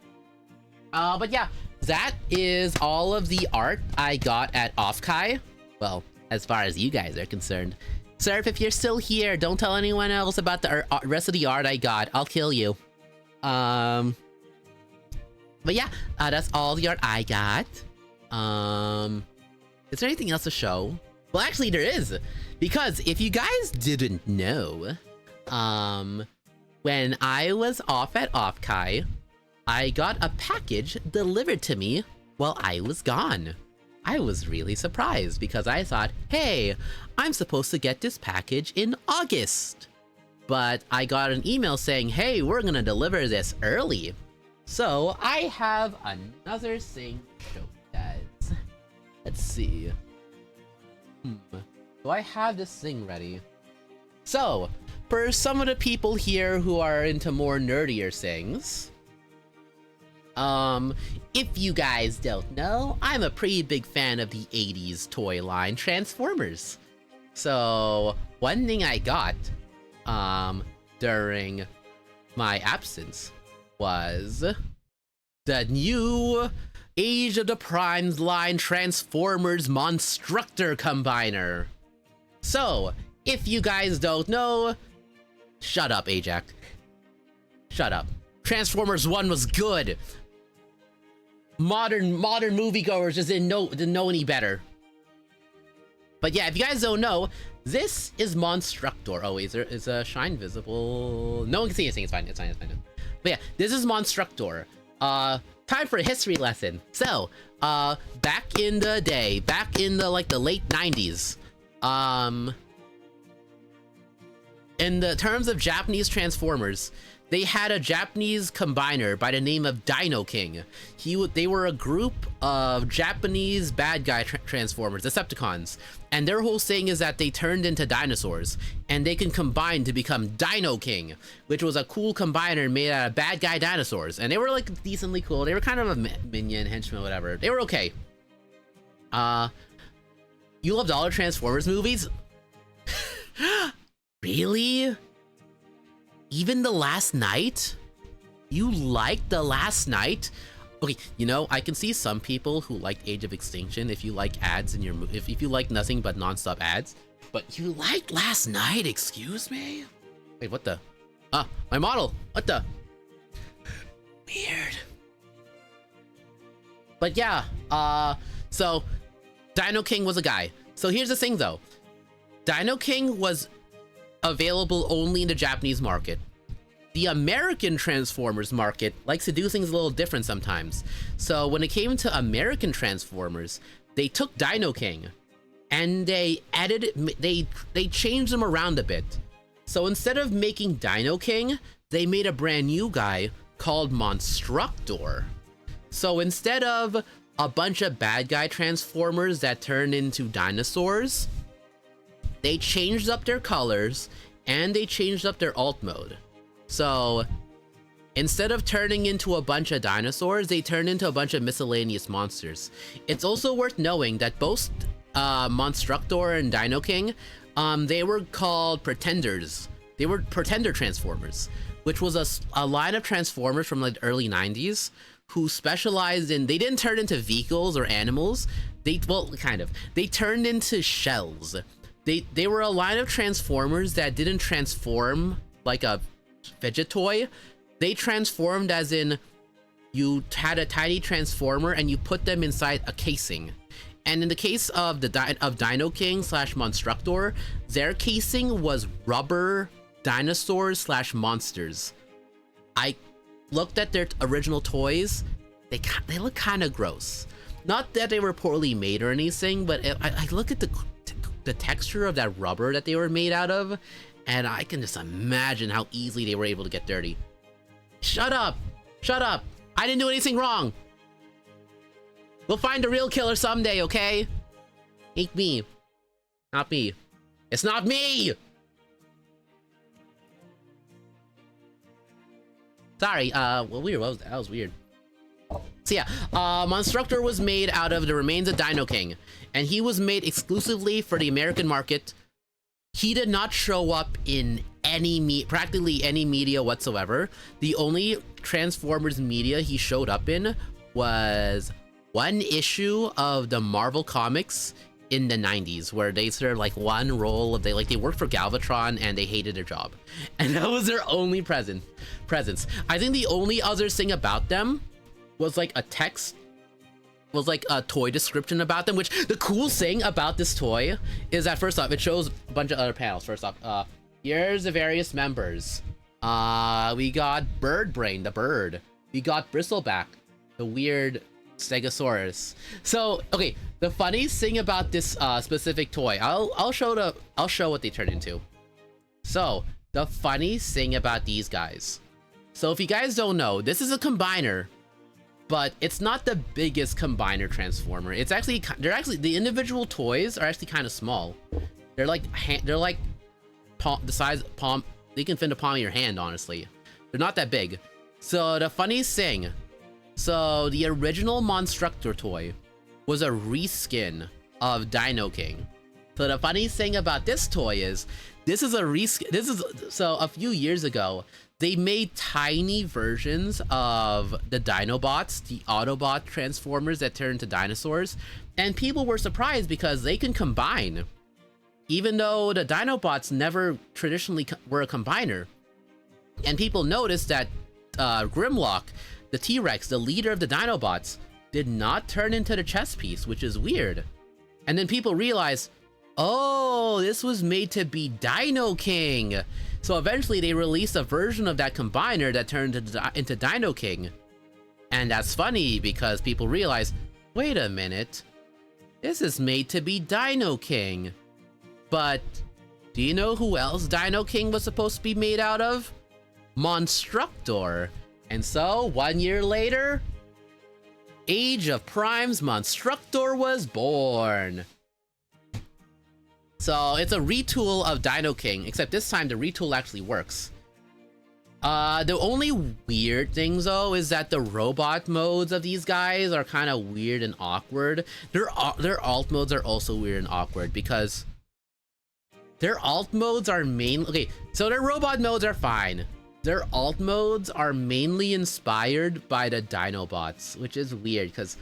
But yeah, that is all of the art I got at OFFKAI. Well, as far as you guys are concerned. Surf, if you're still here, don't tell anyone else about the rest of the art I got. I'll kill you. But yeah, that's all the art I got. Is there anything else to show? Well, actually there is, because if you guys didn't know, when I was off at OFFKAI, I got a package delivered to me while I was gone. I was really surprised because I thought, hey, I'm supposed to get this package in August. But I got an email saying, hey, we're gonna deliver this early. So I have another thing to show you guys. Let's see. Do I have this thing ready? So, for some of the people here who are into more nerdier things, if you guys don't know, I'm a pretty big fan of the 80s toy line Transformers. So, one thing I got, during my absence was the new Age of the Primes line Transformers Monstructor Combiner. So, if you guys don't know, shut up, Ajax. Shut up. Transformers 1 was good. Modern moviegoers just didn't know any better. But yeah, if you guys don't know, this is Monstructor. Oh, is a shine visible? No one can see anything. It's fine. It's fine. It's fine. But yeah, this is Monstructor. Time for a history lesson. So, back in the day, back in the the late 90s, in the terms of Japanese Transformers, they had a Japanese combiner by the name of Dino King. They were a group of Japanese bad guy Transformers, Decepticons, and their whole thing is that they turned into dinosaurs, and they can combine to become Dino King, which was a cool combiner made out of bad guy dinosaurs, and they were like decently cool. They were kind of a minion, henchman, whatever. They were okay. You loved all the Transformers movies? Really? Even The Last Night? You liked The Last Night? Okay, you know, I can see some people who like Age of Extinction if you like ads in your if you like nothing but non-stop ads. But you liked Last Night, excuse me? Wait, what the? Ah, my model! What the? Weird. But yeah, so Dino King was a guy. So here's the thing though. Dino King was available only in the Japanese market. The American Transformers market likes to do things a little different sometimes. So when it came to American Transformers, they took Dino King and they changed them around a bit. So instead of making Dino King, they made a brand new guy called Monstructor. So instead of a bunch of bad guy Transformers that turned into dinosaurs, they changed up their colors and they changed up their alt mode. So instead of turning into a bunch of dinosaurs, they turned into a bunch of miscellaneous monsters. It's also worth knowing that both Monstructor and Dino King, they were called Pretenders. They were Pretender Transformers, which was a line of Transformers from like the early 90s who specialized in, they didn't turn into vehicles or animals. Well, kind of. They turned into shells. They were a line of Transformers that didn't transform like a Vegetoy. They transformed as in you had a tiny Transformer and you put them inside a casing. And in the case of Dino King slash Monstructor, their casing was rubber dinosaurs slash monsters. I looked at their original toys. They look kind of gross. Not that they were poorly made or anything, but I look at the texture of that rubber that they were made out of, and I can just imagine how easily they were able to get dirty. Shut up! Shut up! I didn't do anything wrong! We'll find the real killer someday, okay? Ain't me. Not me. It's not me! Sorry, well, weird. That was weird. So yeah, Monstructor was made out of the remains of Dino King, and he was made exclusively for the American market. He did not show up in practically any media whatsoever. The only Transformers media he showed up in was one issue of the Marvel Comics in the 90s, where they served like one role of they worked for Galvatron and they hated their job, and that was their only presence. I think the only other thing about them was like a text, was like a toy description about them, which the cool thing about this toy is that first off, it shows a bunch of other panels. First off, here's the various members. We got Bird Brain, the bird. we got Bristleback, the weird Stegosaurus. So, okay, the funniest thing about this specific toy, I'll show what they turn into. So, the funniest thing about these guys. So, if you guys don't know, this is a combiner, but it's not the biggest combiner transformer. It's actually the individual toys are actually kind of small. They're like the size palm. They can fit in the palm of your hand, honestly. They're not that big. So the funniest thing, so the original Monstructor toy was a reskin of Dino King. So the funniest thing about this toy is so a few years ago, they made tiny versions of the Dinobots, the Autobot transformers that turn into dinosaurs, and people were surprised because they can combine. Even though the Dinobots never traditionally were a combiner. And people noticed that Grimlock, the T-Rex, the leader of the Dinobots, did not turn into the chess piece, which is weird. And then people realized, oh, this was made to be Dino King. So eventually they released a version of that combiner that turned into Dino King. And that's funny because people realized, wait a minute, this is made to be Dino King. But do you know who else Dino King was supposed to be made out of? Monstructor. And so 1 year later, Age of Prime's Monstructor was born. So it's a retool of Dino King, except this time the retool actually works. The only weird thing though is that the robot modes of these guys are kind of weird and awkward. Their alt modes are also weird and awkward because their alt modes are okay, so their robot modes are fine. Their alt modes are mainly inspired by the Dinobots, which is weird because,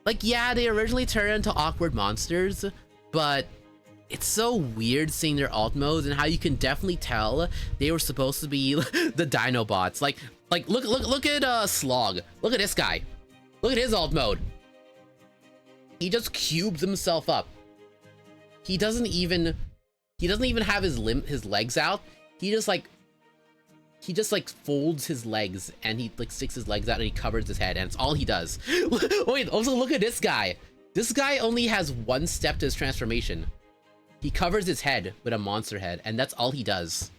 like, yeah, they originally turned into awkward monsters, but it's so weird seeing their alt modes and how you can definitely tell they were supposed to be the Dinobots. Like look at Slog. Look at this guy. Look at his alt mode. He just cubes himself up. He doesn't even have his legs out. He just like folds his legs and he like sticks his legs out and he covers his head and it's all he does. Wait, also look at this guy. This guy only has one step to his transformation. He covers his head with a monster head and that's all he does.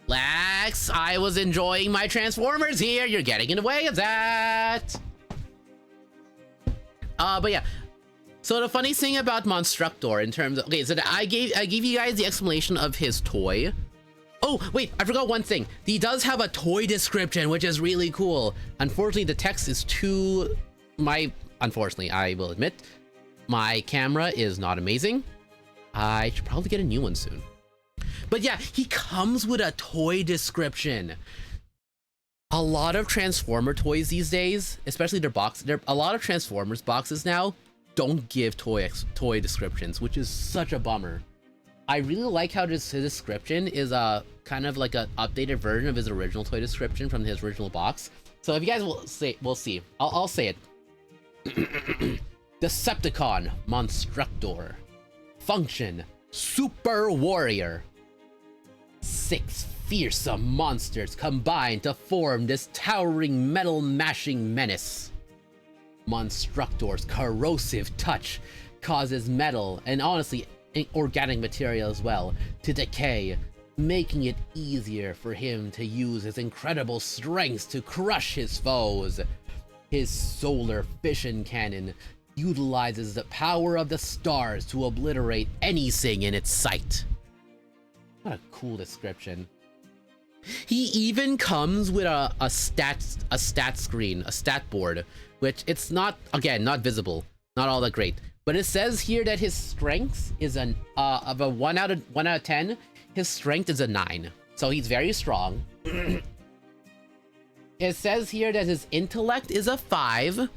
Lex, I was enjoying my Transformers here. You're getting in the way of that. But yeah. So the funny thing about Monstructor in terms of, okay, so I gave you guys the explanation of his toy. Oh, wait, I forgot one thing. He does have a toy description, which is really cool. Unfortunately, the text is unfortunately, I will admit, my camera is not amazing. I should probably get a new one soon. But yeah, he comes with a toy description. A lot of Transformer toys these days, especially a lot of Transformers boxes now, don't give toy descriptions, which is such a bummer. I really like how his description is kind of like an updated version of his original toy description from his original box. So if you guys will see. I'll say it. Decepticon Monstructor. Function: Super Warrior. 6 fearsome monsters combine to form this towering metal-mashing menace. Monstructor's corrosive touch causes metal, and honestly organic material as well, to decay, making it easier for him to use his incredible strength to crush his foes. His solar fission cannon utilizes the power of the stars to obliterate anything in its sight. What a cool description. He even comes with a stat screen, a stat board, which it's not, again, not visible, not all that great. But it says here that his strength is of a 1 out of 10. His strength is a 9, so he's very strong. It says here that his intellect is a 5,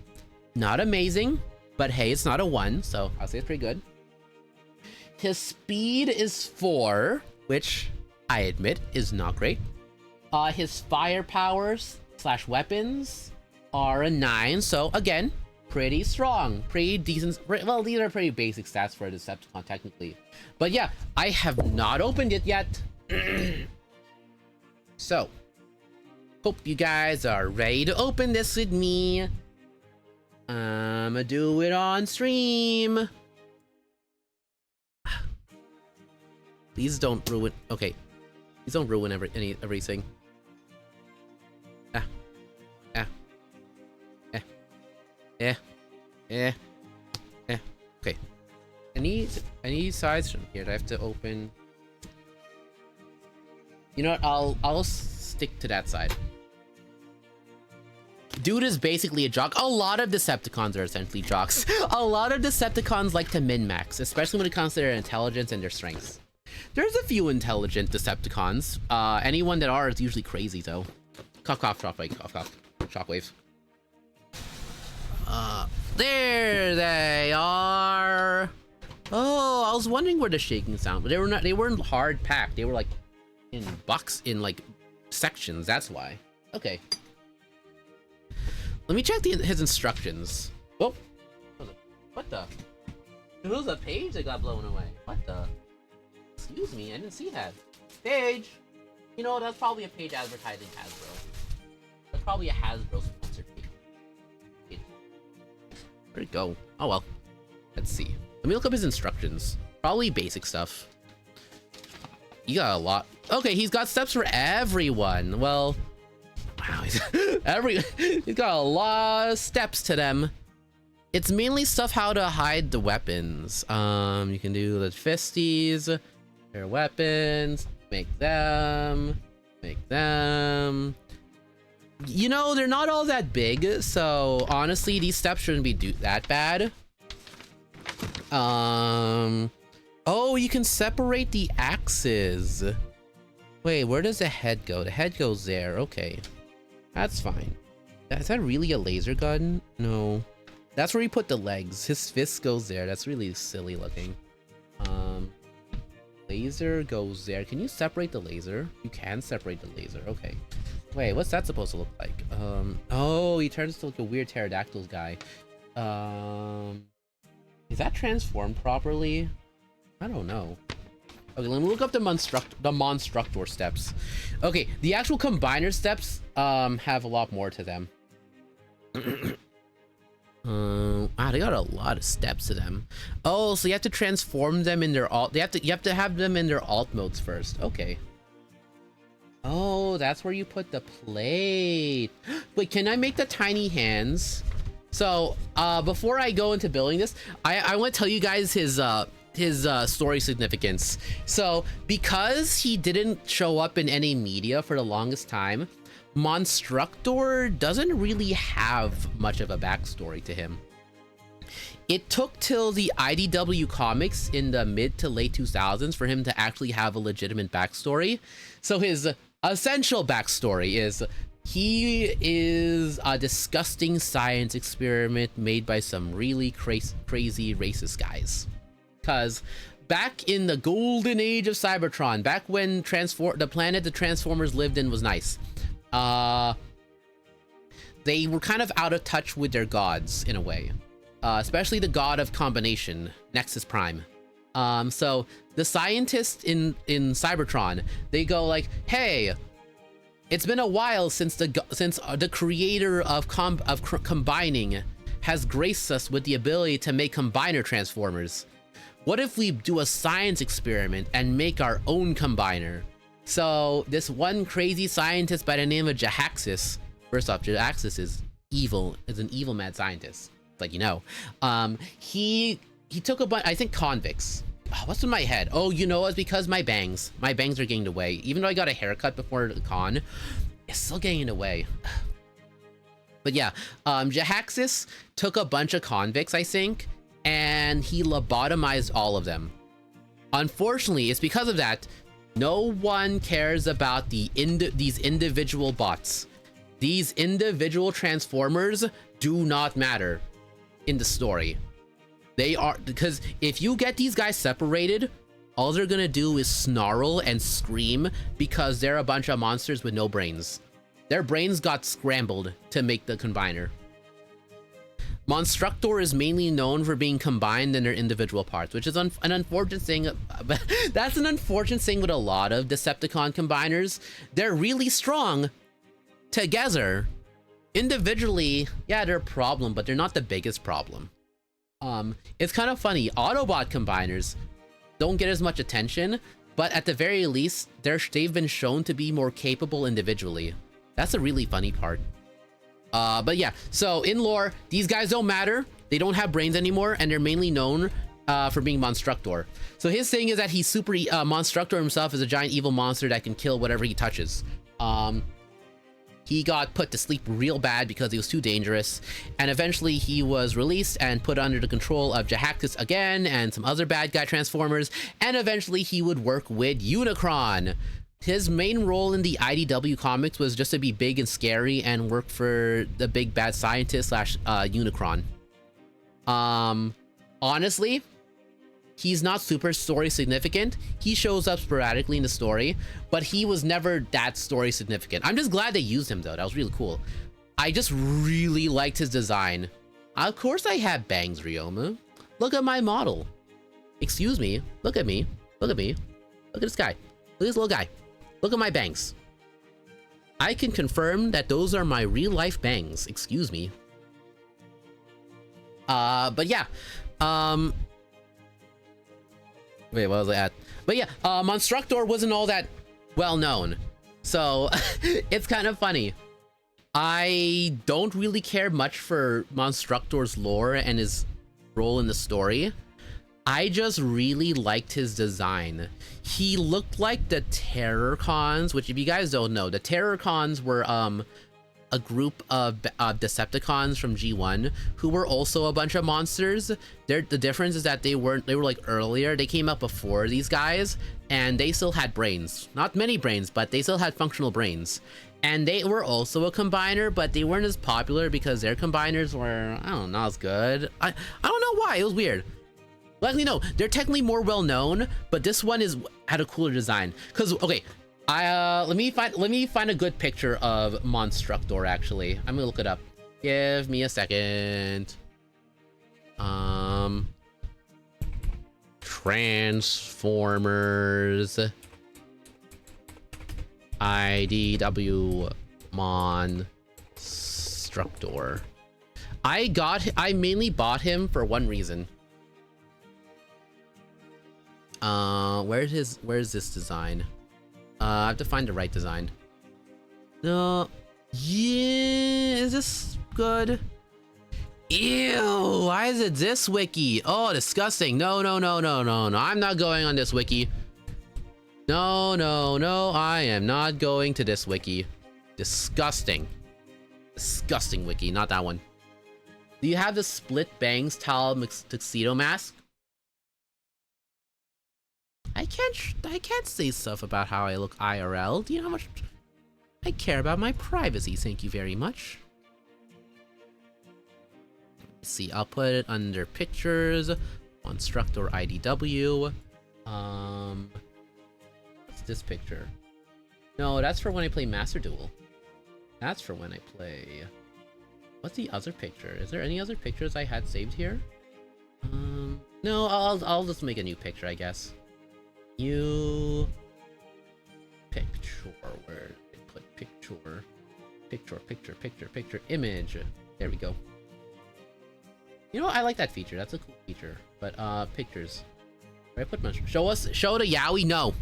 not amazing, but hey, it's not a 1, so I'll say it's pretty good. His speed is 4, which I admit is not great. His firepowers / weapons are a 9, so again, pretty strong, pretty decent. Well, these are pretty basic stats for a Decepticon technically. But yeah, I have not opened it yet. So, Hope you guys are ready to open this with me. I'ma do it on stream. Please don't ruin. Okay, please don't ruin everything. Okay. I need sides from here. I have to open. You know what? I'll stick to that side. Dude is basically a jock. A lot of Decepticons are essentially jocks. A lot of Decepticons like to min-max, especially when it comes to their intelligence and their strengths. There's a few intelligent Decepticons. Anyone that are is usually crazy though. Cough, cough, shockwave, cough, cough, shockwave. There they are. Oh, I was wondering where the shaking sound, but they weren't hard packed. They were like in like sections. That's why. Okay. Let me check his instructions. Oh, what the? It was a page that got blown away. What the? Excuse me, I didn't see that. Page. You know, that's probably a page advertising Hasbro. That's probably a Hasbro sponsored page. Where'd it go? Oh well. Let's see. Let me look up his instructions. Probably basic stuff. You got a lot. Okay, he's got steps for everyone. Well, wow, he's got a lot of steps to them. It's mainly stuff how to hide the weapons. You can do the fisties, their weapons, make them. You know, they're not all that big, so honestly, these steps shouldn't be that bad. Oh, you can separate the axes. Wait, where does the head go? The head goes there. Okay, that's fine. Is that really a laser gun? No, that's where you put the legs. His fist goes there. That's really silly looking. Laser goes there. Can you separate the laser? You can separate the laser. Okay. Wait, what's that supposed to look like? Oh, he turns to like a weird pterodactyl guy. Is that transformed properly? I don't know. Okay, let me look up the Monstructor steps. Okay, the actual combiner steps have a lot more to them. Wow, they got a lot of steps to them. Oh, so you have to transform them in their alt. You have to have them in their alt modes first. Okay. Oh, that's where you put the plate. Wait, can I make the tiny hands? So, before I go into building this, I want to tell you guys his story significance. So, because he didn't show up in any media for the longest time, Monstructor doesn't really have much of a backstory to him. It took till the IDW comics in the mid to late 2000s for him to actually have a legitimate backstory. So his essential backstory is he is a disgusting science experiment made by some really crazy racist guys. Because back in the golden age of Cybertron, back when the planet the Transformers lived in was nice, they were kind of out of touch with their gods in a way, especially the god of combination, Nexus Prime. So the scientists in Cybertron, they go like, hey, it's been a while since the creator of combining has graced us with the ability to make combiner transformers. What if we do a science experiment and make our own combiner? So this one crazy scientist by the name of Jahaxis, first off, Jahaxis is evil, is an evil mad scientist, like, you know. He took a bunch, I think, convicts. Oh, what's in my head? Oh, you know, it's because my bangs are getting away. Even though I got a haircut before the con, it's still getting in the way. But yeah, Jahaxis took a bunch of convicts, I think, and he lobotomized all of them. Unfortunately, it's because of that, no one cares about these individual bots. These individual transformers do not matter in the story. They are, because if you get these guys separated, all they're gonna do is snarl and scream because they're a bunch of monsters with no brains. Their brains got scrambled to make the combiner. Monstructor is mainly known for being combined in their individual parts, which is an unfortunate thing. But that's an unfortunate thing with a lot of Decepticon combiners. They're really strong, together, individually, yeah, they're a problem, but they're not the biggest problem. It's kind of funny. Autobot combiners don't get as much attention, but at the very least, they've been shown to be more capable individually. That's a really funny part. But yeah, so in lore, these guys don't matter. They don't have brains anymore, and they're mainly known for being Monstructor. So his thing is that he's super... Monstructor himself is a giant evil monster that can kill whatever he touches. He got put to sleep real bad because he was too dangerous, and eventually he was released and put under the control of Jahactus again and some other bad guy Transformers, and eventually he would work with Unicron. His main role in the IDW comics was just to be big and scary and work for the big bad scientist slash Unicron. Honestly, he's not super story significant. He shows up sporadically in the story, but he was never that story significant. I'm just glad they used him though. That was really cool. I just really liked his design. Of course I have bangs, Ryoma. Look at my model. Excuse me. Look at me. Look at me. Look at this guy. Look at this little guy. Look at my bangs. I can confirm that those are my real life bangs. Excuse me. But yeah. Wait, what was I at? But yeah, Monstructor wasn't all that well known. So it's kind of funny. I don't really care much for Monstructor's lore and his role in the story. I just really liked his design. He looked like the Terrorcons, which if you guys don't know, the Terrorcons were a group of Decepticons from G1 who were also a bunch of monsters. The difference is that they were like earlier. They came up before these guys, and they still had brains. Not many brains, but they still had functional brains. And they were also a combiner, but they weren't as popular because their combiners were, I don't know, not as good. I don't know why. It was weird. Luckily, no, they're technically more well known, but this one had a cooler design. Cause okay, let me find a good picture of Monstructor. Actually, I'm gonna look it up. Give me a second. Transformers IDW Monstructor. I mainly bought him for one reason. Where's this design? I have to find the right design. No, yeah, is this good? Ew, why is it this wiki? Oh, disgusting. No, I'm not going on this wiki. No, I am not going to this wiki. Disgusting. Disgusting wiki, not that one. Do you have the split bangs towel tuxedo mask? I can't say stuff about how I look IRL. Do you know how much I care about my privacy? Thank you very much. Let's see, I'll put it under pictures, Monstructor IDW. What's this picture? No, that's for when I play Master Duel. That's for when I play. What's the other picture? Is there any other pictures I had saved here? No, I'll just make a new picture, I guess. New picture. Where did I put picture? Picture, image. There we go. You know what? I like that feature. That's a cool feature. But pictures. Where I put my show the yaoi?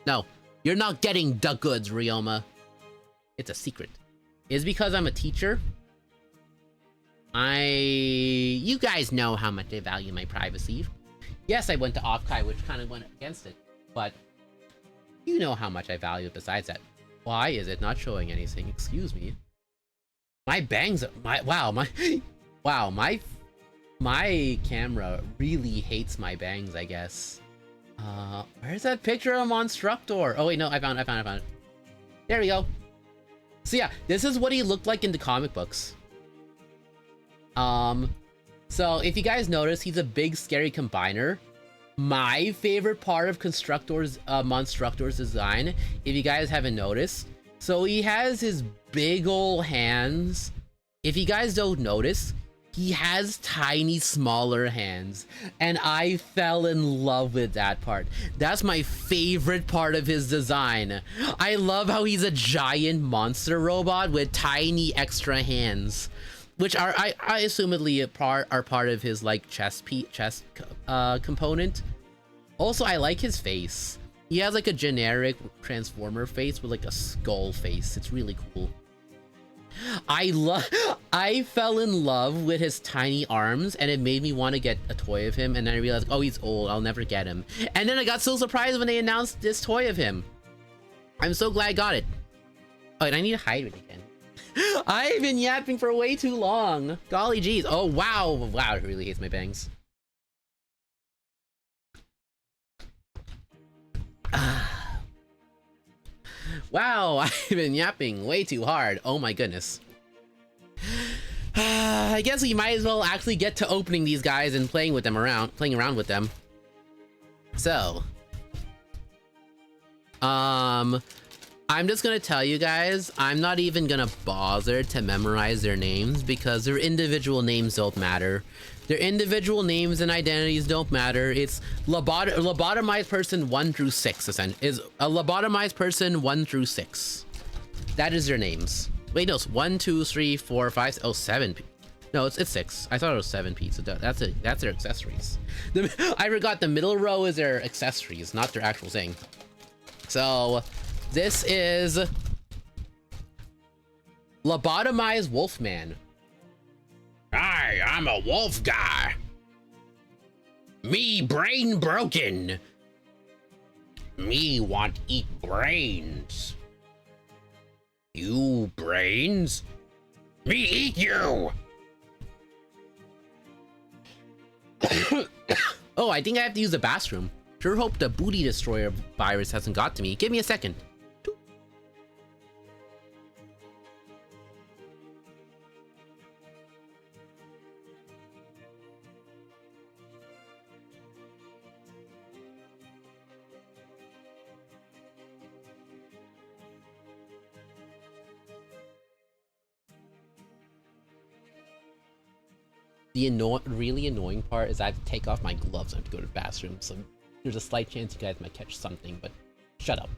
No. You're not getting the goods, Ryoma. It's a secret. It's because I'm a teacher. You guys know how much I value my privacy. Yes, I went to OFFKAI, which kind of went against it, but you know how much I value it besides that. Why is it not showing anything? Excuse me. My bangs, my camera really hates my bangs, I guess. Where's that picture of Monstructor? Oh wait, no, I found it. There we go. So yeah, this is what he looked like in the comic books. So if you guys notice, he's a big scary combiner. My favorite part of Monstructor's design, if you guys haven't noticed, so he has his big ol' hands. If you guys don't notice, He has tiny, smaller hands, and I fell in love with that part. That's my favorite part of his design. I love how he's a giant monster robot with tiny extra hands, which are I assumedly are part of his like chest component. Also, I like his face. He has like a generic Transformer face with like a skull face. It's really cool. I fell in love with his tiny arms, and it made me want to get a toy of him, and then I realized, oh, he's old, I'll never get him. And then I got so surprised when they announced this toy of him. I'm so glad I got it. Oh, and I need to hide it again. I've been yapping for way too long. Golly geez. Oh, wow. Wow, it really hates my bangs. Wow, I've been yapping way too hard. Oh my goodness. I guess we might as well actually get to opening these guys and playing around with them. So, I'm just gonna tell you guys, I'm not even gonna bother to memorize their names because their individual names don't matter. Their individual names and identities don't matter. It's lobotomized person 1 through 6 is a lobotomized person 1 through 6. That is their names. Wait, no, it's 1, 2, 3, 4, 5. Oh, 7. No, it's 6. I thought it was 7 pieces. That's their accessories. I forgot the middle row is their accessories, not their actual thing. So, this is lobotomized Wolfman. Hi, I'm a wolf guy. Me brain broken. Me want eat brains. You brains? Me eat you. Oh, I think I have to use the bathroom. Sure hope the booty destroyer virus hasn't got to me. Give me a second. The really annoying part is I have to take off my gloves. I have to go to the bathroom, so there's a slight chance you guys might catch something, but shut up.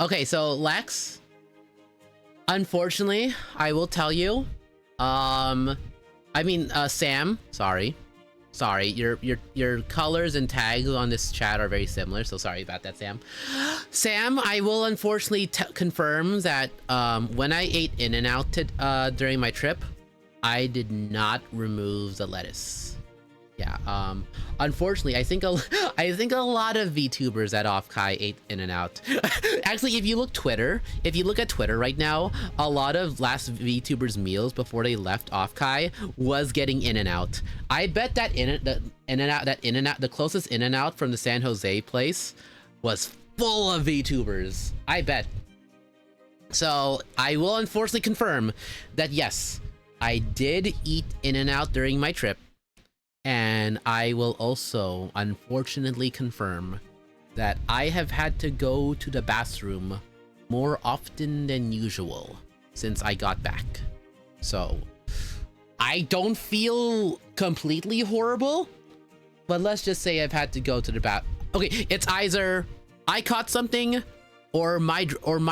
Okay, so Lex, unfortunately, I will tell you, Sam, sorry, your colors and tags on this chat are very similar, so sorry about that, Sam. Sam, I will unfortunately confirm that when I ate In-N-Out during my trip, I did not remove the lettuce. Yeah, unfortunately, I think a lot of VTubers at OFFKAI ate In-N-Out. Actually, if you look at Twitter right now, a lot of last VTubers' meals before they left OFFKAI was getting In-N-Out. I bet that In-N-Out, the closest In-N-Out from the San Jose place was full of VTubers. I bet. So I will unfortunately confirm that yes, I did eat In-N-Out during my trip. And I will also unfortunately confirm that I have had to go to the bathroom more often than usual since I got back. So I don't feel completely horrible, but let's just say I've had to go to the bath. Okay, it's either I caught something or my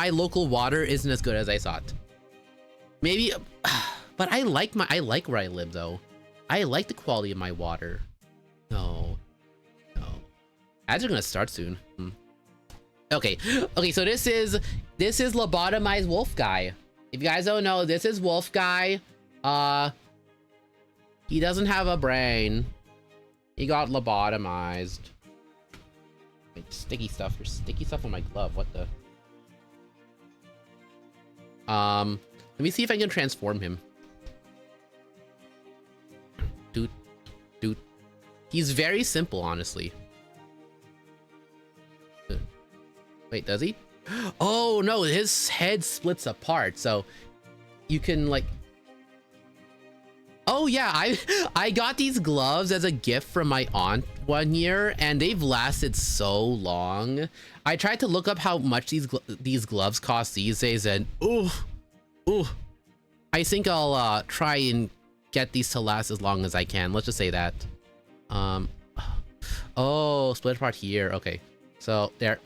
local water isn't as good as I thought. Maybe, but I like where I live though. I like the quality of my water. No. Ads are gonna start soon. Okay, so this is lobotomized wolf guy. If you guys don't know, this is wolf guy. He doesn't have a brain. He got lobotomized. Wait, sticky stuff. There's sticky stuff on my glove. What the? Let me see if I can transform him. Dude, he's very simple, honestly. Wait, does he? Oh no, his head splits apart, so you can like. Oh yeah, I got these gloves as a gift from my aunt one year, and they've lasted so long. I tried to look up how much these gloves cost these days, and ooh, I think I'll try and get these to last as long as I can. Let's just say that. Oh, split apart here. Okay, so there.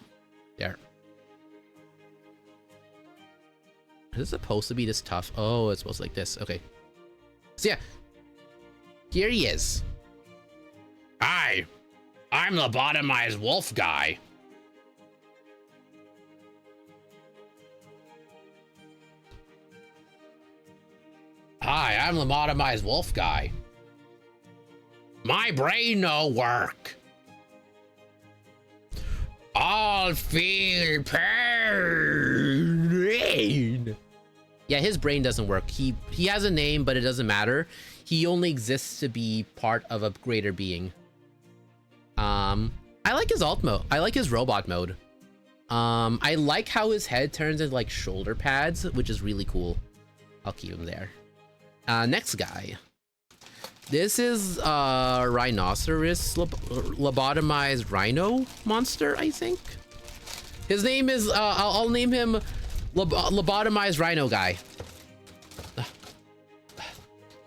Is it supposed to be this tough? Oh, it's supposed to be like this. Okay. So yeah, here he is. Hi, I'm the lobotomized wolf guy. Hi, I'm the lobotomized wolf guy. My brain no work. I'll feel pain. Yeah, his brain doesn't work. He has a name, but it doesn't matter. He only exists to be part of a greater being. I like his alt mode. I like his robot mode. I like how his head turns into like shoulder pads, which is really cool. I'll keep him there. Next guy. This is rhinoceros lobotomized rhino monster, I think. His name is I'll name him lobotomized rhino guy.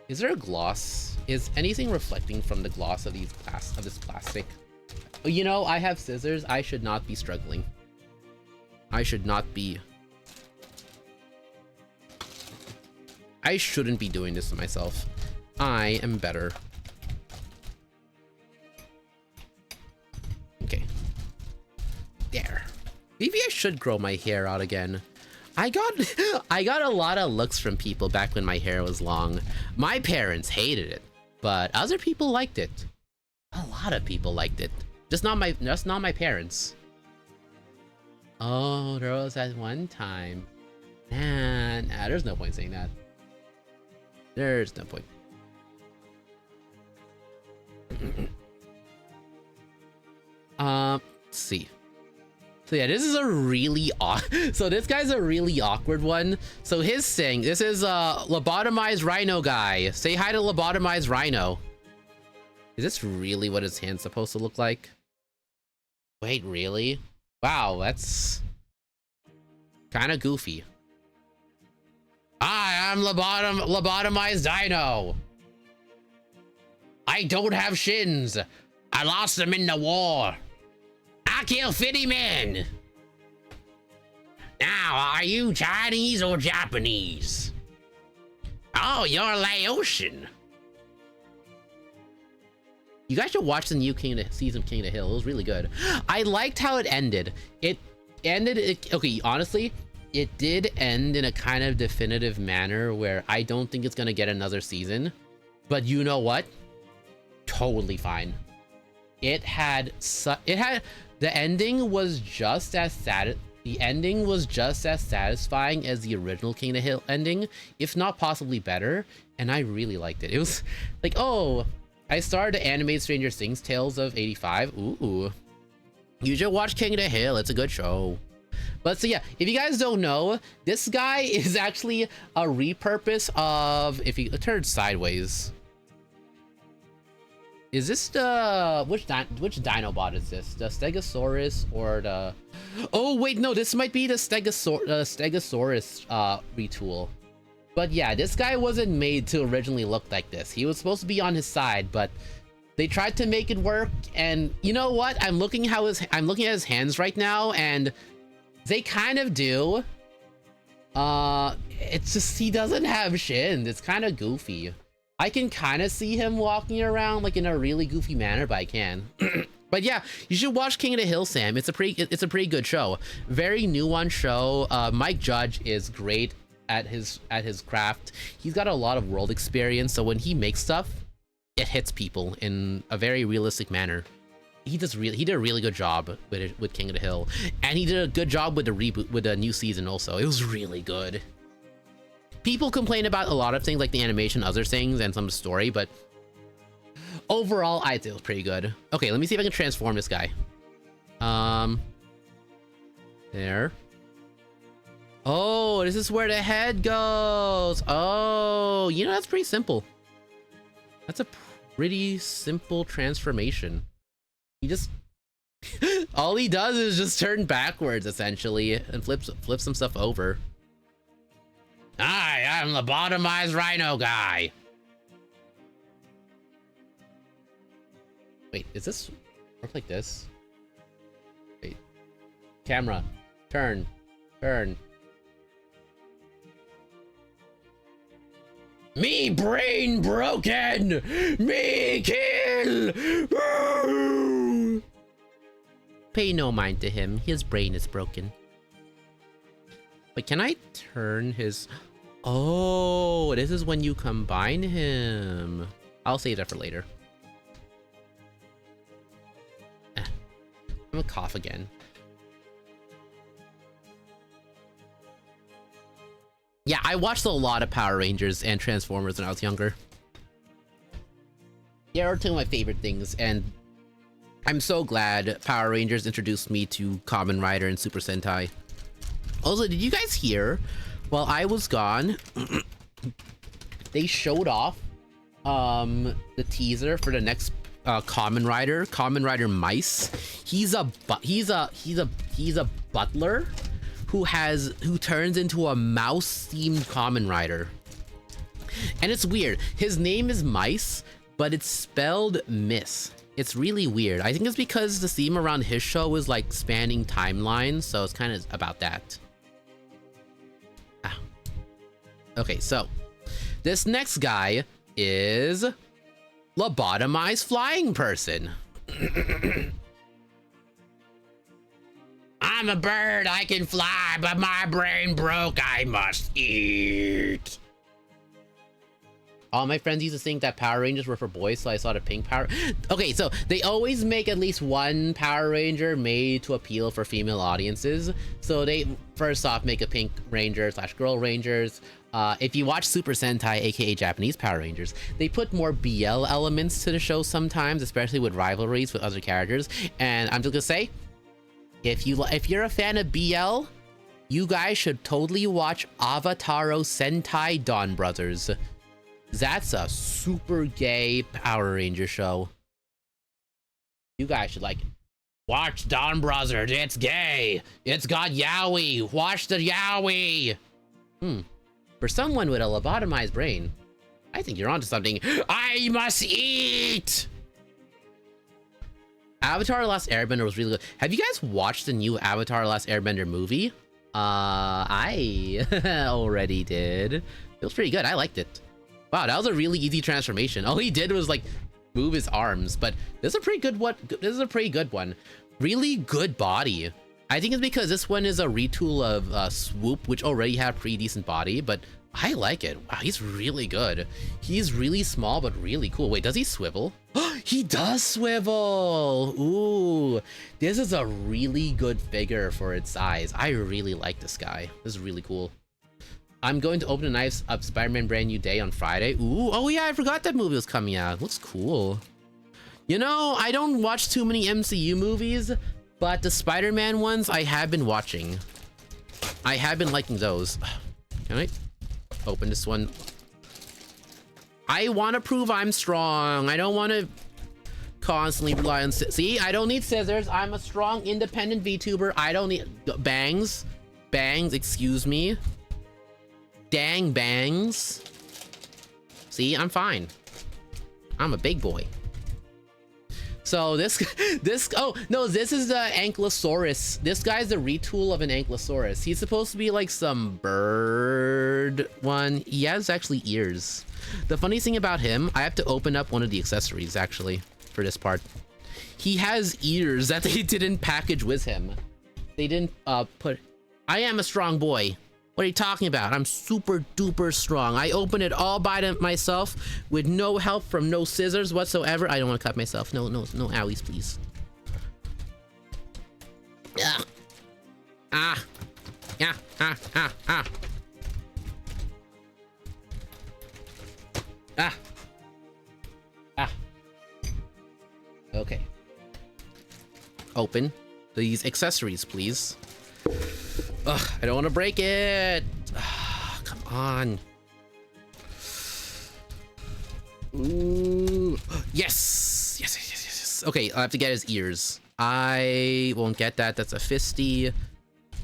Is there a gloss? Is anything reflecting from the gloss of this plastic? You know, I have scissors. I should not be struggling. I shouldn't be doing this to myself. I am better. Okay. There. Maybe I should grow my hair out again. I got a lot of looks from people back when my hair was long. My parents hated it, but other people liked it. A lot of people liked it. Just not my parents. Oh, there was that one time. Nah, there's no point saying that. There's no point. Let's see. So yeah, this is a really so this guy's a really awkward one. So his thing, this is lobotomized rhino guy. Say hi to lobotomized rhino. Is this really what his hand's supposed to look like? Wait, really? Wow, that's kind of goofy. Hi, I'm lobotomized dino. I don't have shins. I lost them in the war. I kill 50 men. Now, are you Chinese or Japanese? Oh, you're Laotian. You guys should watch the new season of King of the Hill. It was really good. I liked how it ended. Okay, honestly, it did end in a kind of definitive manner where I don't think it's gonna get another season. But you know what? Totally fine. The ending was just as satisfying as the original King of the Hill ending, if not possibly better, and I really liked it. It was like, oh, I started to animate Stranger Things Tales of 85. Ooh. You should watch King of the Hill. It's a good show. But so yeah, if you guys don't know, this guy is actually a repurpose of, if you turn sideways. Is this the, which Dinobot is this? The Stegosaurus or the, oh wait, no, this might be the Stegosaurus retool. But yeah, this guy wasn't made to originally look like this. He was supposed to be on his side, but they tried to make it work. And you know what? I'm looking at his hands right now, and they kind of do. It's just he doesn't have shins. It's kind of goofy. I can kind of see him walking around like in a really goofy manner, but I can. But yeah, you should watch King of the Hill, Sam. It's a pretty good show. Very nuanced show. Mike Judge is great at his craft. He's got a lot of world experience, so when he makes stuff, it hits people in a very realistic manner. He did a really good job with King of the Hill, and he did a good job with the reboot, with the new season also. It was really good. People complain about a lot of things like the animation, other things, and some story, but overall, I'd say it was pretty good. Okay, let me see if I can transform this guy. There. Oh, this is where the head goes. Oh, you know, that's pretty simple. That's a pretty simple transformation. He just, all he does is just turn backwards, essentially, and flips some stuff over. Hi, I'm the lobotomized rhino guy. Wait, is this work like this? Wait. Camera. Turn. Me brain broken! Me kill! Pay no mind to him. His brain is broken. Wait, can I turn his... Oh, this is when you combine him. I'll save that for later. I'm gonna cough again. Yeah, I watched a lot of Power Rangers and Transformers when I was younger. They are two of my favorite things, and I'm so glad Power Rangers introduced me to Kamen Rider and Super Sentai. Also, did you guys hear, while I was gone, they showed off the teaser for the next Kamen Rider Mice. He's a butler who turns into a mouse-themed Kamen Rider. And it's weird. His name is Mice, but it's spelled Miss. It's really weird. I think it's because the theme around his show is like spanning timelines, so it's kind of about that. Okay, so this next guy is lobotomized flying person. I'm a bird, I can fly, but my brain broke, I must eat. All my friends used to think that Power Rangers were for boys, so I saw the pink Power... Okay, so they always make at least one Power Ranger made to appeal for female audiences. So they first off make a pink Ranger / Girl Rangers. If you watch Super Sentai, aka Japanese Power Rangers, they put more BL elements to the show sometimes, especially with rivalries with other characters. And I'm just gonna say, if you're a fan of BL, you guys should totally watch Avataro Sentai Dawn Brothers. That's a super gay Power Ranger show. You guys should like it. Watch Dawn Brothers, it's gay. It's got yaoi. Watch the yaoi. For someone with a lobotomized brain, I think you're onto something. I must eat! Avatar: The Last Airbender was really good. Have you guys watched the new Avatar: The Last Airbender movie? I already did. Feels pretty good. I liked it. Wow, that was a really easy transformation. All he did was like move his arms, but this is a pretty good one. This is a pretty good one. Really good body. I think it's because this one is a retool of Swoop, which already had pretty decent body, but I like it. Wow, he's really good. He's really small, but really cool. Wait, does he swivel? He does swivel! Ooh, this is a really good figure for its size. I really like this guy. This is really cool. I'm going to open a nice Spider-Man Brand New Day on Friday. Ooh, oh yeah, I forgot that movie was coming out. Looks cool. You know, I don't watch too many MCU movies, but the Spider-Man ones I have been watching. I have been liking those. Can I open this one? I want to prove I'm strong. I don't want to constantly rely on... See, I don't need scissors. I'm a strong, independent VTuber. I don't need... Bangs. Bangs, excuse me. Dang bangs. See, I'm fine. I'm a big boy. So this oh no, this is the Ankylosaurus. This guy's the retool of an Ankylosaurus. He's supposed to be like some bird one. He has actually ears. The funny thing about him, I have to open up one of the accessories actually for this part. He has ears that they didn't package with him. They didn't put... I am a strong boy. What are you talking about? I'm super duper strong. I open it all by myself with no help from no scissors whatsoever. I don't want to cut myself. No owies, please. Yeah. Ah. Yeah. Ah. Ah. Ah. Ah. Ah. Okay. Open these accessories, please. Ugh, I don't want to break it. Ugh, come on. Ooh. Yes. Yes. Okay, I have to get his ears. I won't get that. That's a fisty.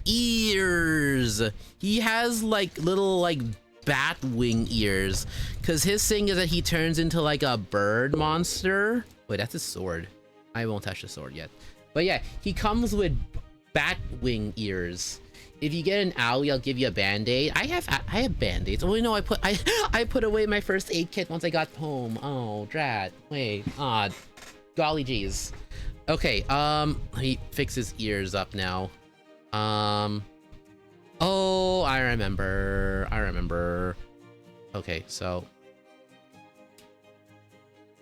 Ears. He has like little like bat wing ears. Because his thing is that he turns into like a bird monster. Wait, that's his sword. I won't touch the sword yet. But yeah, he comes with bat wing ears. If you get an owie, I'll give you a band-aid. I have band-aids. Oh no, I put away my first aid kit once I got home. Oh, drat. Wait, odd. Golly jeez. Okay, let me fix his ears up now. Oh, I remember. Okay, so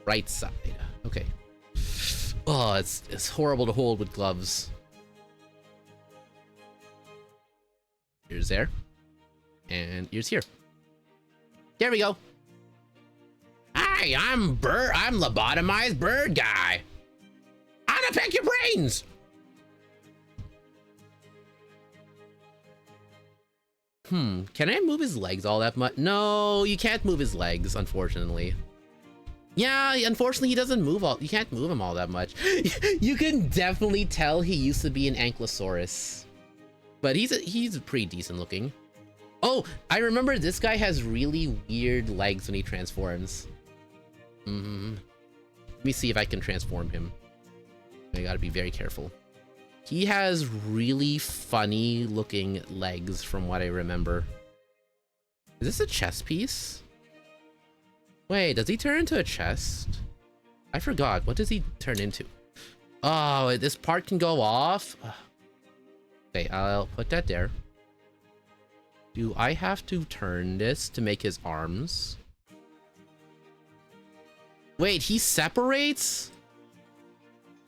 right side. Okay. Oh, it's horrible to hold with gloves. Ears there, and ears here. There we go. Hi, I'm lobotomized bird guy. I'm gonna pick your brains. Can I move his legs all that much? No, you can't move his legs, unfortunately. Yeah, unfortunately, he doesn't move all. You can't move him all that much. You can definitely tell he used to be an Ankylosaurus. But he's pretty decent looking. Oh, I remember this guy has really weird legs when he transforms. Let me see if I can transform him. I gotta be very careful. He has really funny looking legs from what I remember. Is this a chest piece? Wait, does he turn into a chest? I forgot. What does he turn into? Oh, this part can go off? Okay, I'll put that there. Do I have to turn this to make his arms? Wait, he separates?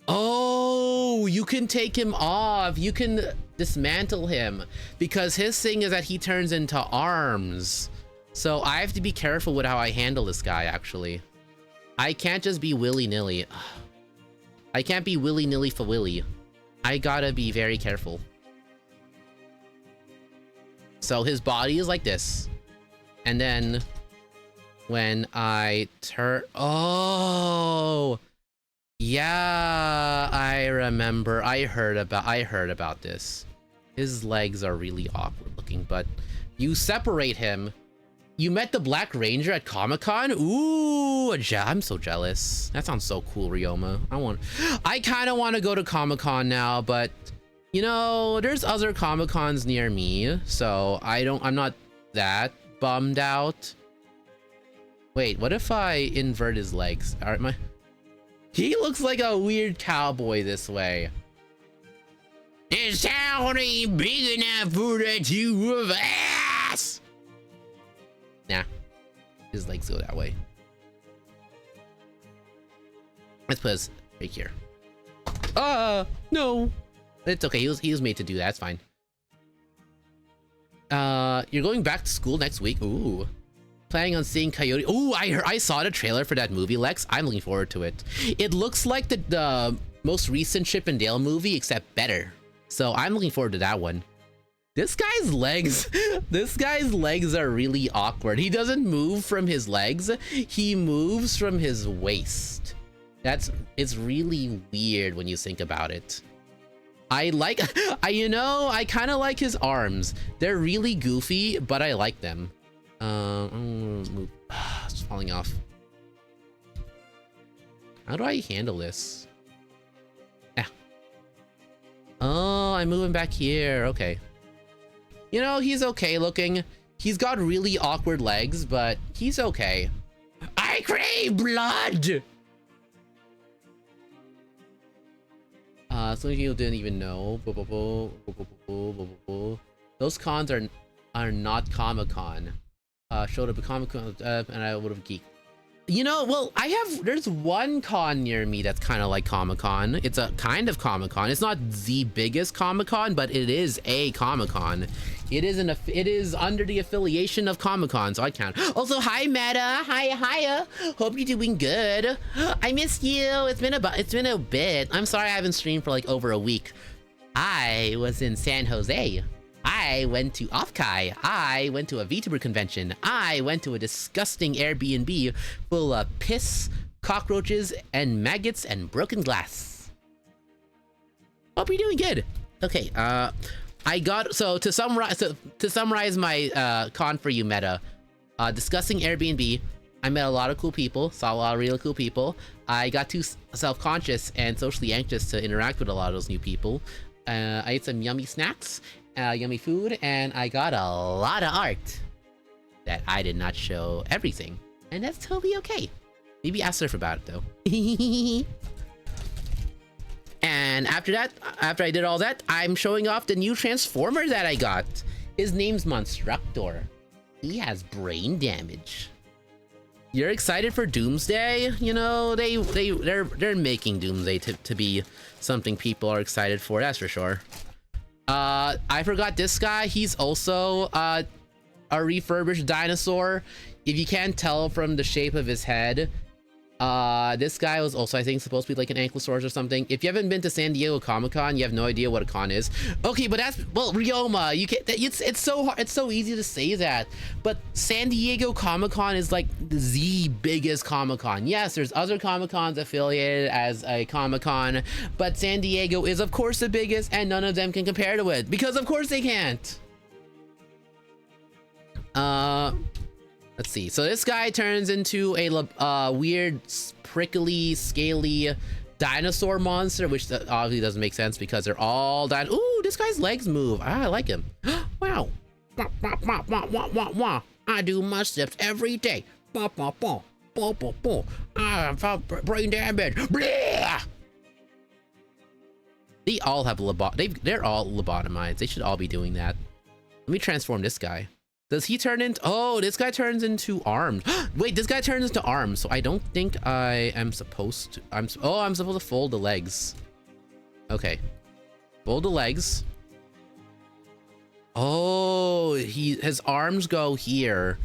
Oh, you can take him off. You can dismantle him because his thing is that he turns into arms. So I have to be careful with how I handle this guy, actually. I can't just be willy-nilly. I can't be willy-nilly for Willy. I gotta be very careful. So his body is like this. And then when I turn... Oh! Yeah, I remember. I heard about this. His legs are really awkward looking, but you separate him. You met the Black Ranger at Comic-Con? Ooh, I'm so jealous. That sounds so cool, Ryoma. I kind of want to go to Comic-Con now, but You know, there's other Comic-Cons near me, so I'm not that bummed out. Wait, what if I invert his legs? He looks like a weird cowboy this way. This town ain't big enough for the two of us! Nah, his legs go that way. Let's put us right here. No. It's okay, he was made to do that, it's fine. You're going back to school next week? Ooh. Planning on seeing Coyote. Ooh, I saw the trailer for that movie, Lex. I'm looking forward to it. It looks like the most recent Chip and Dale movie, except better. So I'm looking forward to that one. This guy's legs, are really awkward. He doesn't move from his legs, he moves from his waist. It's really weird when you think about it. I kind of like his arms. They're really goofy, but I like them. Move. It's falling off. How do I handle this? Yeah. Oh, I'm moving back here. Okay. You know, he's okay looking. He's got really awkward legs, but he's okay. I crave blood! Some of you didn't even know. Those cons are not Comic-Con. Showed up at Comic-Con, and I would have geeked. You know, well, there's one con near me that's kind of like Comic-Con. It's a kind of Comic-Con. It's not the biggest Comic-Con, but it is a Comic-Con. It is under the affiliation of Comic-Con, so I count. Also, hi Meta, hiya. Hope you're doing good. I missed you. It's been a bit. I'm sorry I haven't streamed for like over a week. I was in San Jose. I went to OFFKAI. I went to a VTuber convention. I went to a disgusting Airbnb full of piss, cockroaches, and maggots and broken glass. Hope you're doing good. Okay, to summarize my con for you, Meta. Discussing Airbnb. I met a lot of cool people, saw a lot of really cool people. I got too self-conscious and socially anxious to interact with a lot of those new people. I ate some yummy snacks. Yummy food, and I got a lot of art that I did not show everything, and that's totally okay. Maybe ask Surf about it though. And after I did all that, I'm showing off the new Transformer that I got. His name's Monstructor. He has brain damage. You're excited for Doomsday? You know, they're making Doomsday to be something people are excited for, that's for sure. I forgot this guy. He's also a refurbished dinosaur. If you can't tell from the shape of his head, this guy was also, I think, supposed to be like an ankylosaurus or something. If you haven't been to San Diego Comic-Con, you have no idea what a con is. Okay, but Ryoma, you can't. It's so hard. It's so easy to say that. But San Diego Comic-Con is like the biggest Comic-Con. Yes, there's other Comic-Cons affiliated as a Comic-Con, but San Diego is of course the biggest, and none of them can compare to it because of course they can't. Let's see. So this guy turns into a weird, prickly, scaly dinosaur monster, which obviously doesn't make sense because they're all Ooh, this guy's legs move. I like him. Wow. I do my steps every day. I have brain damage. They all have they're all lobotomized. They should all be doing that. Let me transform this guy. Does he turn into... Oh, this guy turns into arms. Wait, this guy turns into arms. So I don't think I am supposed to... I'm supposed to fold the legs. Okay. Fold the legs. Oh, his arms go here.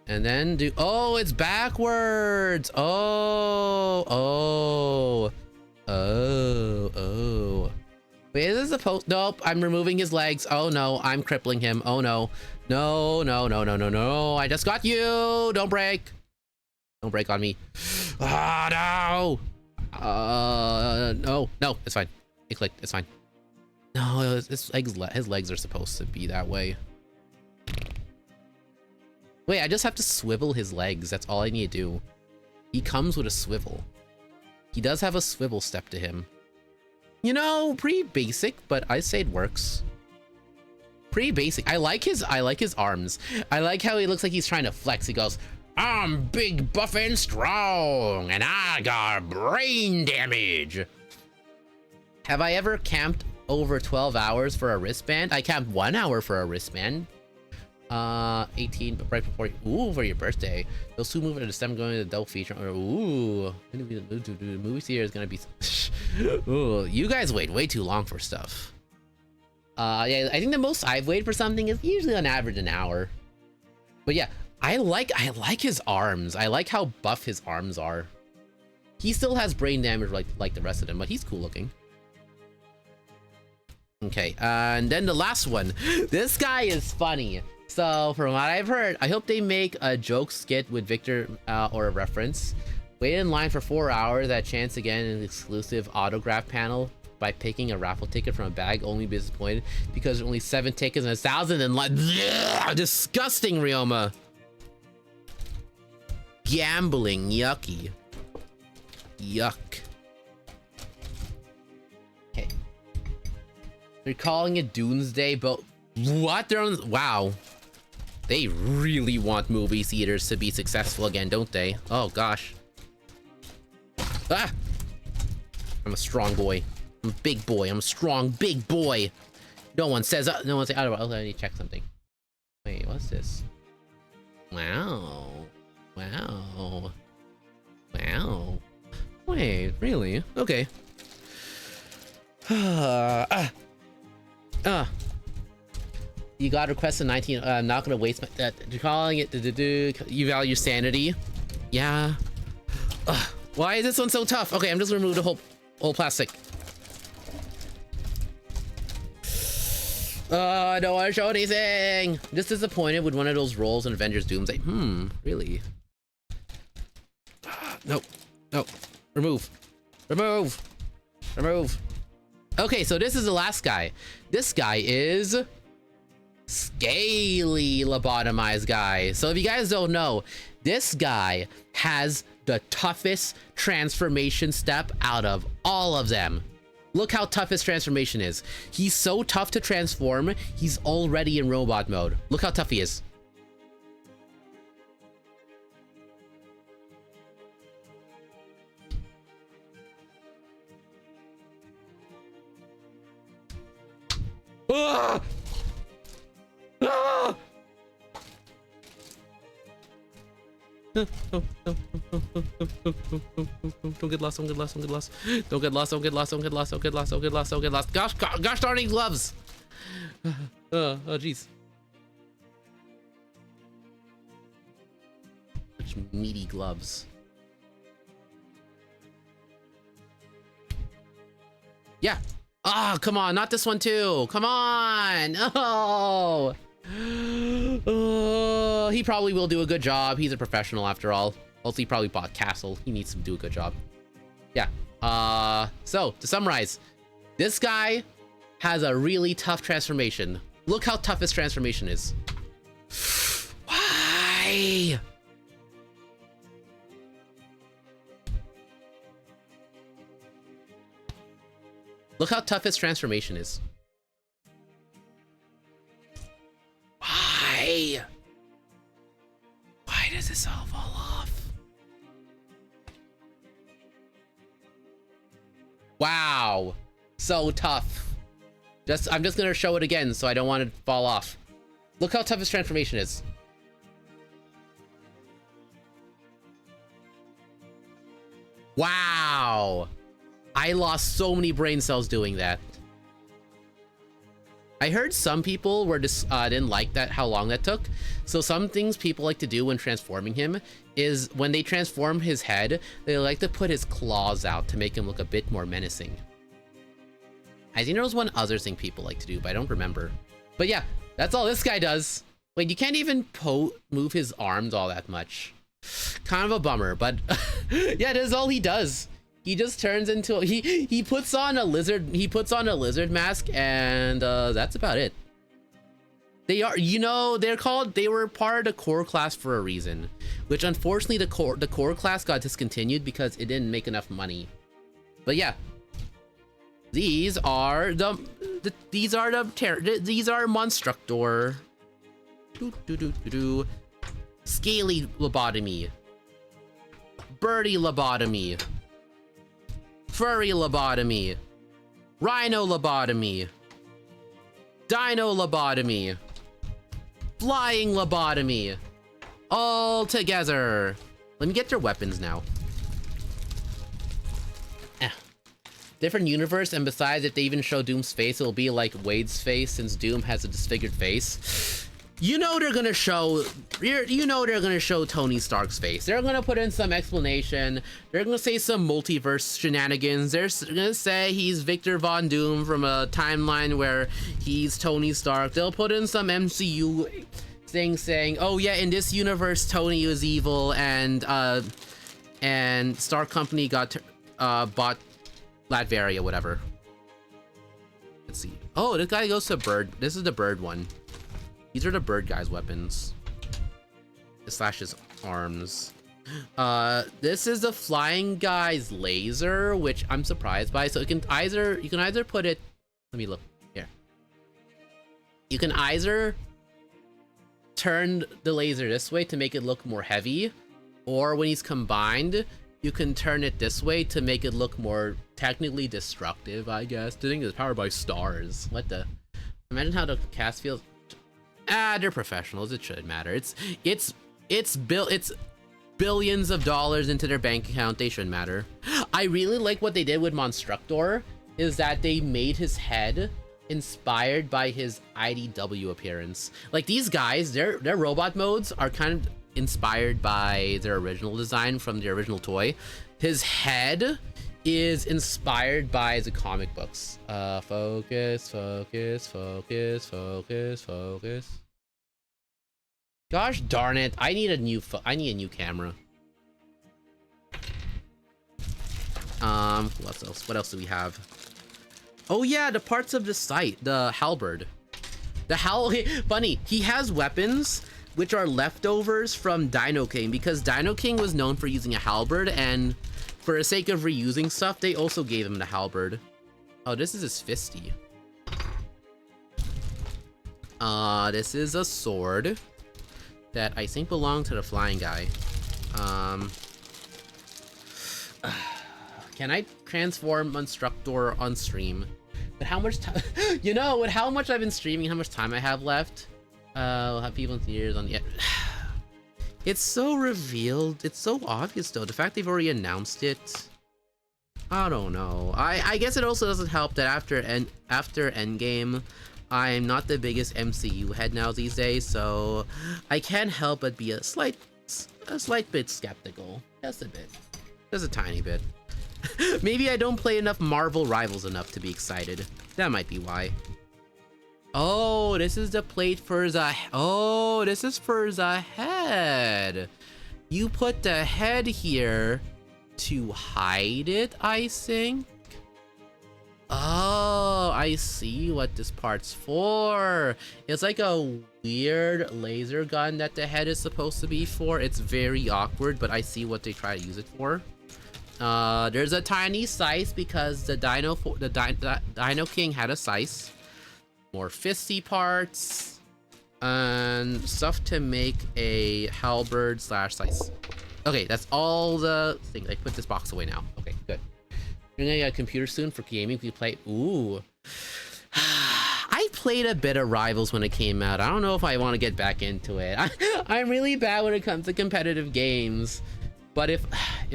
And then do... Oh, it's backwards. Oh. Wait, is this supposed... Nope, I'm removing his legs. Oh no, I'm crippling him. Oh no. No. I just got you. Don't break. Don't break on me. Ah, no. No, it's fine. It clicked. It's fine. No, his legs are supposed to be that way. Wait, I just have to swivel his legs. That's all I need to do. He comes with a swivel. He does have a swivel step to him. You know, pretty basic, but I say it works. Pretty basic. I like his arms. I like how he looks like he's trying to flex. He goes, I'm big, buff, and strong, and I got brain damage. Have I ever camped over 12 hours for a wristband? I camped 1 hour for a wristband. 18, but right before, ooh, for your birthday. Those two movies in December going to the adult feature. Ooh, the movie theater is gonna be. Ooh, you guys wait way too long for stuff. Yeah, I think the most I've waited for something is usually on average an hour. But yeah, I like his arms. I like how buff his arms are. He still has brain damage like the rest of them, but he's cool looking. Okay, and then the last one. This guy is funny. So from what I've heard, I hope they make a joke skit with Victor or a reference. Wait in line for 4 hours at chance again an exclusive autograph panel by picking a raffle ticket from a bag. Only be disappointed because there's only 7 tickets and 1,000 in line. Disgusting, Ryoma. Gambling, yucky. Yuck. Okay. They're calling it Doomsday, but what? They're on. Wow. They really want movie theaters to be successful again, don't they? Oh gosh. Ah! I'm a strong boy. I'm a big boy. I'm a strong big boy. No one says. No one say. Oh, I need to check something. Wait, what's this? Wow. Wow. Wow. Wait, really? Okay. You got requested 19. I'm not gonna waste my. You're calling it. You value sanity. Yeah. Why is this one so tough? Okay, I'm just gonna remove the whole plastic. I don't want to show anything. I'm just disappointed with one of those roles in Avengers Doomsday. Really? Nope. Nope. Remove. Remove. Remove. Okay, so this is the last guy. This guy is scaly lobotomized guy. So if you guys don't know, this guy has the toughest transformation step out of all of them. Look how tough his transformation is. He's so tough to transform, he's already in robot mode. Look how tough he is. Ah! Ah! No, no, no, no, no, no, no, no, no, don't get lost, don't get lost, don't get lost. Don't get lost, don't get lost, don't get lost, don't get lost, don't get lost, don't get lost. Gosh darn it, gloves! Oh, jeez. Such meaty gloves. Yeah. Ah, come on, not this one too. Come on. Oh. Oh, he probably will do a good job. He's a professional after all. Also, he probably bought Castle. He needs to do a good job. Yeah. So to summarize, this guy has a really tough transformation. Look how tough his transformation is. Why? Look how tough his transformation is. Why? Why does this all fall off? Wow. So tough. I'm just gonna show it again so I don't want it to fall off. Look how tough his transformation is. Wow. I lost so many brain cells doing that. I heard some people were just didn't like that how long that took. So some things people like to do when transforming him is when they transform his head, they like to put his claws out to make him look a bit more menacing. I think there was one other thing people like to do, but I don't remember. But yeah, that's all this guy does. Wait, you can't even move his arms all that much. Kind of a bummer, but yeah, that's all he does. He just turns into he puts on a lizard mask, and that's about it. They are, you know, they were part of the core class for a reason, which unfortunately the core class got discontinued because it didn't make enough money. But yeah, These are these are Monstructor. Scaly lobotomy. Birdie lobotomy. Furry lobotomy. Rhino lobotomy. Dino lobotomy. Flying lobotomy. All together. Let me get your weapons now. Different universe, and besides, if they even show Doom's face, it'll be like Wade's face, since Doom has a disfigured face. You know they're gonna show, you know they're gonna show Tony Stark's face. They're gonna put in some explanation. They're gonna say some multiverse shenanigans. They're gonna say he's Victor Von Doom from a timeline where he's Tony Stark. They'll put in some MCU thing saying, oh yeah, in this universe, Tony was evil, and Stark Company got bought Latveria, whatever. Let's see. Oh, this guy goes to Bird. This is the Bird one. These are the Bird guy's weapons. Slash his arms. This is the Flying guy's laser, which I'm surprised by. So you can either put it. Let me look here. You can either turn the laser this way to make it look more heavy, or when he's combined, you can turn it this way to make it look more technically destructive, I guess. The thing is powered by stars. What the? Imagine how the cast feels. Ah, they're professionals. It shouldn't matter. It's billions of dollars into their bank account. They shouldn't matter. I really like what they did with Monstructor, is that they made his head inspired by his IDW appearance. Like these guys, their robot modes are kind of inspired by their original design from the original toy. His head is inspired by the comic books. Focus. Gosh darn it! I need a new camera. What else? What else do we have? Oh yeah, the parts of the site. The halberd. Funny. He has weapons which are leftovers from Dino King, because Dino King was known for using a halberd, and for the sake of reusing stuff, they also gave him the halberd. Oh, this is his fisty. This is a sword that I think belonged to the Flying guy. Can I transform Monstructor on stream? But how much time? You know, with how much I've been streaming, how much time I have left? We'll have people in theaters on the. It's so revealed. It's so obvious though. The fact they've already announced it. I don't know. I guess it also doesn't help that after Endgame, I'm not the biggest MCU head now these days, so I can't help but be a slight bit skeptical. Just a bit. Just a tiny bit. Maybe I don't play enough Marvel Rivals enough to be excited. That might be why. Oh, this is the plate for the... Oh, this is for the head. You put the head here to hide it, I think. Oh, I see what this part's for. It's like a weird laser gun that the head is supposed to be for. It's very awkward, but I see what they try to use it for. There's a tiny size because the Dino King had a size. More fisty parts and stuff to make a halberd / size. Okay, that's all the things. I put this box away now. Okay, good. You're gonna get a computer soon for gaming. We play. Ooh. I played a bit of Rivals when it came out. I don't know if I want to get back into it. I'm really bad when it comes to competitive games. But if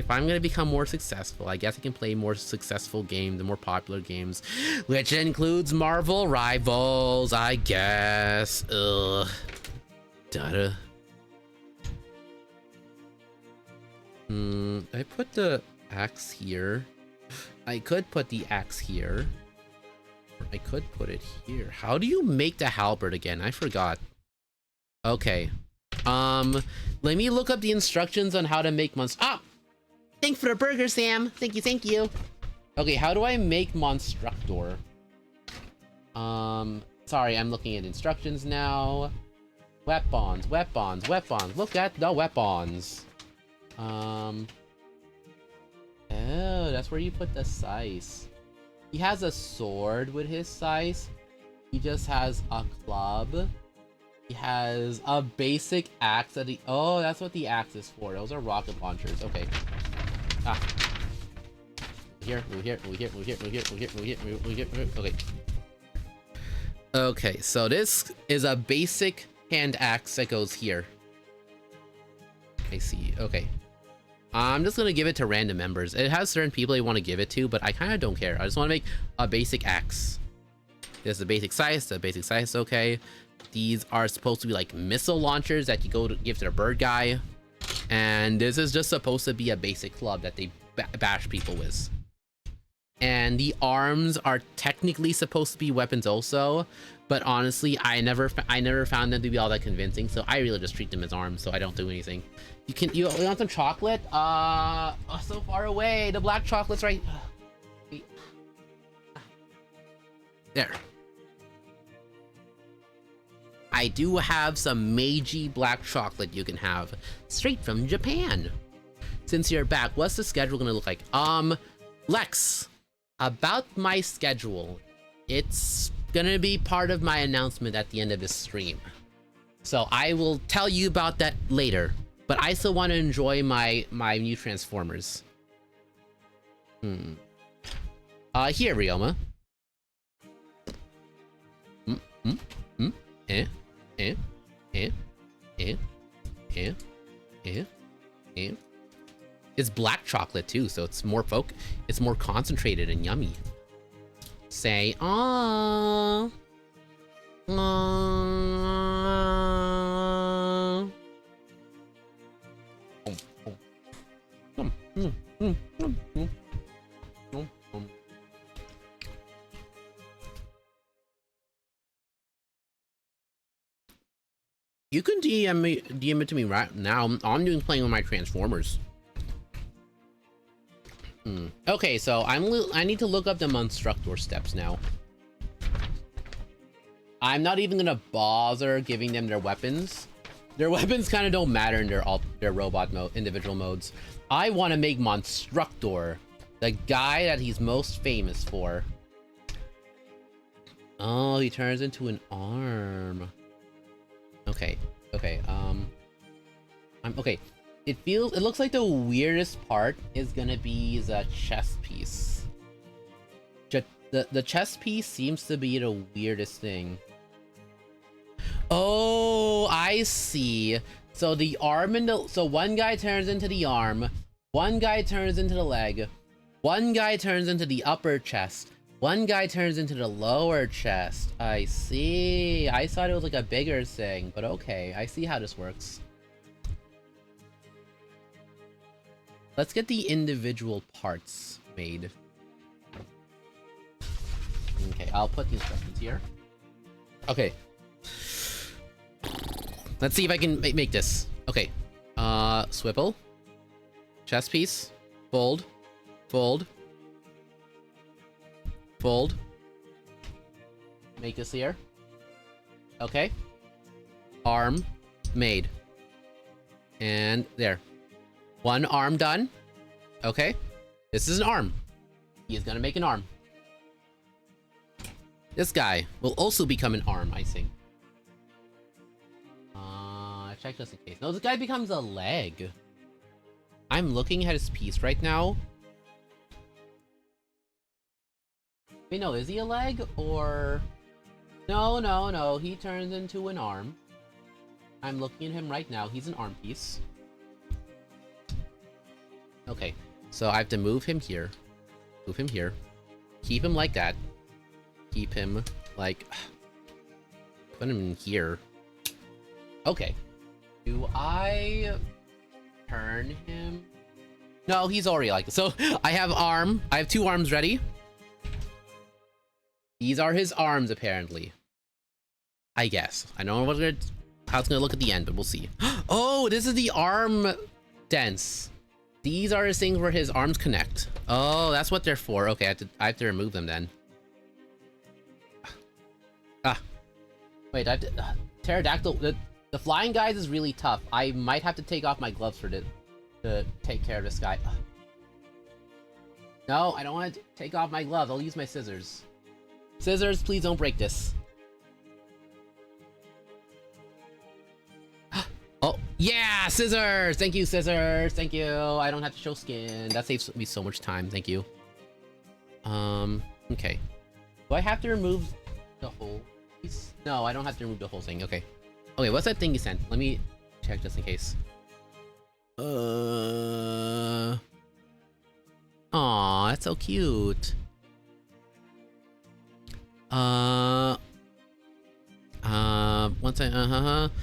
I'm gonna become more successful, I guess I can play more successful games, the more popular games, which includes Marvel Rivals, I guess. Ugh. Dada. I put the axe here. I could put the axe here. Or I could put it here. How do you make the halberd again? I forgot. Okay. Let me look up the instructions on how to make monster. Ah! Thanks for the burger, Sam. Thank you. Okay, how do I make Monstructor? Sorry, I'm looking at instructions now. Weapons. Look at the weapons. Oh, that's where you put the size. He has a sword with his size. He just has a club. He has a basic axe that he... Oh, that's what the axe is for. Those are rocket launchers. Okay. Ah. Here, move here, move here, move here, move here, move here, move here, move here, move here. Okay. Okay, so this is a basic hand axe that goes here. I see. Okay. I'm just gonna give it to random members. It has certain people you want to give it to, but I kind of don't care. I just want to make a basic axe. This is the basic size. The basic size is okay. These are supposed to be like missile launchers that you go to give to the bird guy. And this is just supposed to be a basic club that they bash people with. And the arms are technically supposed to be weapons also, but honestly, I never found them to be all that convincing. So I really just treat them as arms, so I don't do anything. You want some chocolate? Oh, so far away. The black chocolate's right. There. I do have some Meiji black chocolate you can have straight from Japan. Since you're back, what's the schedule gonna look like? Lex, about my schedule, it's gonna be part of my announcement at the end of this stream. So I will tell you about that later, but I still want to enjoy my new Transformers. Here, Ryoma. It's black chocolate too, so it's more concentrated and yummy. Say aww. You can DM it to me right now. I'm playing with my Transformers. Okay, so I need to look up the Monstructor steps now. I'm not even gonna bother giving them their weapons. Their weapons kind of don't matter in their robot mode, individual modes. I want to make Monstructor the guy that he's most famous for. Oh, he turns into an arm. Okay. Okay. Okay. It looks like the weirdest part is gonna be the chest piece. The chest piece seems to be the weirdest thing. Oh, I see. So the arm so one guy turns into the arm, one guy turns into the leg, one guy turns into the upper chest, one guy turns into the lower chest. I see. I thought it was like a bigger thing, but okay. I see how this works. Let's get the individual parts made. Okay, I'll put the instructions here. Okay. Let's see if I can make this. Okay. Swivel. Chest piece. Fold. Fold. Fold. Make this here. Okay. Arm made. And there. One arm done. Okay. This is an arm. He is gonna make an arm. This guy will also become an arm, I think. Check just in case. No, this guy becomes a leg. I'm looking at his piece right now. Wait, no, is he a leg or... No, no, no. He turns into an arm. I'm looking at him right now. He's an arm piece. Okay, so I have to move him here. Move him here. Keep him like that. Keep him like... Put him in here. Okay. Do I turn him? No, he's already like this. So I have two arms ready. These are his arms, apparently. I guess. I don't know how it's gonna look at the end, but we'll see. Oh, this is the arm dents. These are his things where his arms connect. Oh, that's what they're for. Okay, I have to remove them then. Wait, I have to... Pterodactyl... The flying guys is really tough. I might have to take off my gloves for this to take care of this guy. No, I don't want to take off my glove. I'll use my scissors. Scissors, please don't break this. Oh, yeah, scissors! Thank you, scissors! Thank you! I don't have to show skin. That saves me so much time, thank you. Okay. Do I have to remove the whole piece? No, I don't have to remove the whole thing, okay. Okay, what's that thing you sent? Let me check just in case. Aw, that's so cute. Once I,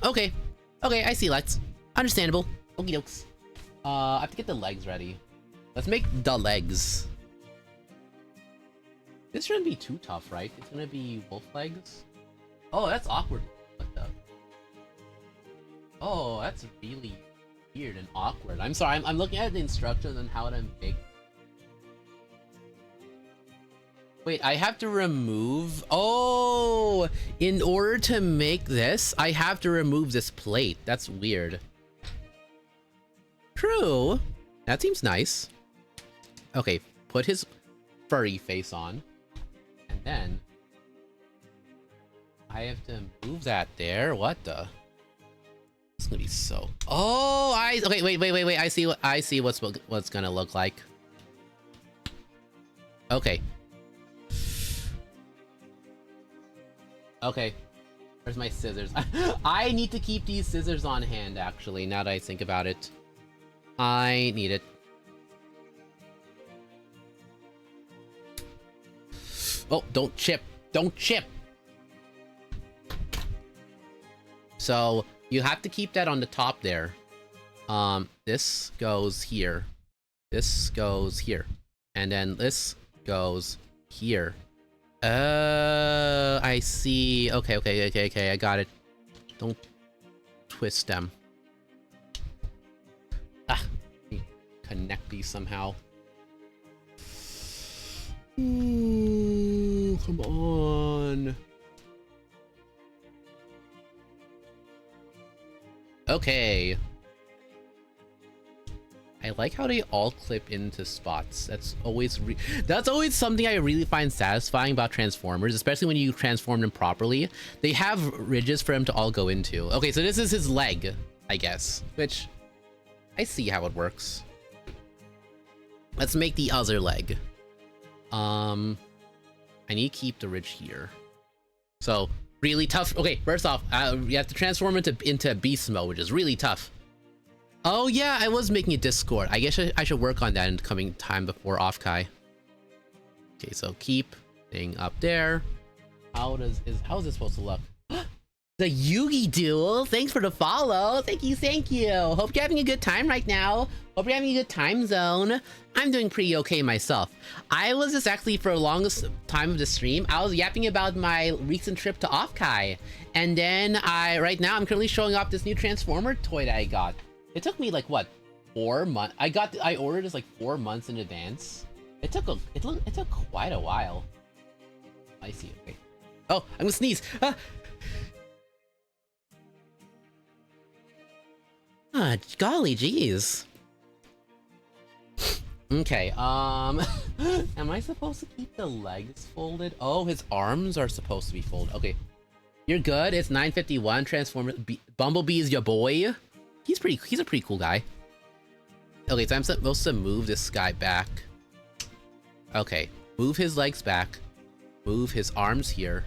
okay. Okay, I see, Lex. Understandable. Okie dokes. I have to get the legs ready. Let's make the legs. This shouldn't be too tough, right? It's gonna be wolf legs. Oh, that's awkward. What the? Oh, that's really weird and awkward. I'm sorry, I'm looking at the instructions on how to make... Wait, I have to remove... Oh! In order to make this, I have to remove this plate. That's weird. True. That seems nice. Okay, put his furry face on. And then... I have to move that there. What the? It's gonna be so... Oh, okay, wait. I see what's gonna look like. Okay. Okay. Where's my scissors? I need to keep these scissors on hand, actually, now that I think about it. I need it. Oh, don't chip. Don't chip! So, you have to keep that on the top there. This goes here. This goes here. And then this goes here. I see. Okay, I got it. Don't twist them. Ah, connect these somehow. Ooh, come on. Okay. I like how they all clip into spots. That's always something I really find satisfying about Transformers, especially when you transform them properly. They have ridges for them to all go into. Okay, so this is his leg, I guess, which I see how it works. Let's make the other leg. I need to keep the ridge here. So really tough. Okay, first off, you have to transform into beast mode, which is really tough. Oh yeah, I was making a Discord. I guess I should work on that in the coming time before OFFKAI. Okay, so keep thing up there. How is this supposed to look? The Yugi duel. Thanks for the follow. Thank you. Hope you're having a good time right now. Hope you're having a good time zone. I'm doing pretty okay myself. I was just actually, for the longest time of the stream, I was yapping about my recent trip to OFFKAI. And then right now I'm currently showing off this new Transformer toy that I got. It took me like what, 4 months? I ordered this like 4 months in advance. It took quite a while. I see. Okay. Oh, I'm gonna sneeze. Golly jeez. Okay, am I supposed to keep the legs folded? Oh, his arms are supposed to be folded. Okay. You're good. It's 9:51. Transformers. Bumblebee is your boy. He's a pretty cool guy. Okay, so I'm supposed to move this guy back. Okay, move his legs back. Move his arms here.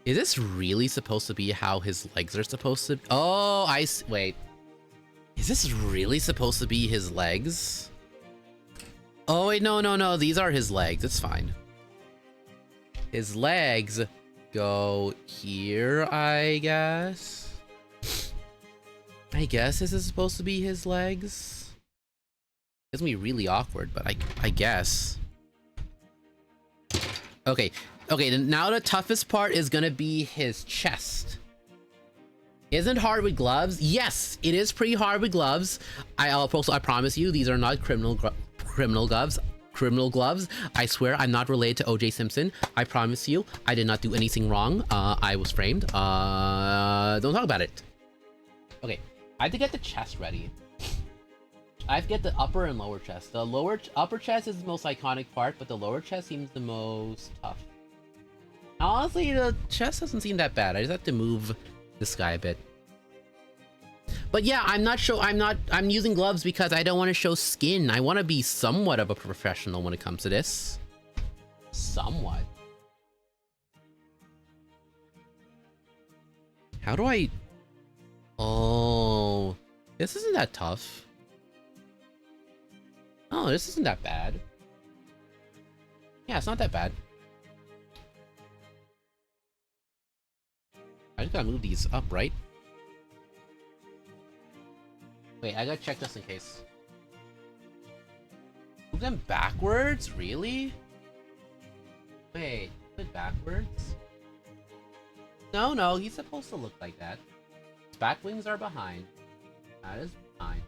Is this really supposed to be how his legs are supposed to? Oh, wait. Is this really supposed to be his legs? Oh wait, no. These are his legs. It's fine. His legs go here, I guess. I guess this is supposed to be his legs. It's gonna be really awkward, but I guess. Okay, now the toughest part is gonna be his chest. Isn't hard with gloves? Yes, it is pretty hard with gloves. I promise you, these are not criminal gloves. I swear I'm not related to OJ Simpson. I promise you, I did not do anything wrong. I was framed. Don't talk about it. Okay. I have to get the chest ready. I have to get the upper and lower chest. The upper chest is the most iconic part, but the lower chest seems the most tough. Honestly, the chest doesn't seem that bad. I just have to move this guy a bit. But yeah, I'm using gloves because I don't want to show skin. I want to be somewhat of a professional when it comes to this. Somewhat. How do I... Oh, this isn't that tough. Oh, this isn't that bad. Yeah, it's not that bad. I just gotta move these up, right? Wait, I gotta check this in case. Move them backwards? Really? Wait, put it backwards? No, he's supposed to look like that. His back wings are behind. That is behind.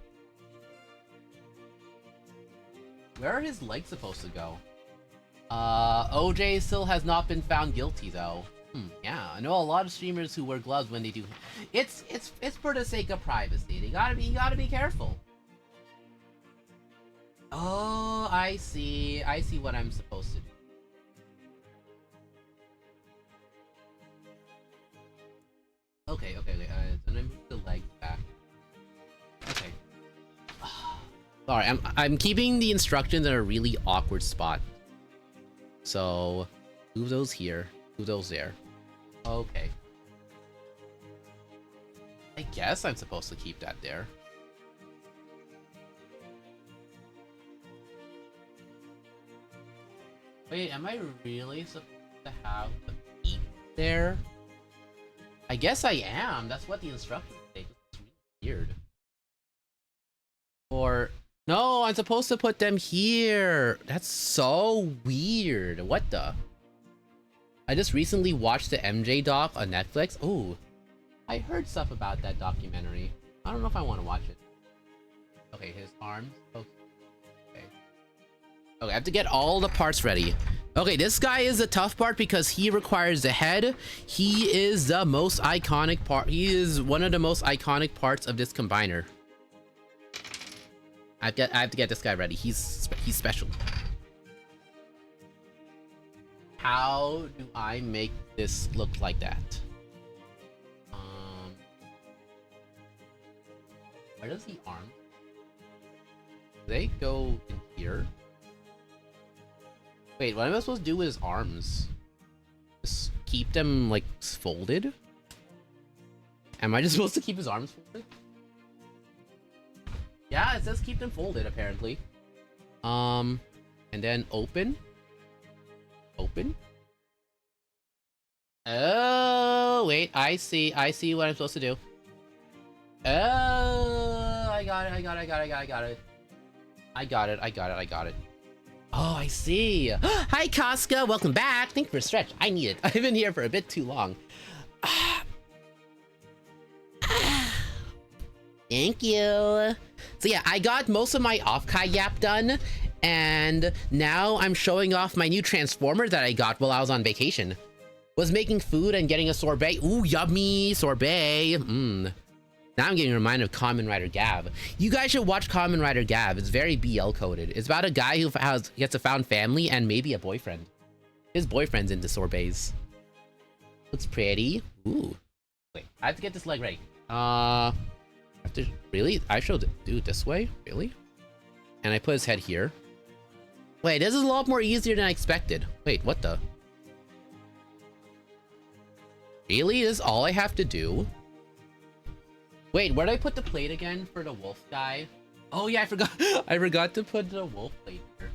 Where are his legs supposed to go? OJ still has not been found guilty though. Yeah, I know a lot of streamers who wear gloves when they do. It's for the sake of privacy. You gotta be careful. Oh, I see what I'm supposed to do. Okay. Then I move the legs back. Okay. Sorry, I'm keeping the instructions in a really awkward spot. So, move those here. Move those there. Okay. I guess I'm supposed to keep that there. Wait, am I really supposed to have the feet there? I guess I am. That's what the instructions say. It's really weird. Or... No, I'm supposed to put them here. That's so weird. What the? I just recently watched the MJ doc on Netflix. Oh, I heard stuff about that documentary. I don't know if I want to watch it. Okay, his arms. Okay. Okay, I have to get all the parts ready. Okay, this guy is the tough part because he requires the head. He is the most iconic part. He is one of the most iconic parts of this combiner. I have to get this guy ready. He's special. How do I make this look like that? Where does the arm? Do they go in here? Wait, what am I supposed to do with his arms? Just keep them like folded? Am I just supposed to keep his arms folded? Yeah, it says keep them folded, apparently. And then open. Open. Oh, wait, I see what I'm supposed to do. Oh, I got it. Oh, I see. Hi, Casca, welcome back. Thank you for a stretch. I need it. I've been here for a bit too long. Thank you. So yeah, I got most of my OFFKAI YAP done, and now I'm showing off my new transformer that I got while I was on vacation. Was making food and getting a sorbet. Ooh, yummy sorbet. Now I'm getting reminded of Kamen Rider Gav. You guys should watch Kamen Rider Gav. It's very BL coded. It's about a guy who gets a found family and maybe a boyfriend. His boyfriend's into sorbets. Looks pretty. Ooh. Wait, I have to get this leg ready. Really? I should do it this way? Really? And I put his head here. Wait, this is a lot more easier than I expected. Wait, what the? Really? This is all I have to do? Wait, where did I put the plate again for the wolf guy? Oh yeah, I forgot. I forgot to put the wolf plate here.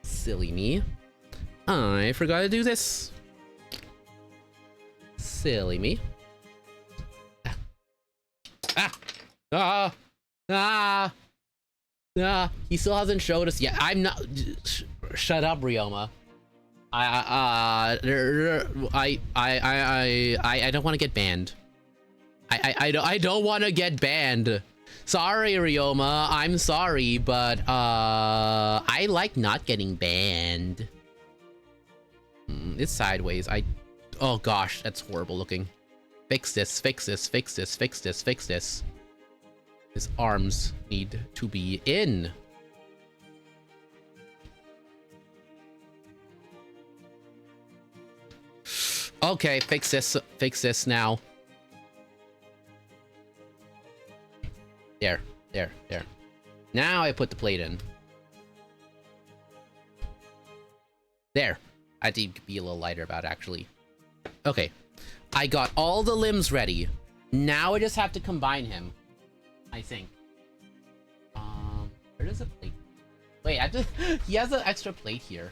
Silly me. I forgot to do this. Silly me. He still hasn't showed us yet. I'm not. Shut up, Ryoma. I don't want to get banned. I don't want to get banned. Sorry, Ryoma. I'm sorry, but I like not getting banned. It's sideways. Oh gosh, that's horrible looking. Fix this. Fix this. Fix this. Fix this. Fix this. His arms need to be in. Okay, fix this now. There. Now I put the plate in. There. I need to be a little lighter about it, actually. Okay. I got all the limbs ready. Now I just have to combine him. I think. Where does a plate? Wait, I have to... He has an extra plate here.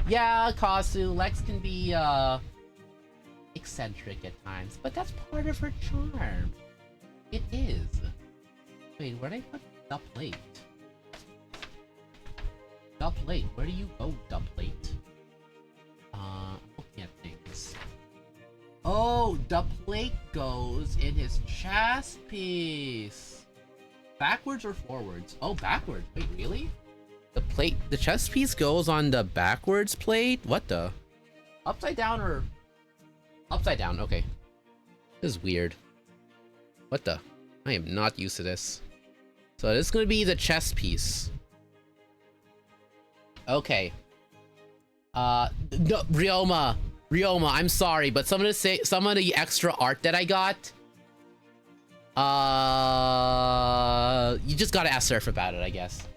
Yeah, Kasu, Lex can be, eccentric at times, but that's part of her charm. It is. Wait, where did I put the plate? The plate, where do you go, the plate? Looking at things. Oh, the plate goes in his chest piece. Backwards or forwards? Oh, backwards. Wait, really? The chest piece goes on the backwards plate? What the? Upside down or... Upside down, okay. This is weird. What the? I am not used to this. So this is gonna be the chest piece. Okay. No, Ryoma, I'm sorry, but some of the extra art that I got, you just gotta ask Surf about it, I guess.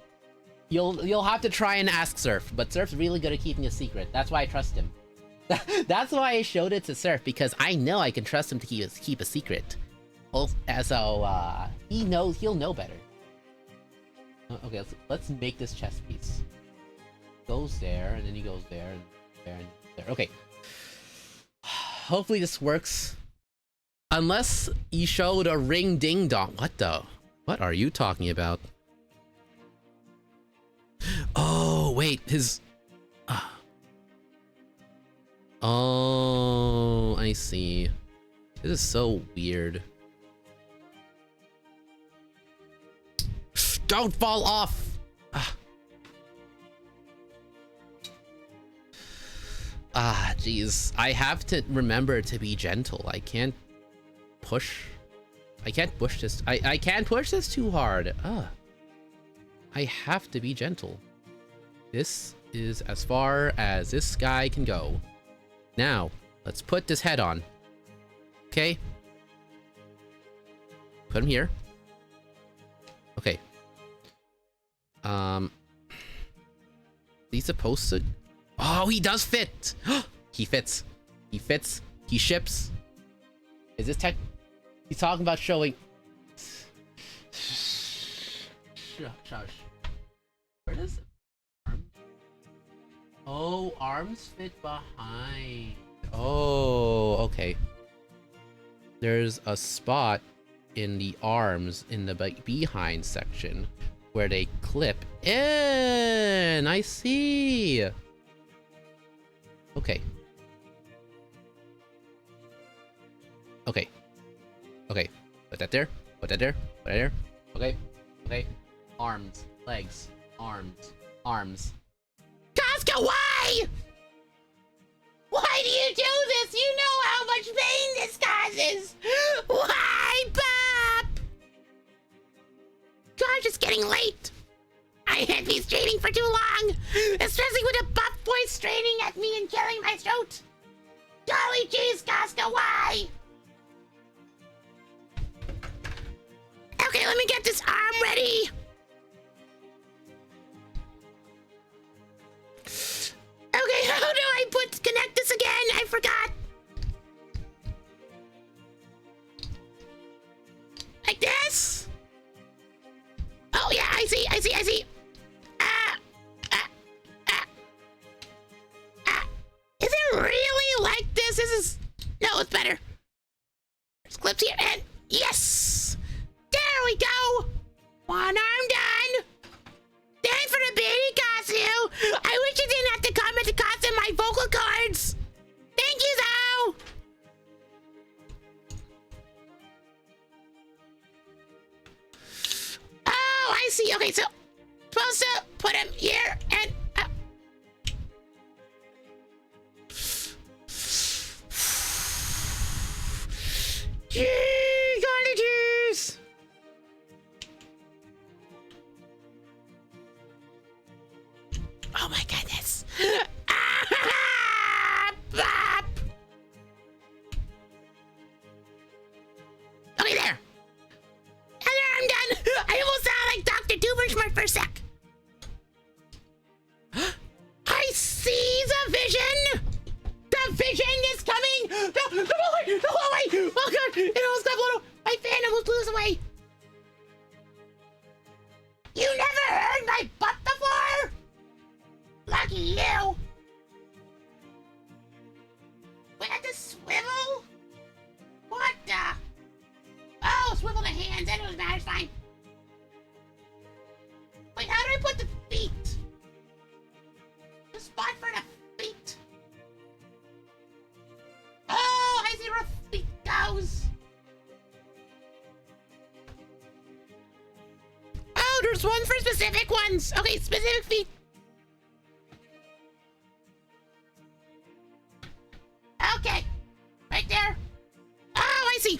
You'll have to try and ask Surf, but Surf's really good at keeping a secret. That's why I trust him. That's why I showed it to Surf, because I know I can trust him to keep a secret. So he'll know better. Okay, let's make this chess piece. Goes there, and then he goes there, and there, and there. Okay. Hopefully this works. Unless you showed a ring ding dong. What the? What are you talking about? Oh, wait, his... Oh, I see. This is so weird. Don't fall off! Jeez. I have to remember to be gentle. I can't push this. I can't push this too hard. I have to be gentle. This is as far as this guy can go. Now, let's put this head on. Okay. Put him here. Okay. He's supposed to... Oh, he does fit! He fits. He fits. He ships. Is this tech... He's talking about showing... Shush. Where does... Oh, arms fit behind. Oh, okay. There's a spot in the arms in the behind section where they clip in. I see. Okay. Okay. Put that there. Put that there. Put that there. Okay. Okay. Arms. Legs. Arms. Casca, why? Why do you do this? You know how much pain this causes. Why, Pop? Gosh, it's getting late. I can't be streaming for too long, especially with a buff voice straining at me and killing my throat. Golly jeez, Casca, why? Okay, let me get this arm ready. Okay, how do I connect this again? I forgot. Like this? Oh yeah, I see. Is it really like this? No, it's better. There's clips here, and yes! There we go! One arm done! Thanks for the beauty costume! I wish you didn't have to comment to costume my vocal cords! Thank you, though! Oh, I see. Okay, so supposed to put him here and... Yeah. Oh god, it almost got blown up. My fan almost blew this away. You never heard my butt before? Lucky you. We had to swivel? What the? Oh, swivel the hands. That doesn't matter. It's fine. Wait, how do I put the feet? The spot for the feet. Oh, I see where feet goes. Oh, there's one for specific ones. Okay, specific feet. Okay, right there. Oh, I see.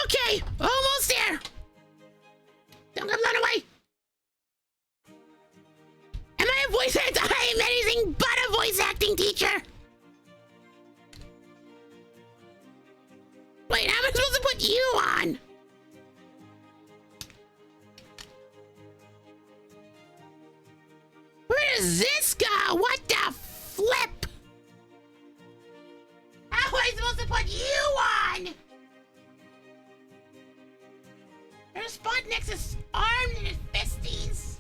Okay, almost there. Don't get blown away. Am I a voice actor? I am anything but a voice acting teacher. Wait, how am I supposed to put you on? Where does this go? What the flip? How am I supposed to put you on? There's a spot next to his arm and his fisties.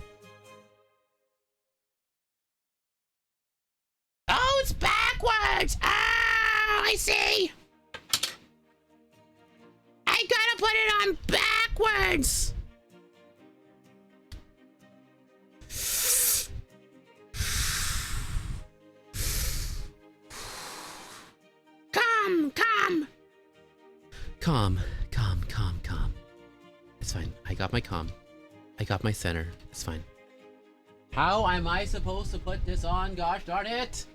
Oh, it's backwards. Oh, I see. I gotta put it on backwards. Calm. It's fine. I got my calm. I got my center. It's fine. How am I supposed to put this on? Gosh darn it!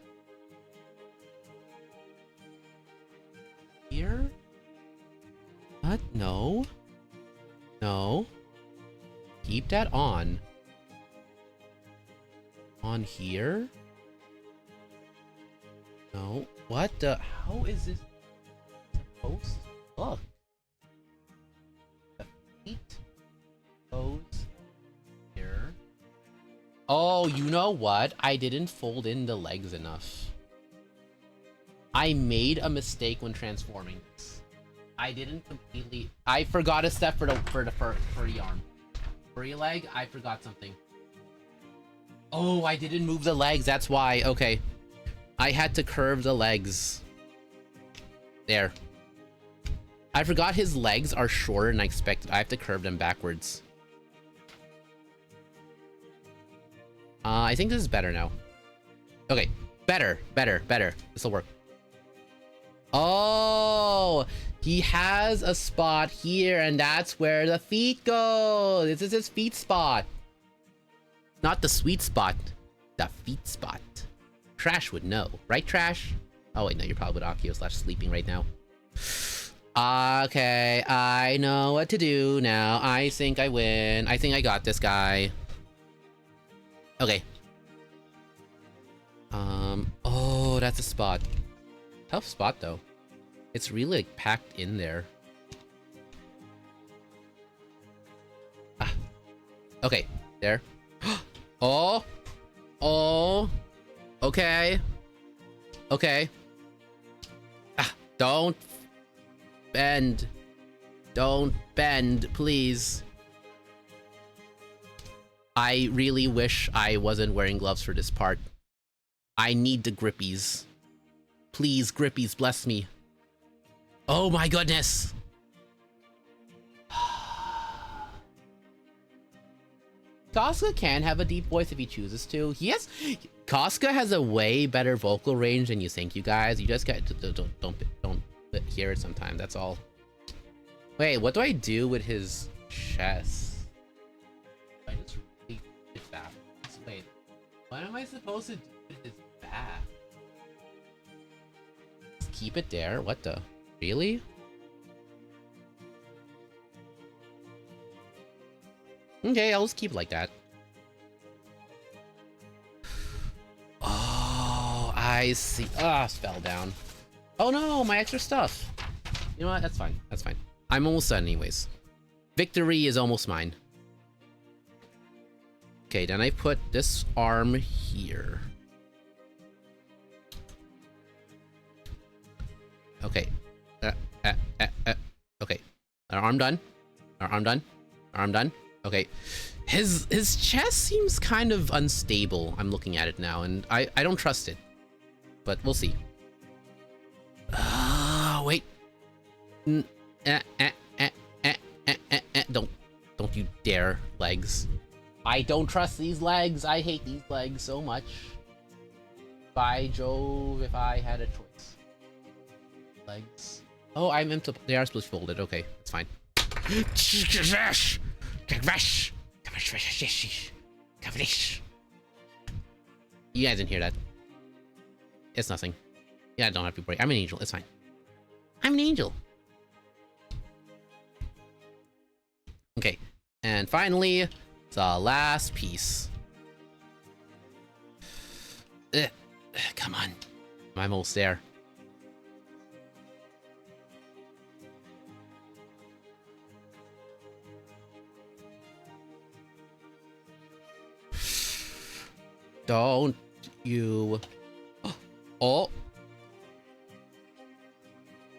Here? What? No. No. Keep that on. On here? No. What the? How is this supposed to look? The feet goes here. Oh, you know what? I didn't fold in the legs enough. I made a mistake when transforming this. I didn't completely. I forgot a step for the furry arm. Furry leg, I forgot something. Oh, I didn't move the legs, that's why. Okay. I had to curve the legs. There. I forgot his legs are shorter than I expected. I have to curve them backwards. I think this is better now. Okay. Better. This'll work. Oh, he has a spot here, and that's where the feet go. This is his feet spot. Not the sweet spot. The feet spot. Trash would know. Right, Trash? Oh, wait, no, you're probably with Akio / sleeping right now. Okay, I know what to do now. I think I win. I think I got this guy. Okay. Oh, that's a spot. Tough spot, though. It's really, like, packed in there. Ah. Okay, there. Oh! Oh! Okay. Okay. Ah, don't bend. Don't bend, please. I really wish I wasn't wearing gloves for this part. I need the grippies. Please, grippies, bless me. Oh my goodness! Casca can have a deep voice if he chooses to. Casca has a way better vocal range than you think, you guys. You just got to don't hear it sometimes, that's all. Wait, what do I do with his chest? I just really did that. Wait, what am I supposed to do with his back? Just keep it there? What the? Really? Okay, I'll just keep it like that. Oh, I see. Ah, fell down. Oh no, my extra stuff. You know what? That's fine. That's fine. I'm almost done anyways. Victory is almost mine. Okay, then I put this arm here. Okay. Okay. Arm done. Arm done. Arm done. Okay. His chest seems kind of unstable. I'm looking at it now, and I don't trust it. But we'll see. Wait. Don't you dare, legs. I don't trust these legs. I hate these legs so much. By Jove, if I had a choice. Legs. Oh, I meant to. They are supposed to be folded. Okay, it's fine. You guys didn't hear that. It's nothing. Yeah, I don't have to break. I'm an angel. It's fine. I'm an angel. Okay, and finally, the last piece. Come on. I'm almost there. Don't you... Oh.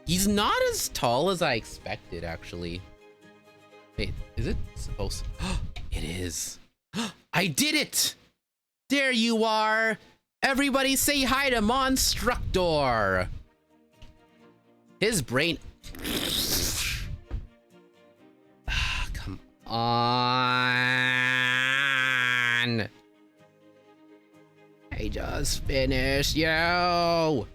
He's not as tall as I expected, actually. Wait, is it supposed to... It is. I did it! There you are! Everybody say hi to Monstructor! His brain... Come on! I just finished you!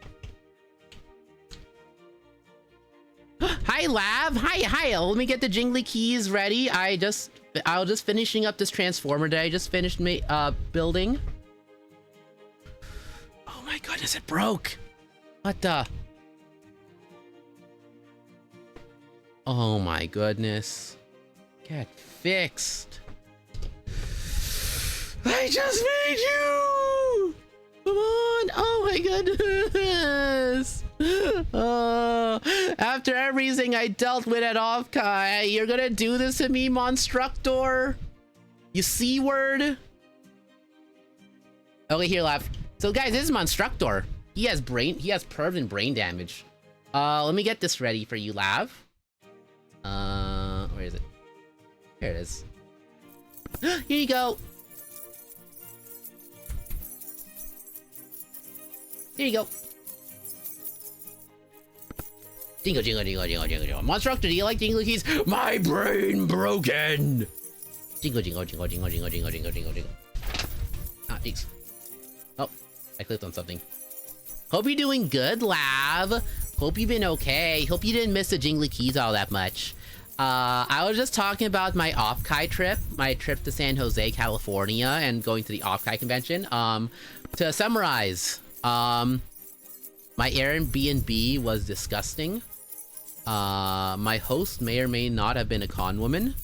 Hi, Lav! Hi! Let me get the jingly keys ready. I was just finishing up this transformer that I just finished building. Oh my goodness, it broke! What the? Oh my goodness. Get fixed. I just made you! Come on! Oh my goodness! After everything I dealt with at OFFKAI, you're gonna do this to me, Monstructor? You C-word? Okay, here, Lav. So guys, this is Monstructor. He has permanent brain damage. Let me get this ready for you, Lav. Where is it? Here it is. Here you go. Here you go. Jingle, jingle, jingle, jingle, jingle, jingle. Monstructor, do you like jingle keys? My brain broken! Jingle, jingle, jingle, jingle, jingle, jingle, jingle, jingle, jingle. Ah, jeez. Oh, I clicked on something. Hope you're doing good, Lav. Hope you've been okay. Hope you didn't miss the jingly keys all that much. I was just talking about my OFFKAI trip. My trip to San Jose, California, and going to the OFFKAI convention. To summarize, my Airbnb was disgusting. My host may or may not have been a con woman.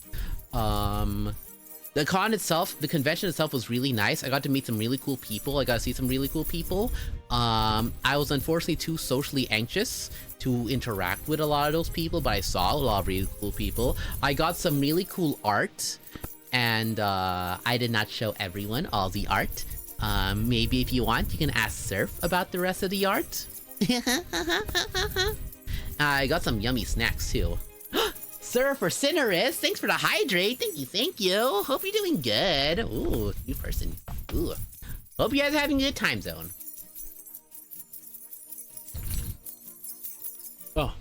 The convention itself was really nice. I got to meet some really cool people. I got to see some really cool people. I was unfortunately too socially anxious to interact with a lot of those people, but I saw a lot of really cool people. I got some really cool art, and I did not show everyone all the art. Maybe if you want, you can ask Surf about the rest of the art. I got some yummy snacks too. Surf or Cinerus, thanks for the hydrate. Thank you. Hope you're doing good. Ooh, new person. Ooh. Hope you guys are having a good time zone. Oh.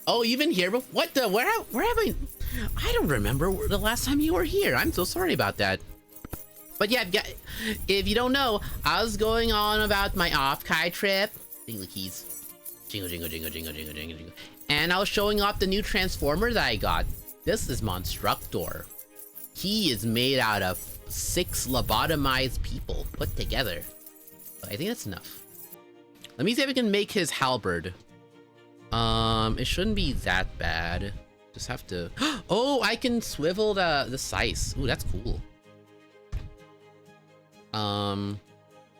Oh, you've been here before? What the? Where have I don't remember the last time you were here. I'm so sorry about that. But yeah, if you don't know, I was going on about my OFFKAI trip. Jingle keys. Jingle, jingle, jingle, jingle, jingle, jingle, jingle. And I was showing off the new transformer that I got. This is Monstructor. He is made out of 6 lobotomized people put together. But I think that's enough. Let me see if I can make his halberd. It shouldn't be that bad. Just have to... Oh, I can swivel the size. Ooh, that's cool.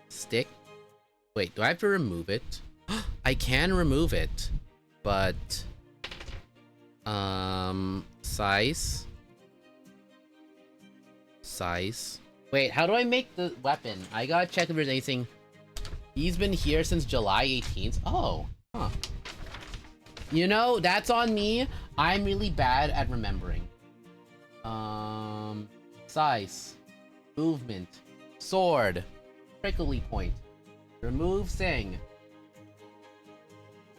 Stick. Wait, do I have to remove it? I can remove it, but size. Wait, how do I make the weapon? I gotta check if there's anything. He's been here since July 18th. Oh, huh. You know, that's on me. I'm really bad at remembering. Size. Movement. Sword. Prickly point. Remove thing.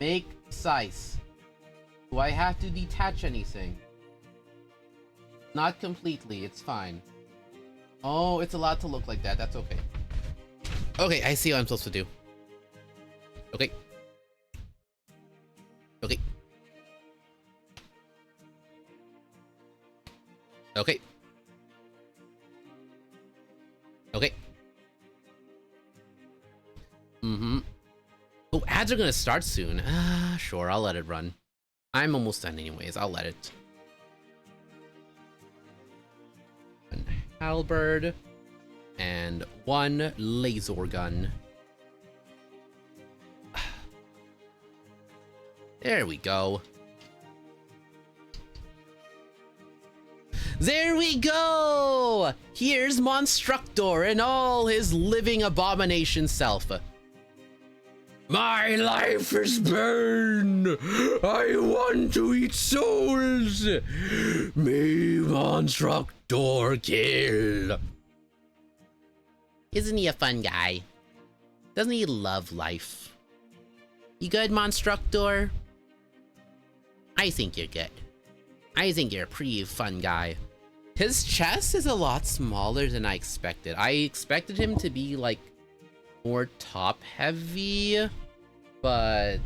Make size. Do I have to detach anything? Not completely, it's fine. Oh, it's allowed to look like that. That's okay. Okay, I see what I'm supposed to do. Okay. Okay. Okay. Okay. Mm-hmm. Oh, ads are gonna start soon. Sure, I'll let it run. I'm almost done anyways. I'll let it. An halberd and one laser gun. There we go. There we go! Here's Monstructor in all his living abomination self. My life is burn! I want to eat souls! Me Monstructor kill! Isn't he a fun guy? Doesn't he love life? You good, Monstructor? I think you're good. I think you're a pretty fun guy. His chest is a lot smaller than I expected. I expected him to be like more top heavy, but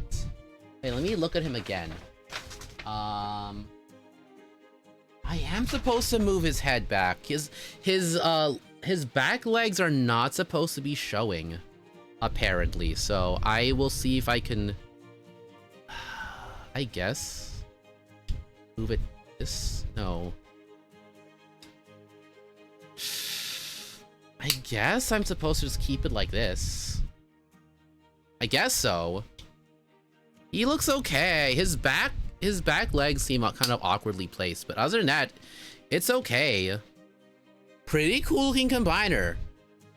hey, let me look at him again. I am supposed to move his head back. His back legs are not supposed to be showing, apparently. So I will see if I can, I guess, move it this, no. I guess I'm supposed to just keep it like this. I guess so. He looks okay. His back legs seem kind of awkwardly placed, but other than that, it's okay. Pretty cool looking combiner.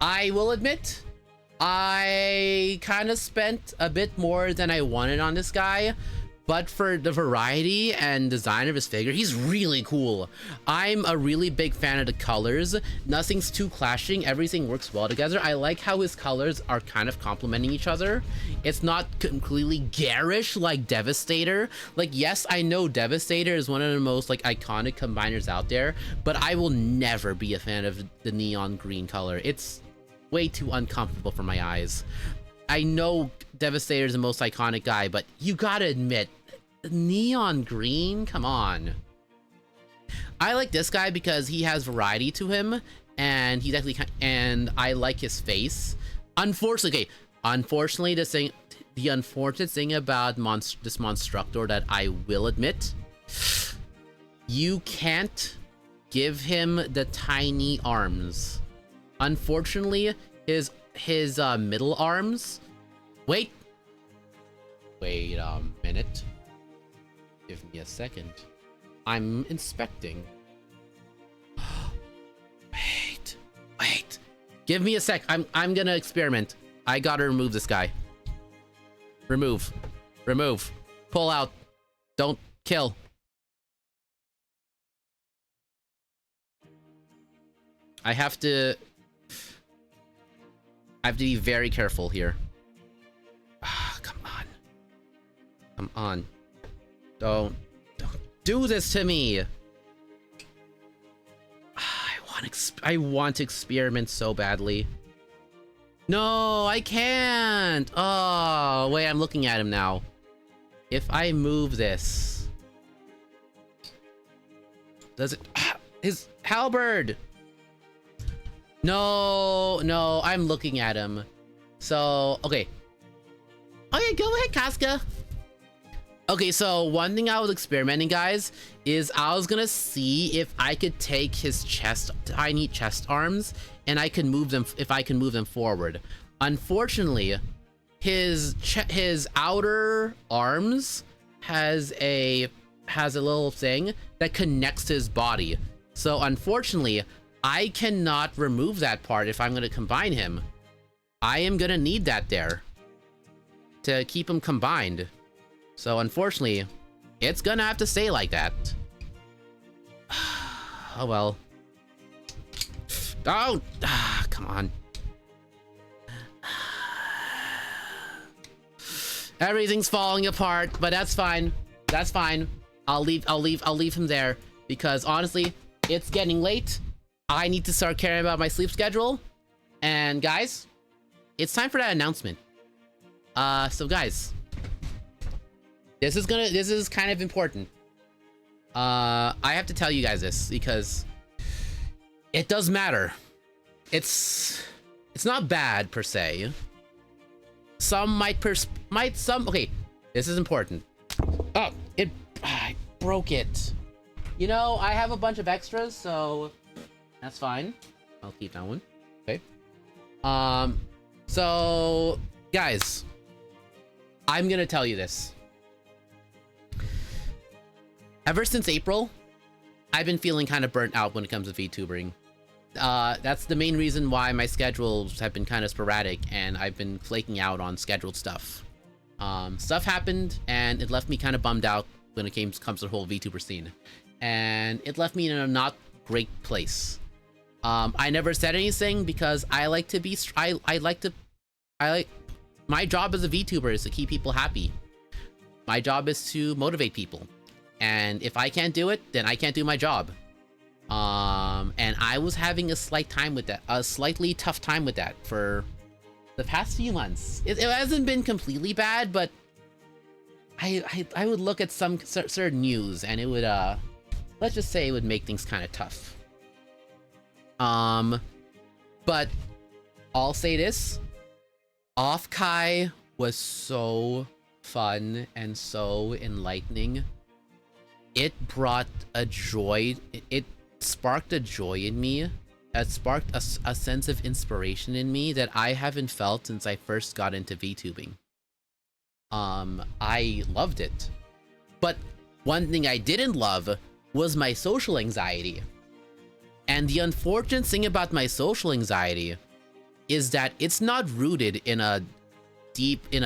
I will admit, I kind of spent a bit more than I wanted on this guy, but for the variety and design of his figure, he's really cool. I'm a really big fan of the colors. Nothing's too clashing. Everything works well together. I like how his colors are kind of complementing each other. It's not completely garish like Devastator. Like, yes, I know Devastator is one of the most like iconic combiners out there, but I will never be a fan of the neon green color. It's way too uncomfortable for my eyes. I know Devastator is the most iconic guy, but you gotta admit, neon green? Come on. I like this guy because he has variety to him, and he's actually and I like his face. Unfortunately, the unfortunate thing about this Monstructor that I will admit, you can't give him the tiny arms. Unfortunately, his middle arms. Wait a minute. Give me a second. I'm inspecting. Wait. Give me a sec. I'm gonna experiment. I gotta remove this guy. Remove. Pull out. Don't kill. I have to be very careful here. Come on. Don't do this to me. I want to experiment so badly. No, I can't. Oh, wait, I'm looking at him now. If I move this, does it? His halberd. No, I'm looking at him. So, okay. Okay, go ahead, Casca. Okay, so one thing I was experimenting, guys, is I was gonna see if I could take his tiny chest arms, and I can move them, if I can move them forward. Unfortunately, his outer arms has a little thing that connects to his body. So unfortunately, I cannot remove that part if I'm gonna combine him. I am gonna need that there to keep them combined. So unfortunately, it's gonna have to stay like that. Oh well. Oh, come on. Everything's falling apart, but that's fine. That's fine. I'll leave him there because honestly, it's getting late. I need to start caring about my sleep schedule. And guys, it's time for that announcement. So guys, this is kind of important. I have to tell you guys this because it does matter. It's not bad per se. Some okay, this is important. Oh, I broke it. You know, I have a bunch of extras, so that's fine. I'll keep that one. Okay. So guys, I'm gonna tell you this. Ever since April, I've been feeling kind of burnt out when it comes to VTubering. That's the main reason why my schedules have been kind of sporadic and I've been flaking out on scheduled stuff. Stuff happened and it left me kind of bummed out when it comes to the whole VTuber scene. And it left me in a not great place. I never said anything because I like to be, my job as a VTuber is to keep people happy. My job is to motivate people. And if I can't do it, then I can't do my job. And I was having a slightly tough time with that for the past few months. It hasn't been completely bad, but I would look at some certain news and it would, let's just say it would make things kind of tough. But I'll say this, OFFKAI was so fun and so enlightening. It brought a joy, it sparked a joy in me. It sparked a sense of inspiration in me that I haven't felt since I first got into VTubing. I loved it. But one thing I didn't love was my social anxiety. And the unfortunate thing about my social anxiety is that it's not rooted in a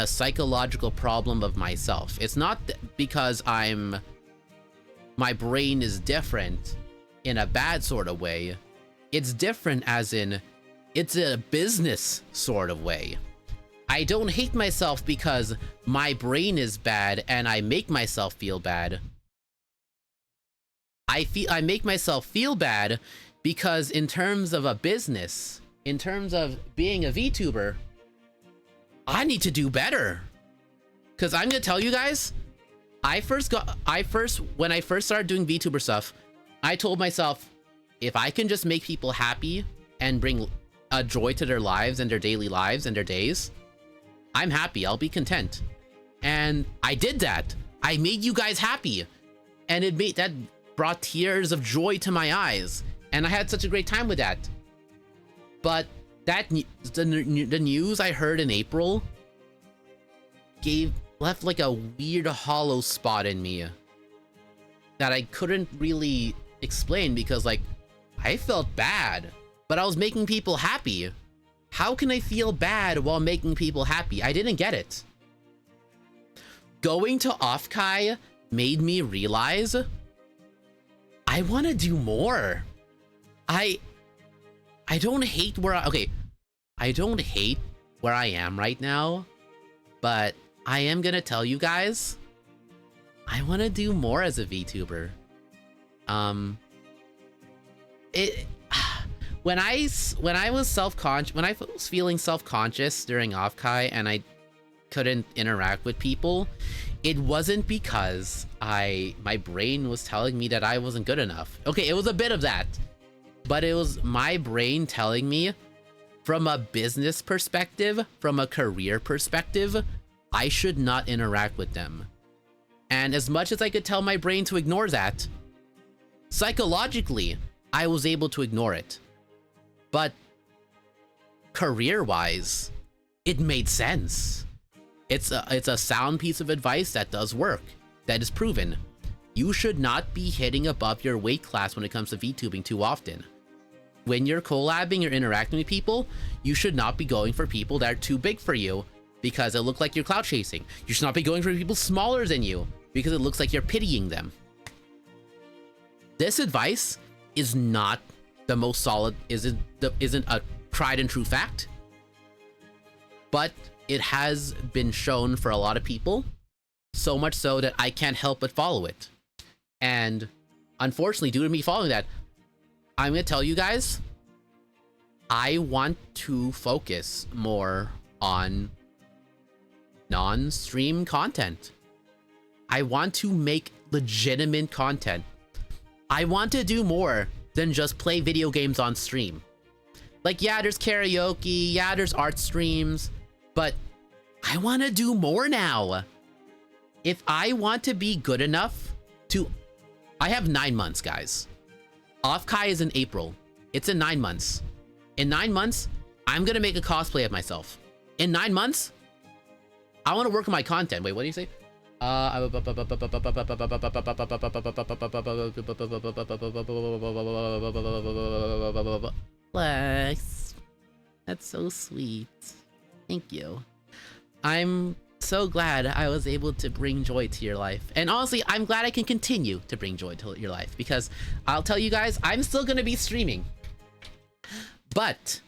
psychological problem of myself. It's not because my brain is different in a bad sort of way. It's different as in, it's a business sort of way. I don't hate myself because my brain is bad and I make myself feel bad. I make myself feel bad because in terms of a business, in terms of being a VTuber, I need to do better. Cause I'm gonna tell you guys, when I first started doing VTuber stuff, I told myself, if I can just make people happy and bring a joy to their lives and their daily lives and their days, I'm happy, I'll be content. And I did that. I made you guys happy. And that brought tears of joy to my eyes. And I had such a great time with that. But the news I heard in April left like a weird hollow spot in me that I couldn't really explain because like I felt bad, but I was making people happy. How can I feel bad while making people happy? I didn't get it. Going to OFFKAI made me realize I want to do more. I don't hate I don't hate where I am right now, but I am gonna tell you guys, I want to do more as a VTuber. When I was feeling self-conscious during OFFKAI and I couldn't interact with people, it wasn't because my brain was telling me that I wasn't good enough. Okay, it was a bit of that, but it was my brain telling me from a business perspective, from a career perspective, I should not interact with them. And as much as I could tell my brain to ignore that, psychologically, I was able to ignore it. But career-wise, it made sense. It's a sound piece of advice that does work, that is proven. You should not be hitting above your weight class when it comes to VTubing too often. when you're collabing or interacting with people, you should not be going for people that are too big for you because it looks like you're clout chasing. You should not be going for people smaller than you because it looks like you're pitying them. This advice is not the most solid, isn't a tried and true fact, but it has been shown for a lot of people, so much so that I can't help but follow it. And unfortunately, due to me following that, I'm gonna tell you guys, I want to focus more on non-stream content. I want to make legitimate content. I want to do more than just play video games on stream. Like, yeah, there's karaoke, yeah, there's art streams, but I want to do more now. If I want to be good enough to... I have 9 months, guys. OFFKAI is in April. It's in 9 months. In 9 months, I'm gonna make a cosplay of myself. In 9 months, I want to work on my content. Wait, what do you say? Flex. That's so sweet. Thank you. I'm so glad I was able to bring joy to your life. And honestly, I'm glad I can continue to bring joy to your life because I'll tell you guys, I'm still gonna be streaming. But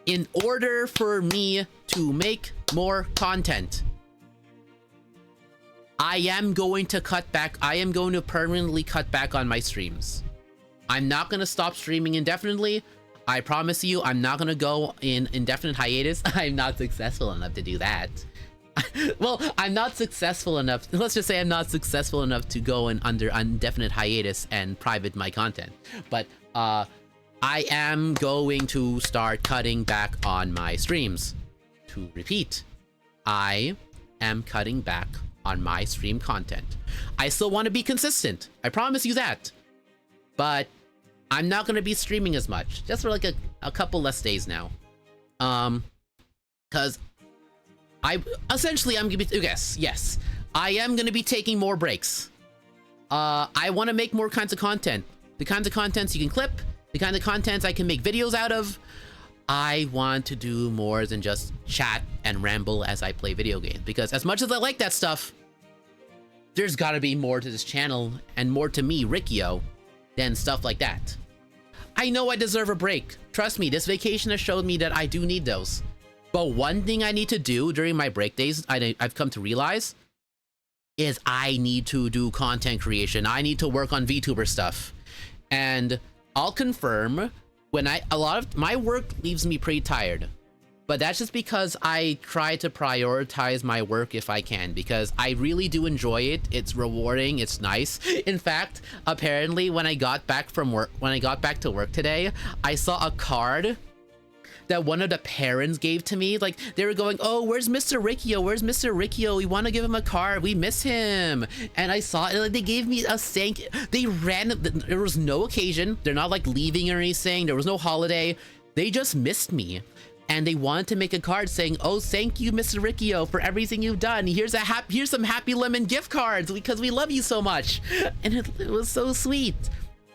in order for me to make more content, I am going to cut back. I am going to permanently cut back on my streams. I'm not going to stop streaming indefinitely. I promise you, I'm not going to go in indefinite hiatus. I'm not successful enough to do that. Well, I'm not successful enough. Let's just say I'm not successful enough to go in under indefinite hiatus and private my content. But I am going to start cutting back on my streams. To repeat, I am cutting back on my stream content. I still want to be consistent. I promise you that. But I'm not going to be streaming as much. Just for like a couple less days now. Because I'm going to be... Yes. I am going to be taking more breaks. I want to make more kinds of content. The kinds of contents you can clip. The kind of contents I can make videos out of. I want to do more than just chat and ramble as I play video games. Because as much as I like that stuff, there's gotta be more to this channel and more to me, Rikio, than stuff like that. I know I deserve a break. Trust me, this vacation has showed me that I do need those. But one thing I need to do during my break days, I've come to realize, is I need to do content creation. I need to work on VTuber stuff. And I'll confirm, when a lot of my work leaves me pretty tired, but that's just because I try to prioritize my work if I can, because I really do enjoy it. It's rewarding. It's nice. In fact, apparently when I got back to work today, I saw a card that one of the parents gave to me. Like, they were going, oh, where's Mr. Rikio? Where's Mr. Rikio? We want to give him a card. We miss him. And I saw it, like, they gave me a thank. There was no occasion. They're not like leaving or anything. There was no holiday. They just missed me. And they wanted to make a card saying, oh, thank you, Mr. Rikio, for everything you've done. Here's some Happy Lemon gift cards because we love you so much. And it was so sweet.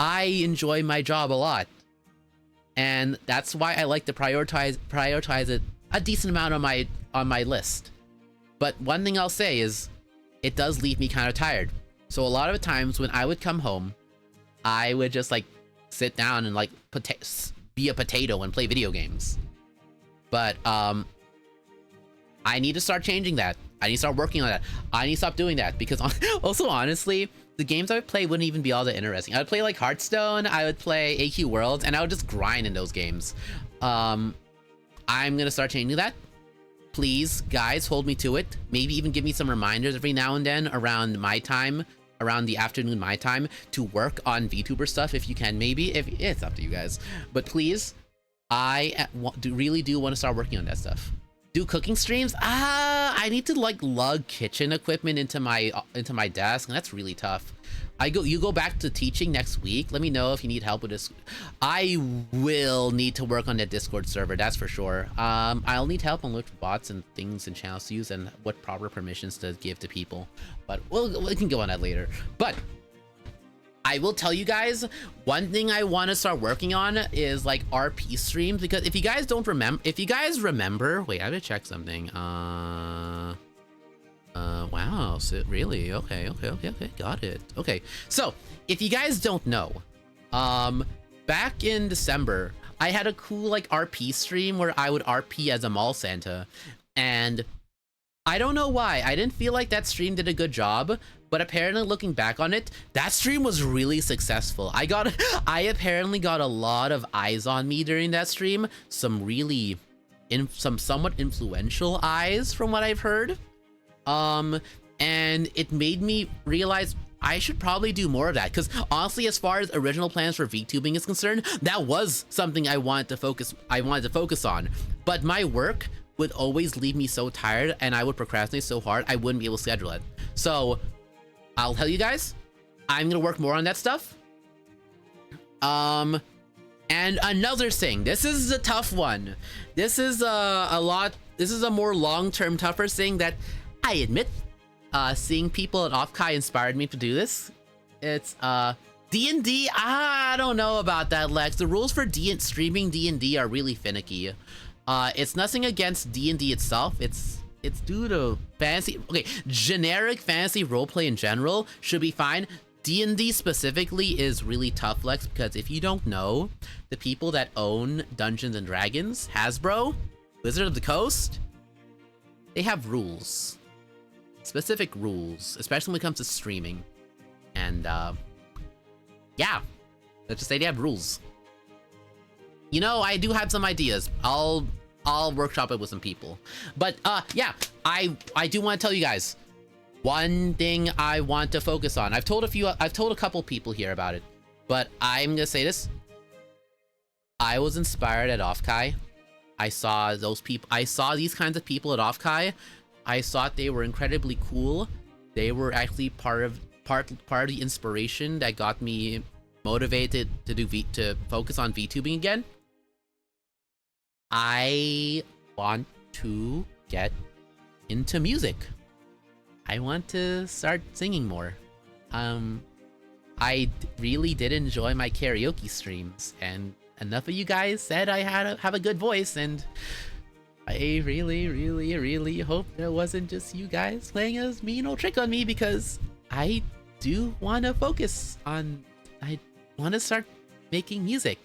I enjoy my job a lot. And that's why I like to prioritize it a decent amount on my list. But one thing I'll say is, it does leave me kind of tired. So a lot of times when I would come home, I would just like sit down and like be a potato and play video games. But I need to start changing that. I need to start working on that. I need to stop doing that because also honestly, the games I would play wouldn't even be all that interesting. I would play like Hearthstone, I would play AQ Worlds, and I would just grind in those games. I'm gonna start changing that. Please, guys, hold me to it. Maybe even give me some reminders every now and then around my time, around the afternoon my time, to work on VTuber stuff if you can. Maybe if it's up to you guys, but please, I really do want to start working on that stuff. Do cooking streams? I need to like lug kitchen equipment into my desk, and that's really tough. You go back to teaching next week. Let me know if you need help with this. I will need to work on that Discord server, that's for sure. I'll need help on which bots and things and channels to use and what proper permissions to give to people. But we can go on that later. But I will tell you guys, one thing I want to start working on is like RP streams, because if you guys don't remember, wait, I have to check something. Wow, so really? Okay, got it. Okay, so if you guys don't know, back in December, I had a cool like RP stream where I would RP as a mall Santa, and I don't know why. I didn't feel like that stream did a good job, but apparently looking back on it, that stream was really successful. I apparently got a lot of eyes on me during that stream. Some really, some somewhat influential eyes from what I've heard. And it made me realize I should probably do more of that, because honestly, as far as original plans for VTubing is concerned, that was something I wanted to focus on. But my work would always leave me so tired, and I would procrastinate so hard I wouldn't be able to schedule it. So I'll tell you guys, I'm gonna work more on that stuff. And another thing, this is a tough one. This is this is a more long-term tougher thing that I admit, seeing people at OFFKAI inspired me to do this. It's D&D. I don't know about that, Lex. The rules for streaming D&D are really finicky. It's nothing against D&D itself. It's due to fantasy. Okay, generic fantasy roleplay in general should be fine. D&D specifically is really tough, Lex, because if you don't know, the people that own Dungeons and Dragons, Hasbro, Wizard of the Coast, they have rules. Specific rules, especially when it comes to streaming. And yeah, let's just say they have rules. You know, I do have some ideas. I'll workshop it with some people. But yeah, I do want to tell you guys one thing I want to focus on. I've told a couple people here about it, but I'm gonna say this. I was inspired at OFFKAI. I saw these kinds of people at OFFKAI. I thought they were incredibly cool. They were actually part of the inspiration that got me motivated to focus on VTubing again. I want to get into music. I want to start singing more. I really did enjoy my karaoke streams, and enough of you guys said I have a good voice, and I really hope that wasn't just you guys playing a mean old trick on me, because I do want to focus on, I want to start making music.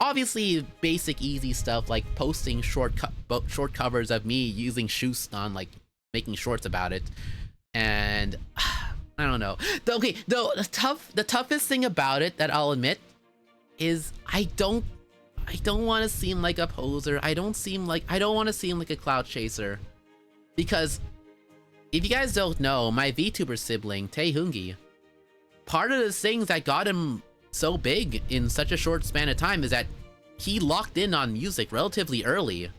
Obviously, basic easy stuff like posting short covers of me using Shoost on, like, making shorts about it. And I don't know. Okay, though the toughest thing about it that I'll admit is I don't want to seem like a poser. I don't want to seem like a cloud chaser, because if you guys don't know, my VTuber sibling Taehungi, part of the things that got him so big in such a short span of time is that he locked in on music relatively early,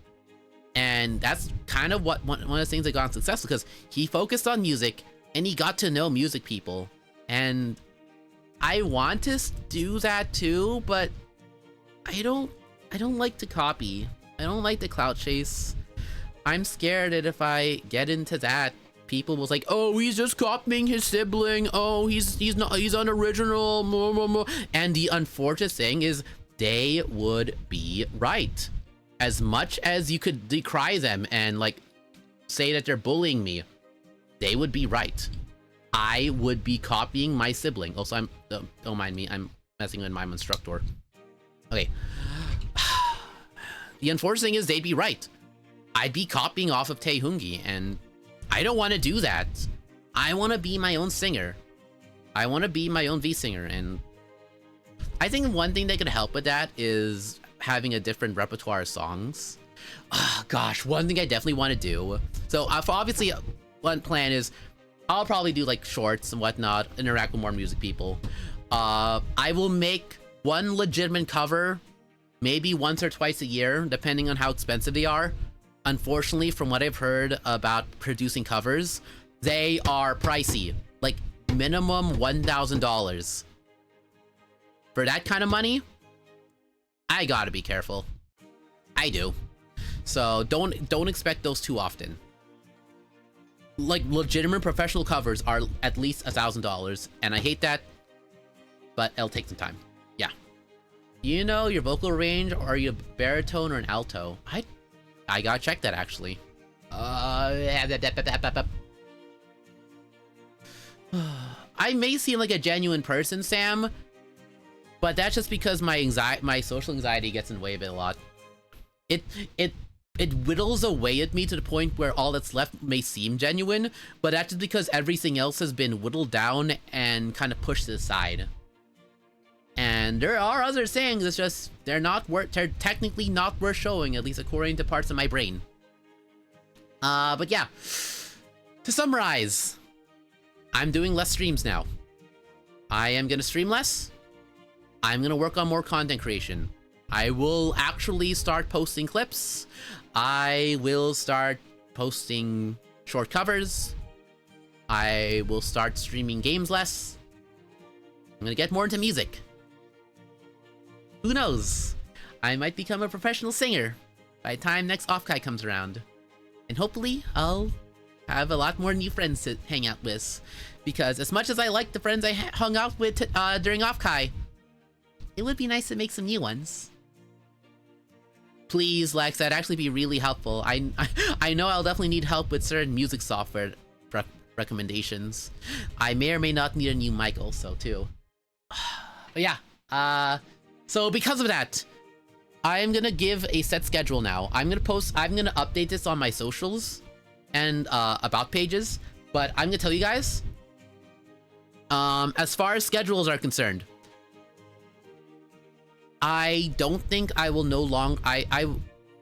and that's kind of one of the things that got him successful, because he focused on music and he got to know music people. And I want to do that too, but I don't like to copy. I don't like to clout chase. I'm scared that if I get into that, people will like, oh, he's just copying his sibling. Oh, he's unoriginal. And the unfortunate thing is, they would be right. As much as you could decry them and like say that they're bullying me, they would be right. I would be copying my sibling. Also, don't mind me. I'm messing with my instructor. Okay. The unfortunate thing is they'd be right. I'd be copying off of Taehungi, and I don't want to do that. I want to be my own singer. I want to be my own V-singer, and I think one thing that could help with that is having a different repertoire of songs. Oh, gosh, one thing I definitely want to do. So obviously, one plan is I'll probably do like shorts and whatnot, interact with more music people. I will make one legitimate cover, maybe once or twice a year, depending on how expensive they are. Unfortunately, from what I've heard about producing covers, they are pricey, like minimum $1,000. For that kind of money, I gotta be careful. I do. So don't expect those too often. Like legitimate professional covers are at least $1,000, and I hate that. but it'll take some time. Yeah. You know your vocal range, or are you a baritone or an alto? I gotta check that actually. I may seem like a genuine person, Sam, but that's just because my social anxiety gets in the way of it a lot. It whittles away at me to the point where all that's left may seem genuine, but that's just because everything else has been whittled down and kind of pushed aside. And there are other things, it's just they're technically not worth showing, at least according to parts of my brain. But yeah, to summarize, I'm doing less streams now. I am gonna stream less. I'm gonna work on more content creation. I will actually start posting clips. I will start posting short covers. I will start streaming games less. I'm gonna get more into music. Who knows? I might become a professional singer by the time next OFFKAI comes around. And hopefully, I'll have a lot more new friends to hang out with. Because as much as I like the friends I hung out with during OFFKAI, it would be nice to make some new ones. Please, Lex, that'd actually be really helpful. I know I'll definitely need help with certain music software recommendations. I may or may not need a new mic also, too. But yeah, so because of that, I'm gonna give a set schedule now. I'm gonna update this on my socials and about pages, but I'm gonna tell you guys, as far as schedules are concerned, I don't think I will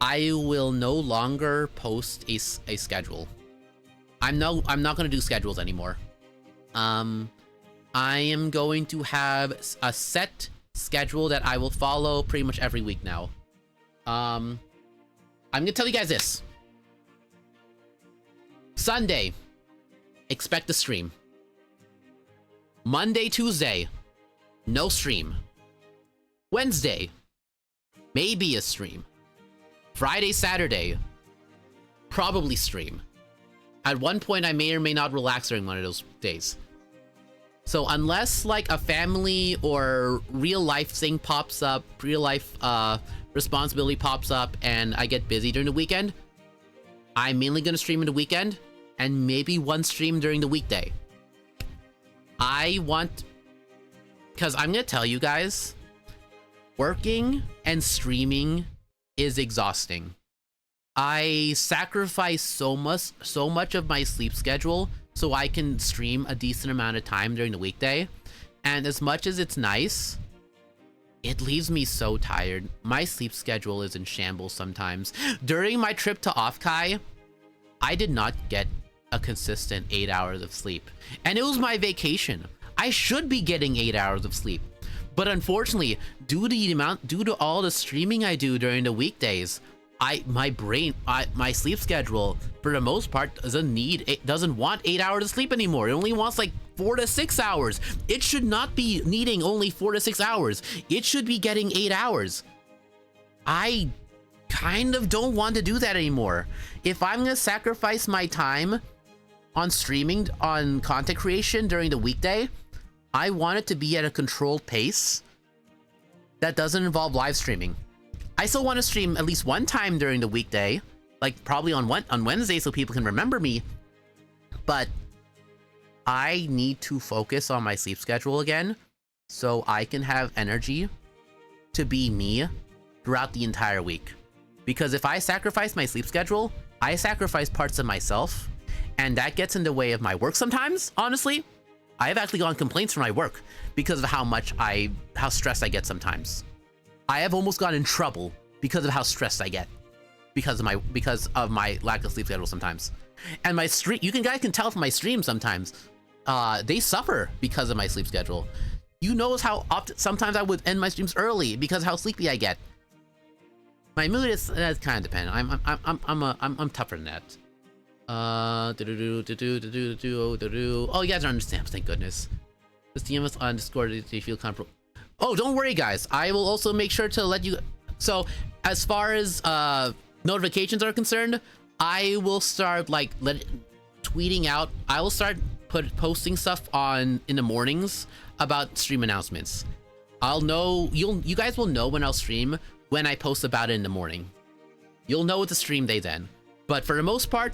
I will no longer post a schedule. I'm not gonna do schedules anymore. I am going to have a set schedule that I will follow pretty much every week now. I'm gonna tell you guys this. Sunday, expect a stream. Monday, Tuesday, no stream. Wednesday, maybe a stream. Friday, Saturday, probably stream. At one point, I may or may not relax during one of those days. So unless like a family or real life thing pops up, real life responsibility pops up and I get busy during the weekend, I'm mainly gonna stream in the weekend and maybe one stream during the weekday. Because I'm gonna tell you guys, working and streaming is exhausting. I sacrifice so much of my sleep schedule so I can stream a decent amount of time during the weekday. And as much as it's nice, it leaves me so tired. My sleep schedule is in shambles sometimes. During my trip to OFFKAI, I did not get a consistent 8 hours of sleep. And it was my vacation. I should be getting 8 hours of sleep. But unfortunately, due to all the streaming I do during the weekdays, my sleep schedule for the most part doesn't want 8 hours of sleep anymore. It only wants like 4 to 6 hours. It should not be needing only 4 to 6 hours. It should be getting 8 hours. I kind of don't want to do that anymore. If I'm gonna sacrifice my time on streaming, on content creation during the weekday, I want it to be at a controlled pace that doesn't involve live streaming. I still want to stream at least one time during the weekday, like probably on Wednesday so people can remember me, but I need to focus on my sleep schedule again so I can have energy to be me throughout the entire week. Because if I sacrifice my sleep schedule, I sacrifice parts of myself, and that gets in the way of my work sometimes, honestly. I have actually gotten complaints from my work because of how stressed I get sometimes. I have almost gotten in trouble because of how stressed I get because of my lack of sleep schedule sometimes. And my stream, guys can tell from my stream sometimes, they suffer because of my sleep schedule. You know how often sometimes I would end my streams early because of how sleepy I get. My mood is kind of dependent. I'm tougher than that. Oh, you guys are understand. Thank goodness. This DM us on Discord if you feel comfortable. Oh, don't worry, guys. I will also make sure to let you. So, as far as notifications are concerned, I will start like tweeting out. I will start posting stuff on in the mornings about stream announcements. I'll know, you guys will know when I'll stream when I post about it in the morning. You'll know it's a stream day then. But for the most part,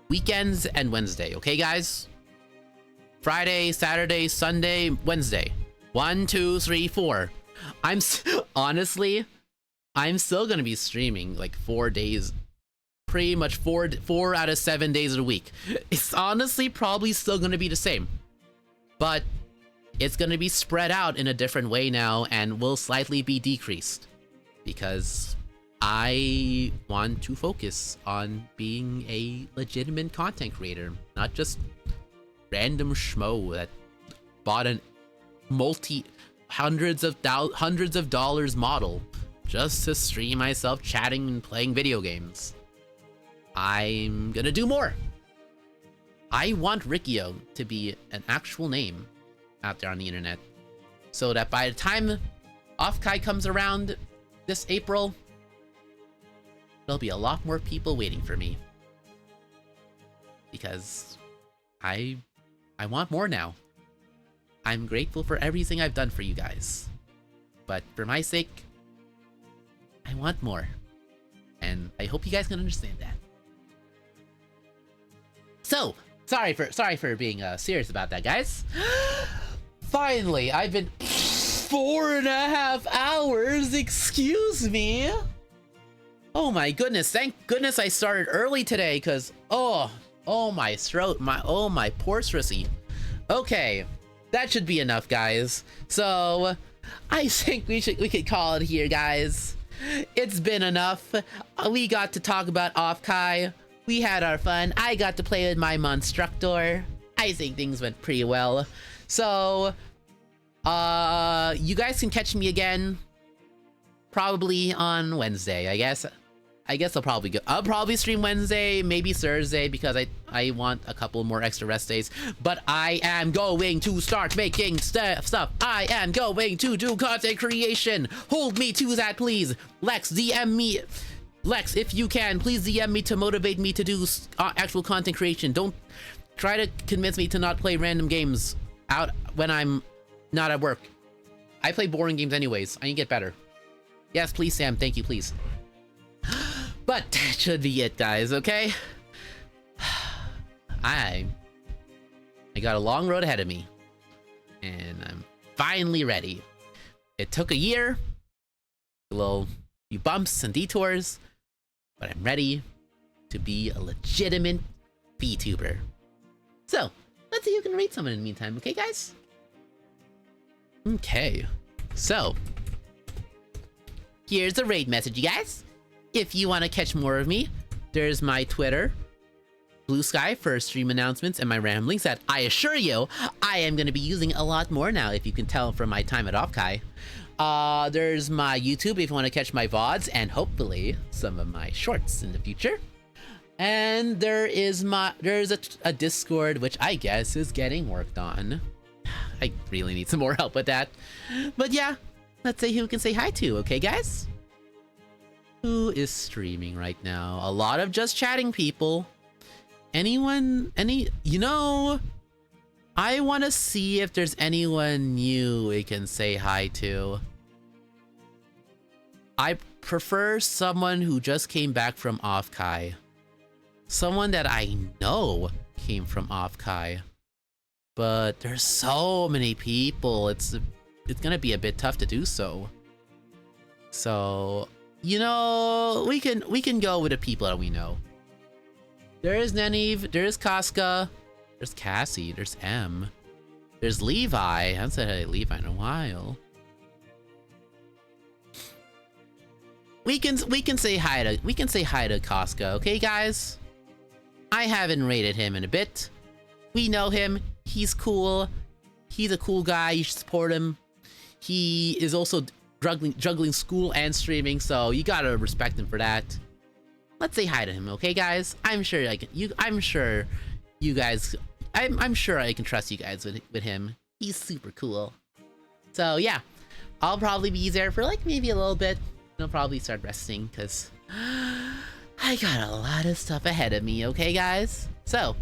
weekends and Wednesday, okay guys? Friday, Saturday, Sunday, Wednesday. 1, 2, 3, 4. Honestly, I'm still gonna be streaming like 4 days, pretty much 4 out of 7 days of the week. It's honestly probably still gonna be the same, but it's gonna be spread out in a different way now and will slightly be decreased because I want to focus on being a legitimate content creator, not just random schmo that bought a hundreds of dollars model just to stream myself chatting and playing video games. I'm gonna do more. I want Rikio to be an actual name out there on the internet, so that by the time OFFKAI comes around this April, there'll be a lot more people waiting for me. Because I want more now. I'm grateful for everything I've done for you guys. But for my sake, I want more. And I hope you guys can understand that. So, sorry for being serious about that, guys. Finally, I've been 4.5 hours, excuse me. Oh my goodness, thank goodness I started early today, cause oh my throat, my poor Srissy. Okay, that should be enough, guys. So I think we could call it here, guys. It's been enough. We got to talk about OFFKAI. We had our fun. I got to play with my Monstructor. I think things went pretty well. So you guys can catch me again probably on Wednesday, I guess. I'll probably stream Wednesday, maybe Thursday, because I want a couple more extra rest days. But I am going to start making stuff. I am going to do content creation. Hold me to that, please. Lex, DM me. Lex, if you can, please DM me to motivate me to do actual content creation. Don't try to convince me to not play random games out when I'm not at work. I play boring games anyways. I need to get better. Yes, please, Sam. Thank you, please. But that should be it, guys, okay? I got a long road ahead of me. And I'm finally ready. It took a year. A few bumps and detours. But I'm ready to be a legitimate VTuber. So, let's see who can read someone in the meantime, okay, guys? Okay. So, here's a raid message, you guys. If you want to catch more of me, there's my Twitter, Blue Sky, for stream announcements and my ramblings that I assure you I am going to be using a lot more now, if you can tell from my time at OFFKAI. There's my YouTube if you want to catch my VODs and hopefully some of my shorts in the future. And there's a Discord, which I guess is getting worked on. I really need some more help with that. But yeah, let's see who we can say hi to, okay, guys? Who is streaming right now? A lot of just chatting people. Anyone? You know, I want to see if there's anyone new we can say hi to. I prefer someone who just came back from OFFKAI. Someone that I know came from OFFKAI. But there's so many people. It's gonna be a bit tough to do so. So, you know, we can go with the people that we know. There is Nenive, there's Casca, there's Cassie, there's M, there's Levi. I haven't said hey Levi in a while. We can say hi to Casca, okay, guys? I haven't rated him in a bit. We know him. He's cool. He's a cool guy. You should support him. He is also juggling school and streaming, so you gotta respect him for that. Let's say hi to him, okay, guys? I'm sure I can. I'm sure you guys. I'm sure I can trust you guys with him. He's super cool. So yeah, I'll probably be there for like maybe a little bit. I'll probably start resting because I got a lot of stuff ahead of me. Okay, guys. So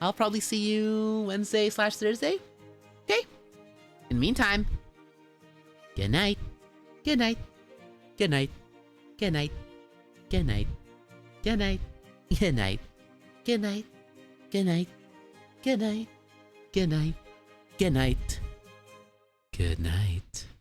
I'll probably see you Wednesday/Thursday. Okay? In the meantime, good night. Good night. Good night. Good night. Good night. Good night. Good night. Good night. Good night. Good night. Good night. Good night. Good night.